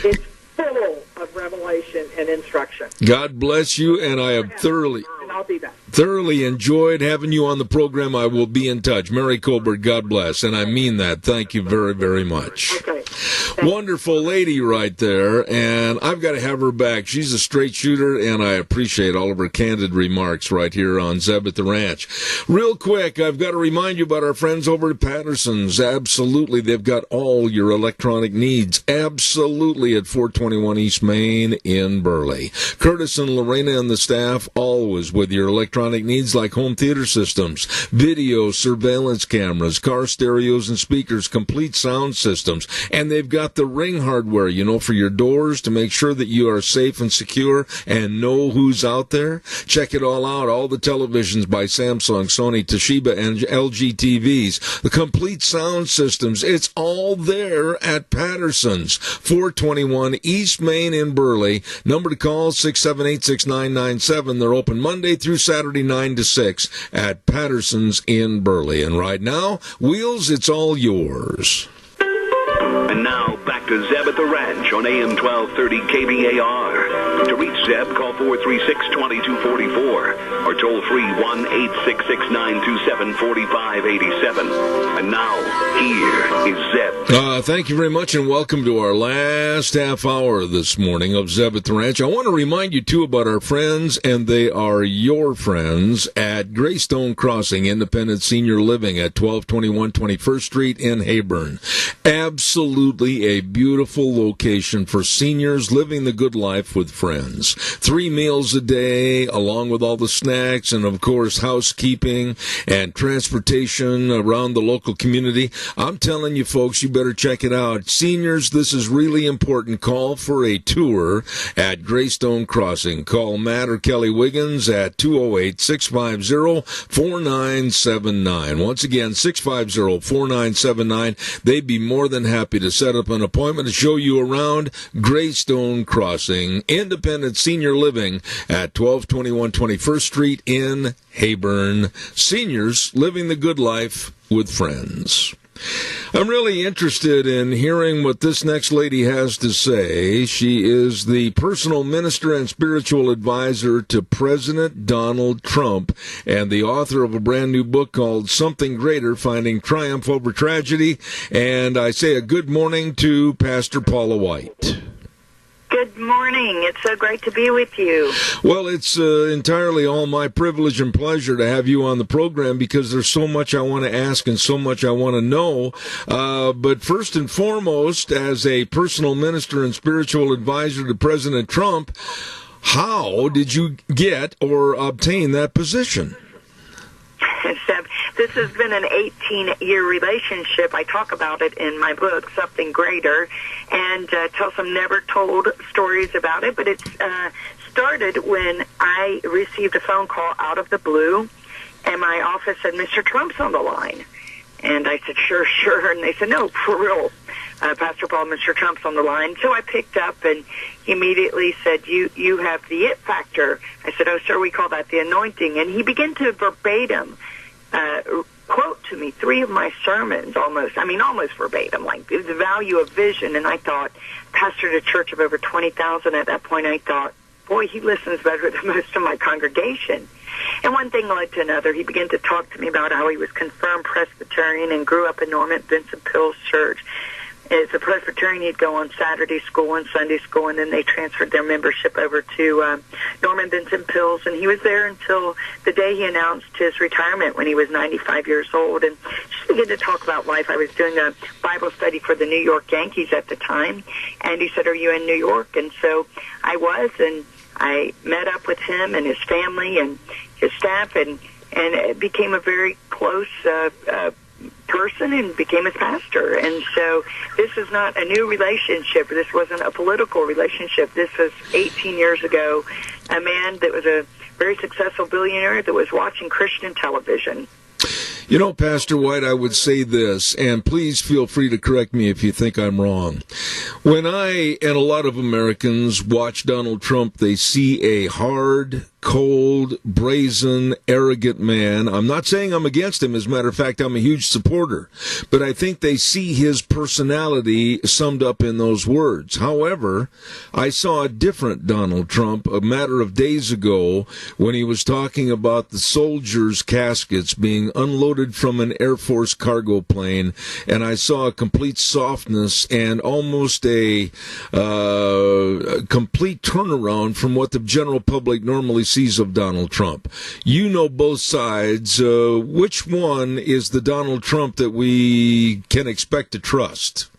It's full of revelation and instruction. God bless you, and I have thoroughly enjoyed having you on the program. I will be in touch. Mary Colbert, God bless, and I mean that. Thank you very, very much. Okay. Wonderful lady right there, and I've got to have her back. She's a straight shooter, and I appreciate all of her candid remarks right here on Zeb at the Ranch. Real quick, I've got to remind you about our friends over at Patterson's. Absolutely, they've got all your electronic needs. Absolutely, at 421 East Main in Burley. Curtis and Lorena and the staff always with your electronic needs like home theater systems, video, surveillance cameras, car stereos and speakers, complete sound systems, and they've got the Ring hardware, you know, for your doors to make sure that you are safe and secure and know who's out there. Check it all out. All the televisions by Samsung, Sony, Toshiba, and LG TVs. The complete sound systems. It's all there at Patterson's. 421 East Main in Burley. Number to call, 678-6997. They're open Monday through Saturday, 9 to 6 at Patterson's in Burley. And right now, Wheels, it's all yours. And now, back to Zeb at the Ranch on AM 1230 KBAR. To reach Zeb, call 436-2244 or toll free 1-866-927-4587. And now, here is Zeb. Thank you very much, and welcome to our last half hour this morning of Zeb at the Ranch. I want to remind you, too, about our friends, and they are your friends, at Greystone Crossing Independent Senior Living at 1221 21st Street in Heyburn. Absolutely a beautiful location for seniors living the good life with friends. 3 meals a day, along with all the snacks and, of course, housekeeping and transportation around the local community. I'm telling you, folks, you better check it out. Seniors, this is really important. Call for a tour at Greystone Crossing. Call Matt or Kelly Wiggins at 208-650-4979. Once again, 650-4979. They'd be more than happy to set up an appointment to show you around Greystone Crossing Independent Senior Living at 1221 21st Street in Heyburn. Seniors living the good life with friends. I'm really interested in hearing what this next lady has to say. She is the personal minister and spiritual advisor to President Donald Trump and the author of a brand new book called Something Greater, Finding Triumph Over Tragedy. And I say a good morning to Pastor Paula White. Good morning. It's so great to be with you. Well, it's entirely all my privilege and pleasure to have you on the program because there's so much I want to ask and so much I want to know. But first and foremost, as a personal minister and spiritual advisor to President Trump, how did you get or obtain that position? This has been an 18-year relationship. I talk about it in my book, Something Greater, and tell some never-told stories about it. But it's started when I received a phone call out of the blue, and my office said, Mr. Trump's on the line. And I said, sure. And they said, no, for real, Pastor Paul, Mr. Trump's on the line. So I picked up, and he immediately said, you have the it factor. I said, oh, sir, we call that the anointing. And he began to verbatim quote to me 3 of my sermons, almost verbatim, like the value of vision. And I thought, pastored a church of over 20,000 at that point, I thought, boy, he listens better than most of my congregation. And one thing led to another. He began to talk to me about how he was confirmed Presbyterian and grew up in Norman Vincent Peale's church. As a Presbyterian, he'd go on Saturday school and Sunday school, and then they transferred their membership over to Norman Vincent Peale's, and he was there until the day he announced his retirement when he was 95 years old. And just began to talk about life. I was doing a Bible study for the New York Yankees at the time, and he said, are you in New York? And so I was, and I met up with him and his family and his staff, and it became a very close person and became his pastor. And so this is not a new relationship. This wasn't a political relationship. This was 18 years ago, a man that was a very successful billionaire that was watching Christian television. You know, Pastor White, I would say this, and please feel free to correct me if you think I'm wrong. When I and a lot of Americans watch Donald Trump, they see a hard, cold, brazen, arrogant man. I'm not saying I'm against him. As a matter of fact, I'm a huge supporter. But I think they see his personality summed up in those words. However, I saw a different Donald Trump a matter of days ago when he was talking about the soldiers' caskets being unloaded from an Air Force cargo plane, and I saw a complete softness and almost a complete turnaround from what the general public normally sees of Donald Trump. You know both sides. Which one is the Donald Trump that we can expect to trust?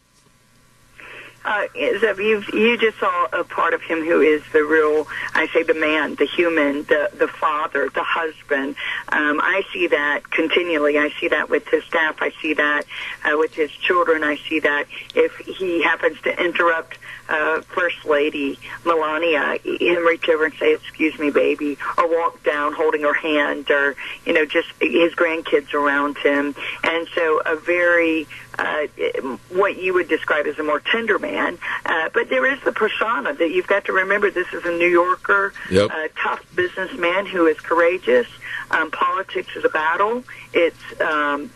You just saw a part of him who is the real, I say the man, the human, the father, the husband. I see that continually. I see that with his staff. I see that with his children. I see that if he happens to interrupt First Lady Melania, him reach over and say, excuse me, baby, or walk down holding her hand, or, just his grandkids around him. And so a very, what you would describe as a more tender man. But there is the persona that you've got to remember. This is a New Yorker, yep. Tough businessman who is courageous. Politics is a battle. It's, so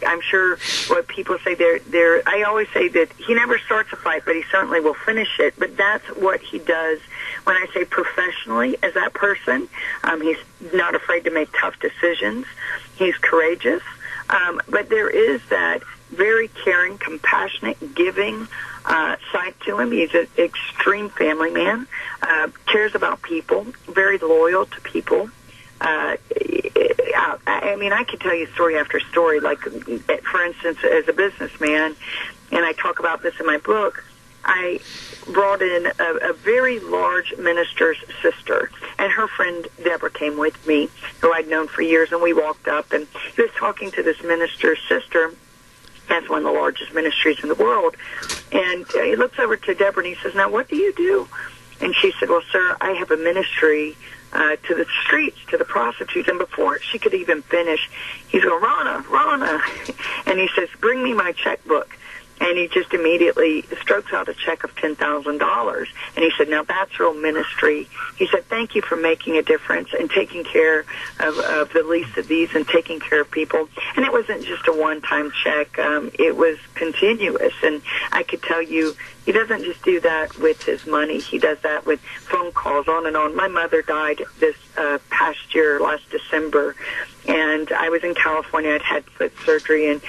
I'm sure what people say I always say that he never starts a fight, but he certainly will finish it. But that's what he does. When I say professionally, as that person, he's not afraid to make tough decisions. He's courageous. But there is that very caring, compassionate, giving side to him. He's an extreme family man, cares about people, very loyal to people. I could tell you story after story. Like, for instance, as a businessman, and I talk about this in my book, I brought in a very large minister's sister, and her friend Deborah came with me, who I'd known for years, and we walked up, and he was talking to this minister's sister. That's one of the largest ministries in the world. And he looks over to Deborah, and he says, now, what do you do? And she said, well, sir, I have a ministry to the streets, to the prostitutes. And before she could even finish, he's going, Ronna. And he says, bring me my checkbook. And he just immediately strokes out a check of $10,000. And he said, now that's real ministry. He said, thank you for making a difference and taking care of the least of these and taking care of people. And it wasn't just a one-time check. It was continuous. And I could tell you, he doesn't just do that with his money. He does that with phone calls, on and on. My mother died this past year, last December, and I was in California. I'd had foot surgery, and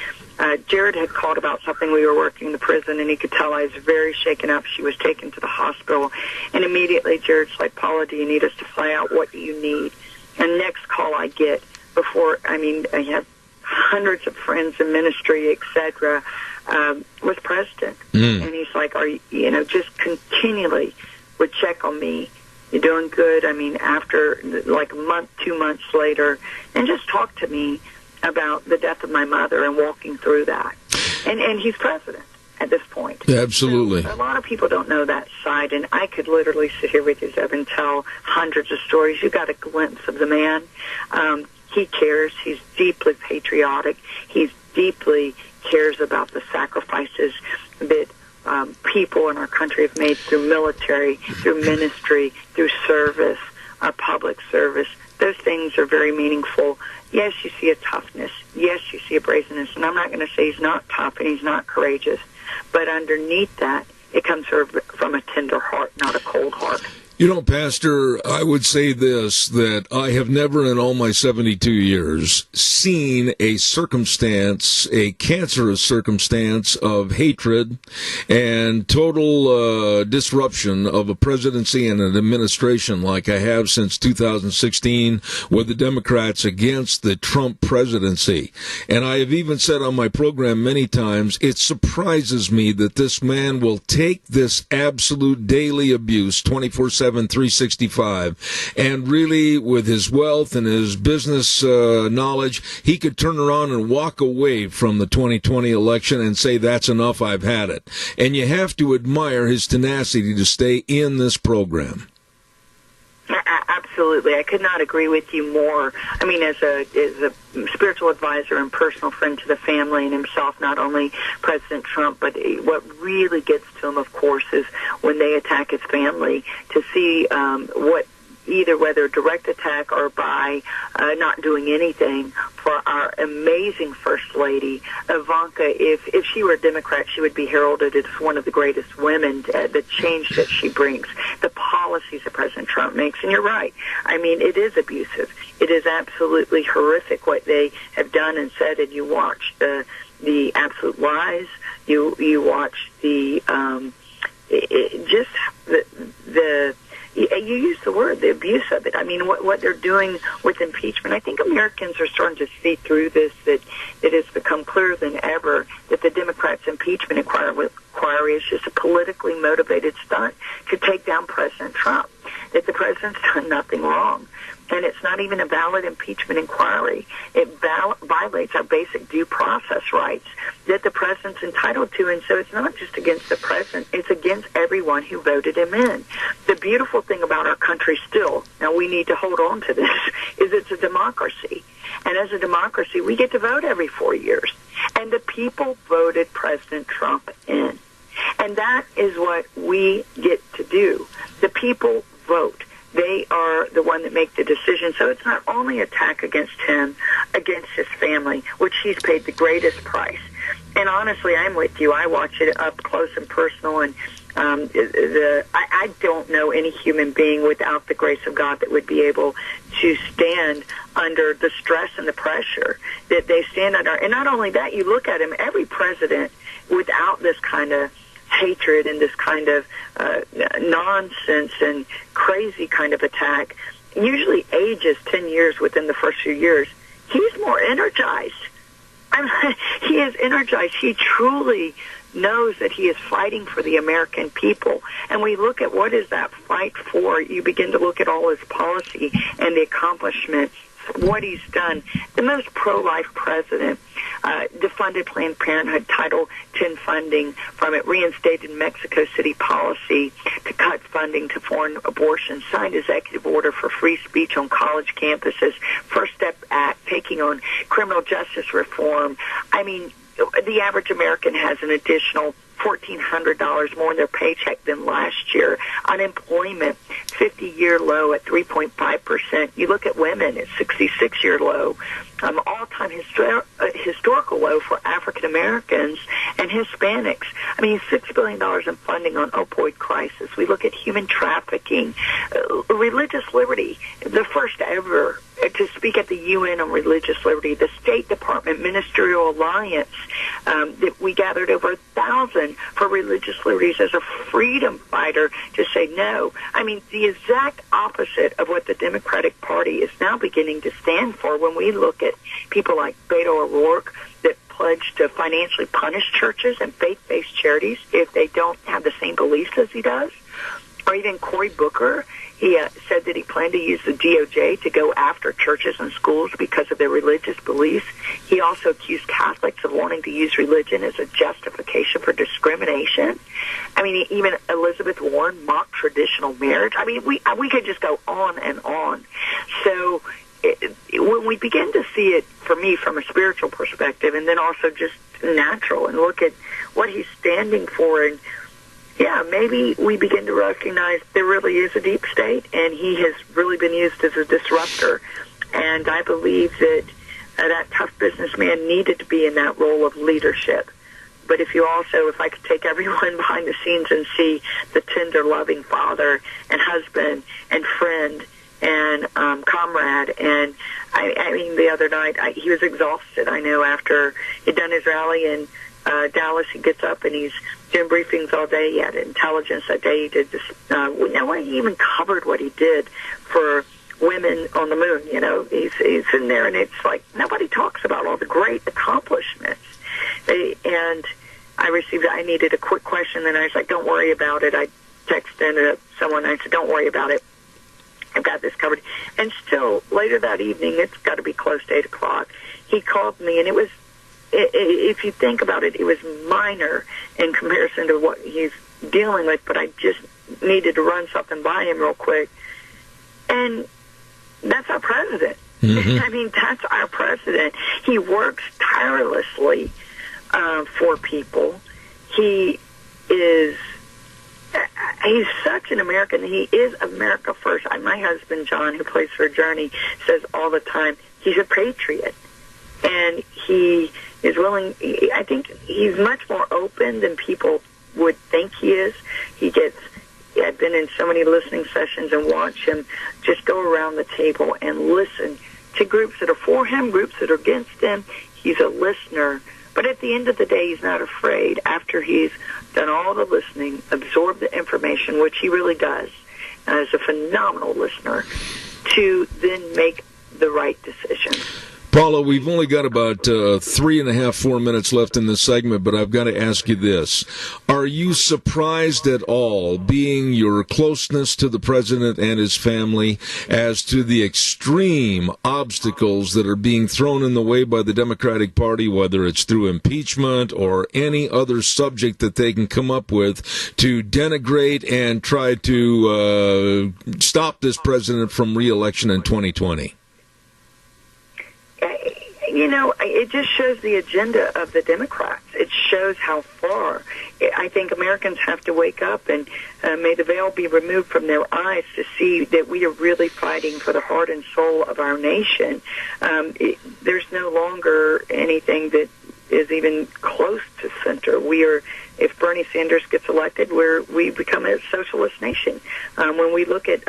Jared had called about something. We were working in the prison, and he could tell I was very shaken up. She was taken to the hospital, and immediately Jared's like, Paula, do you need us to fly out? What do you need? And next call I get I have hundreds of friends in ministry, etc., was Preston. And he's like, just continually would check on me. You're doing good. After like a month, 2 months later, and just talk to me about the death of my mother and walking through that. And he's president. at this point. Absolutely. So a lot of people don't know that side, and I could literally sit here with you, Zeb, and tell hundreds of stories. You got a glimpse of the man. He cares. He's deeply patriotic. He deeply cares about the sacrifices that people in our country have made through military, through ministry, through service, public service. Those things are very meaningful. Yes, you see a toughness. Yes, you see a brazenness. And I'm not going to say he's not tough and he's not courageous. But underneath that, it comes from a tender heart, not a cold heart. You know, Pastor, I would say this, that I have never in all my 72 years seen a circumstance, a cancerous circumstance of hatred and total disruption of a presidency and an administration like I have since 2016 with the Democrats against the Trump presidency. And I have even said on my program many times, it surprises me that this man will take this absolute daily abuse 24/7, 365, and really with his wealth and his business knowledge, he could turn around and walk away from the 2020 election and say, that's enough, I've had it. And you have to admire his tenacity to stay in this program. Absolutely. I could not agree with you more. I mean, as a spiritual advisor and personal friend to the family and himself, not only President Trump, but what really gets to him, of course, is when they attack his family, to see whether direct attack or by not doing anything for our amazing First Lady, Ivanka. If she were a Democrat, she would be heralded as one of the greatest women, the change that she brings, the policies that President Trump makes. And you're right. I mean, it is abusive. It is absolutely horrific what they have done and said, and you watch the absolute lies. You watch the you use the word, the abuse of it. I mean, what they're doing with impeachment. I think Americans are starting to see through this, that it has become clearer than ever that the Democrats' impeachment inquiry is just a politically motivated stunt to take down President Trump, that the president's done nothing wrong. And it's not even a valid impeachment inquiry. It violates our basic due process rights that the president's entitled to. And so it's not just against the president, it's against everyone who voted him in. The beautiful thing about our country still, now we need to hold on to this, is it's a democracy. And as a democracy, we get to vote every 4 years. And the people voted President Trump in. And that is what we get to do. The people vote. They are the one that make the decision. So it's not only attack against him, against his family, which he's paid the greatest price. And honestly, I'm with you. I watch it up close and personal, and I don't know any human being without the grace of God that would be able to stand under the stress and the pressure that they stand under. And not only that, you look at him, every president without this kind of hatred and this kind of nonsense and crazy kind of attack usually ages 10 years within the first few years. He's more energized. He is energized. He truly knows that he is fighting for the American people. And we look at what is that fight for. You begin to look at all his policy and the accomplishments, what he's done. The most pro-life president, defunded Planned Parenthood, Title X funding from it, reinstated Mexico City policy to cut funding to foreign abortion, signed executive order for free speech on college campuses, First Step Act, taking on criminal justice reform. I mean, the average American has an additional $1,400 more in their paycheck than last year. Unemployment, 50-year low at 3.5%. You look at women, it's 66-year low. All-time historical low for African Americans and Hispanics. I mean, $6 billion in funding on opioid crisis. We look at human trafficking, religious liberty, the first ever to speak at the UN on religious liberty, the State Department Ministerial Alliance, that we gathered over 1,000 for religious liberties as a freedom fighter to say no. I mean, the exact opposite of what the Democratic Party is now beginning to stand for when we look at people like Beto O'Rourke that pledge to financially punish churches and faith-based charities if they don't have the same beliefs as he does. Or even Cory Booker, he said that he planned to use the DOJ to go after churches and schools because of their religious beliefs. He also accused Catholics of wanting to use religion as a justification for discrimination. I mean, even Elizabeth Warren mocked traditional marriage. I mean, we could just go on and on. So when we begin to see it, for me, from a spiritual perspective, and then also just natural, and look at what he's standing for, and yeah, maybe we begin to recognize there really is a deep state, and he has really been used as a disruptor. And I believe that that tough businessman needed to be in that role of leadership. But if I could take everyone behind the scenes and see the tender, loving father and husband and friend and comrade, and I mean, the other night he was exhausted. I know after he'd done his rally in Dallas, he gets up and he's doing briefings all day. He had intelligence that day. He did this. He even covered what he did for women on the moon. You know, he's in there, and it's like nobody talks about all the great accomplishments. And I needed a quick question, and I was like, "Don't worry about it." I texted someone. And I said, "Don't worry about it. I've got this covered." And still, later that evening, it's got to be close to 8 o'clock, he called me, and it was, if you think about it, it was minor in comparison to what he's dealing with, but I just needed to run something by him real quick. And that's our president. Mm-hmm. I mean, that's our president. He works tirelessly for people. He's such an American. He is America first. My husband, John, who plays for Journey, says all the time, he's a patriot. And he is willing, I think he's much more open than people would think he is. I've been in so many listening sessions and watch him just go around the table and listen to groups that are for him, groups that are against him. He's a listener. But at the end of the day, he's not afraid, after he's done all the listening, absorbed the information, which he really does, as a phenomenal listener, to then make the right decision. Paula, we've only got about 3.5, 4 minutes left in this segment, but I've got to ask you this. Are you surprised at all, being your closeness to the president and his family, as to the extreme obstacles that are being thrown in the way by the Democratic Party, whether it's through impeachment or any other subject that they can come up with to denigrate and try to stop this president from re-election in 2020? You know, it just shows the agenda of the Democrats. It shows how far. I think Americans have to wake up, and may the veil be removed from their eyes to see that we are really fighting for the heart and soul of our nation. There's no longer anything that is even close to center. If Bernie Sanders gets elected, we become a socialist nation. When we look at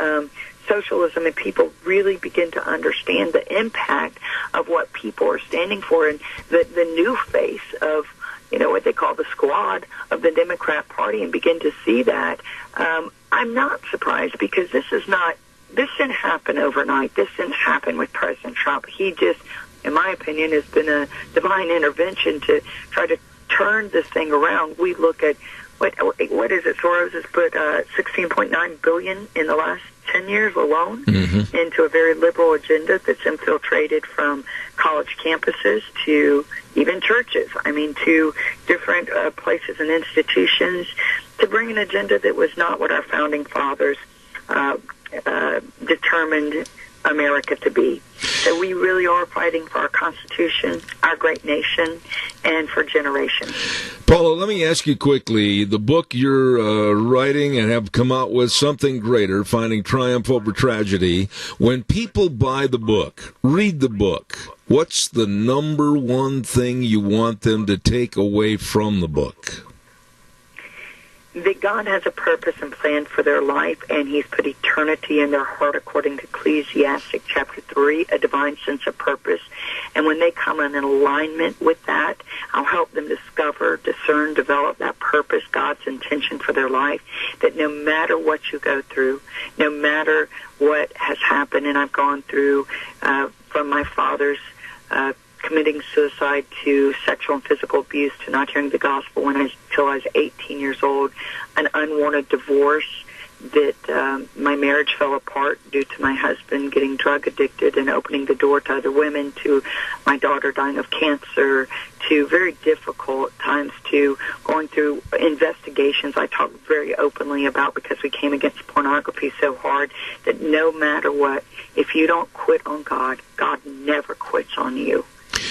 socialism, and people really begin to understand the impact of what people are standing for, and the new face of, what they call the squad of the Democrat Party, and begin to see that, I'm not surprised, because this didn't happen overnight. This didn't happen with President Trump. He just, in my opinion, has been a divine intervention to try to turn this thing around. We look at what is it? Soros has put $16.9 billion in the last 10 years alone into a very liberal agenda that's infiltrated from college campuses to even churches. I mean, to different places and institutions, to bring an agenda that was not what our founding fathers determined America to be. So we really are fighting for our Constitution, our great nation, and for generations. Paula, let me ask you quickly, the book you're writing and have come out with, Something Greater, Finding Triumph Over Tragedy. When people buy the book, read the book, what's the number one thing you want them to take away from the book? That God has a purpose and plan for their life, and He's put eternity in their heart, according to Ecclesiastes chapter 3, a divine sense of purpose. And when they come in alignment with that, I'll help them discover, discern, develop that purpose, God's intention for their life, that no matter what you go through, no matter what has happened, and I've gone through from my father's committing suicide to sexual and physical abuse to not hearing the gospel until I was 18 years old, an unwanted divorce that my marriage fell apart due to my husband getting drug addicted and opening the door to other women, to my daughter dying of cancer, to very difficult times, to going through investigations I talk very openly about because we came against pornography so hard that no matter what, if you don't quit on God, God never quits on you.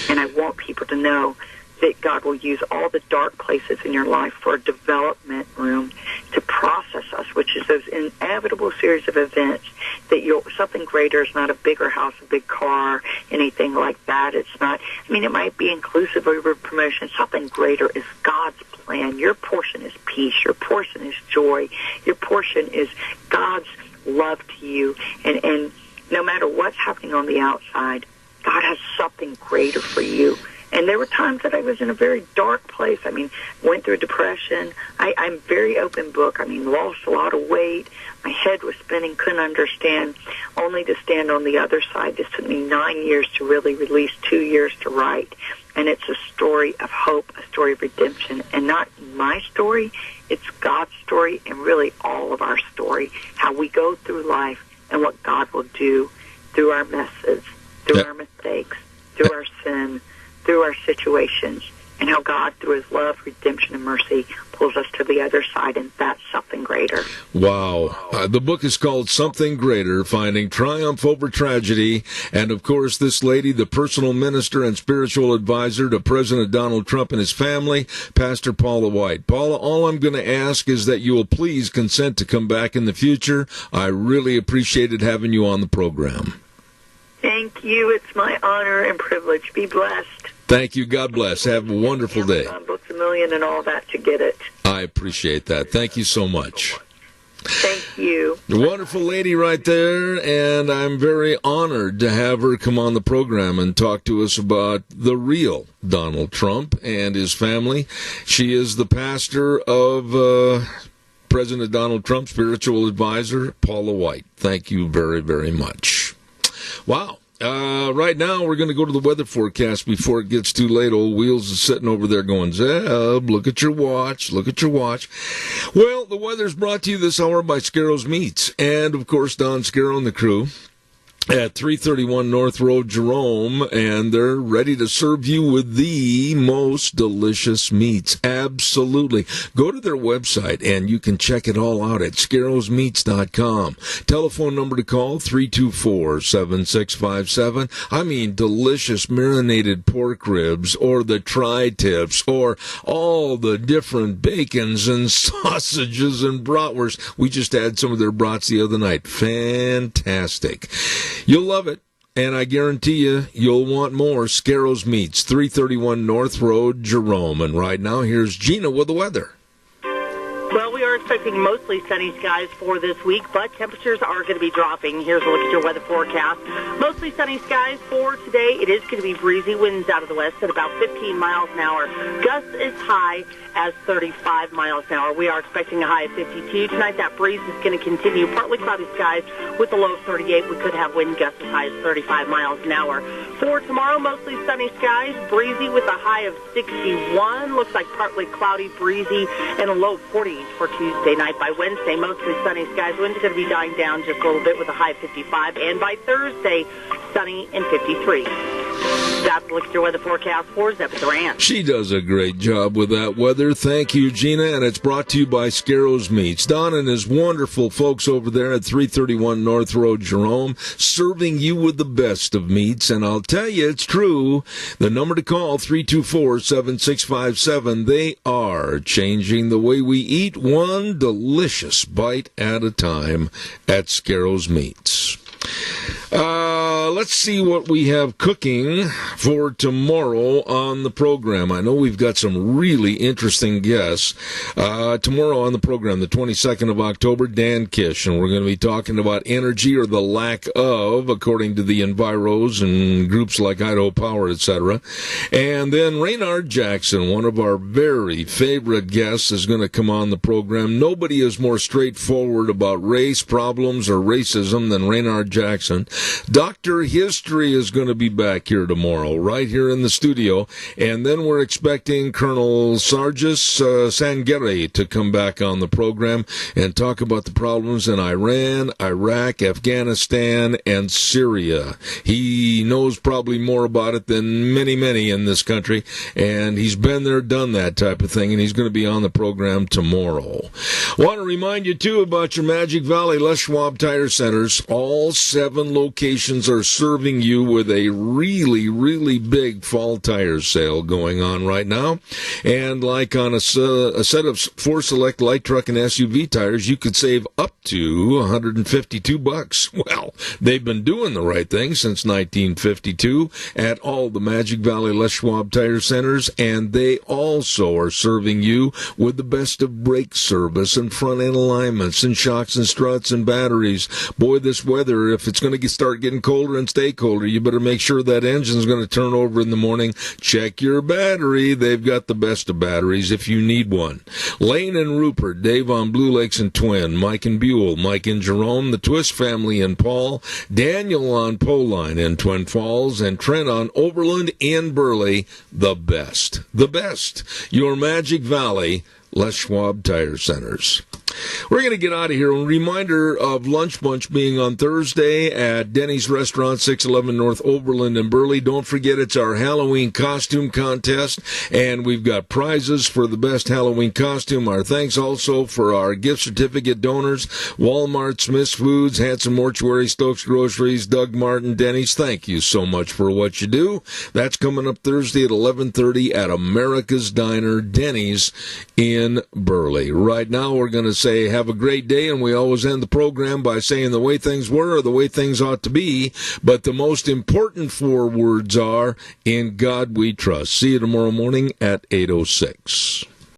And I want people to know that God will use all the dark places in your life for a development room to process us, which is those inevitable series of events that something greater is not a bigger house, a big car, anything like that. It's not, I mean, it might be inclusive of your promotion. Something greater is God's plan. Your portion is peace. Your portion is joy. Your portion is God's love to you. And no matter what's happening on the outside, God has something greater for you. And there were times that I was in a very dark place. I mean, went through depression. I'm very open book. I mean, lost a lot of weight. My head was spinning, couldn't understand, only to stand on the other side. This took me 9 years to really release, 2 years to write. And it's a story of hope, a story of redemption. And not my story, it's God's story and really all of our story, how we go through life and what God will do through our messes, through our mistakes, through our sin, through our situations, and how God, through his love, redemption, and mercy, pulls us to the other side, and that's something greater. Wow. The book is called Something Greater, Finding Triumph Over Tragedy. And, of course, this lady, the personal minister and spiritual advisor to President Donald Trump and his family, Pastor Paula White. Paula, all I'm going to ask is that you will please consent to come back in the future. I really appreciated having you on the program. Thank you. It's my honor and privilege. Be blessed. Thank you. God bless. Have a wonderful day. Books a Million and all that to get it. I appreciate that. Thank you so much. Thank you. Wonderful lady right there, and I'm very honored to have her come on the program and talk to us about the real Donald Trump and his family. She is the pastor of President Donald Trump, spiritual advisor, Paula White. Thank you very, very much. Wow. Right now, we're going to go to the weather forecast before it gets too late. Old Wheels is sitting over there going, Zeb, look at your watch, look at your watch. Well, the weather's brought to you this hour by Scarro's Meats. And, of course, Don Scarrow and the crew at 331 North Road, Jerome, and they're ready to serve you with the most delicious meats. Absolutely. Go to their website, and you can check it all out at scarrowsmeats.com. Telephone number to call, 324-7657. I mean, delicious marinated pork ribs, or the tri-tips, or all the different bacons and sausages and bratwurst. We just had some of their brats the other night. Fantastic. You'll love it, and I guarantee you'll want more. Scarro's Meats, 331 North Road, Jerome. And right now, here's Gina with the weather. Well, we are expecting mostly sunny skies for this week, but temperatures are going to be dropping. Here's a look at your weather forecast. Mostly sunny skies for today. It is going to be breezy, winds out of the west at about 15 miles an hour. Gusts as high as 35 miles an hour. We are expecting a high of 52. Tonight, that breeze is going to continue. Partly cloudy skies with a low of 38. We could have wind gusts as high as 35 miles an hour. For tomorrow, mostly sunny skies, breezy with a high of 61. Looks like partly cloudy, breezy, and a low of 40 for Tuesday night. By Wednesday, mostly sunny skies. Winds are going to be dying down just a little bit with a high of 55. And by Thursday, sunny and 53. That's a look at your weather forecast for Zeb at the Ranch. She does a great job with that weather. Thank you, Gina, and it's brought to you by Scarro's Meats. Don and his wonderful folks over there at 331 North Road, Jerome, serving you with the best of meats. And I'll tell you, it's true. The number to call, 324-7657. They are changing the way we eat, one delicious bite at a time at Scarro's Meats. Let's see what we have cooking for tomorrow on the program. I know we've got some really interesting guests. Tomorrow on the program, the 22nd of October, Dan Kish, and we're going to be talking about energy or the lack of, according to the enviros and groups like Idaho Power, etc. And then Raynard Jackson, one of our very favorite guests, is going to come on the program. Nobody is more straightforward about race problems or racism than Raynard Jackson. Dr. Mr. History is going to be back here tomorrow, right here in the studio. And then we're expecting Colonel Sargis Sangeri to come back on the program and talk about the problems in Iran, Iraq, Afghanistan, and Syria. He knows probably more about it than many in this country, and he's been there, done that type of thing, and he's going to be on the program tomorrow. Want to remind you, too, about your Magic Valley Les Schwab Tire Centers. All 7 locations are serving you with a really big fall tire sale going on right now. And like on a set of 4 select light truck and SUV tires, you could save up to $152. Well, they've been doing the right thing since 1952 at all the Magic Valley Les Schwab Tire Centers, and they also are serving you with the best of brake service and front-end alignments and shocks and struts and batteries. Boy, this weather, if it's going to start getting colder and stay colder, you better make sure that engine's going to turn over in the morning. Check your battery. They've got the best of batteries if you need one. Lane and Rupert, Dave on Blue Lakes and Twin, Mike and Buell, Mike and Jerome, the Twist family and Paul, Daniel on Poline in Twin Falls, and Trent on Overland in Burley. The best. Your Magic Valley Les Schwab Tire Centers. We're going to get out of here. A reminder of Lunch Bunch being on Thursday at Denny's Restaurant, 611 North Overland in Burley. Don't forget, it's our Halloween costume contest, and we've got prizes for the best Halloween costume. Our thanks also for our gift certificate donors, Walmart, Smith's Foods, Hanson Mortuary, Stokes Groceries, Doug Martin, Denny's. Thank you so much for what you do. That's coming up Thursday at 11:30 at America's Diner, Denny's in Burley. Right now, we're going to say have a great day, and we always end the program by saying the way things were or the way things ought to be, but the most important 4 words are, in God we trust. See you tomorrow morning at 8:06.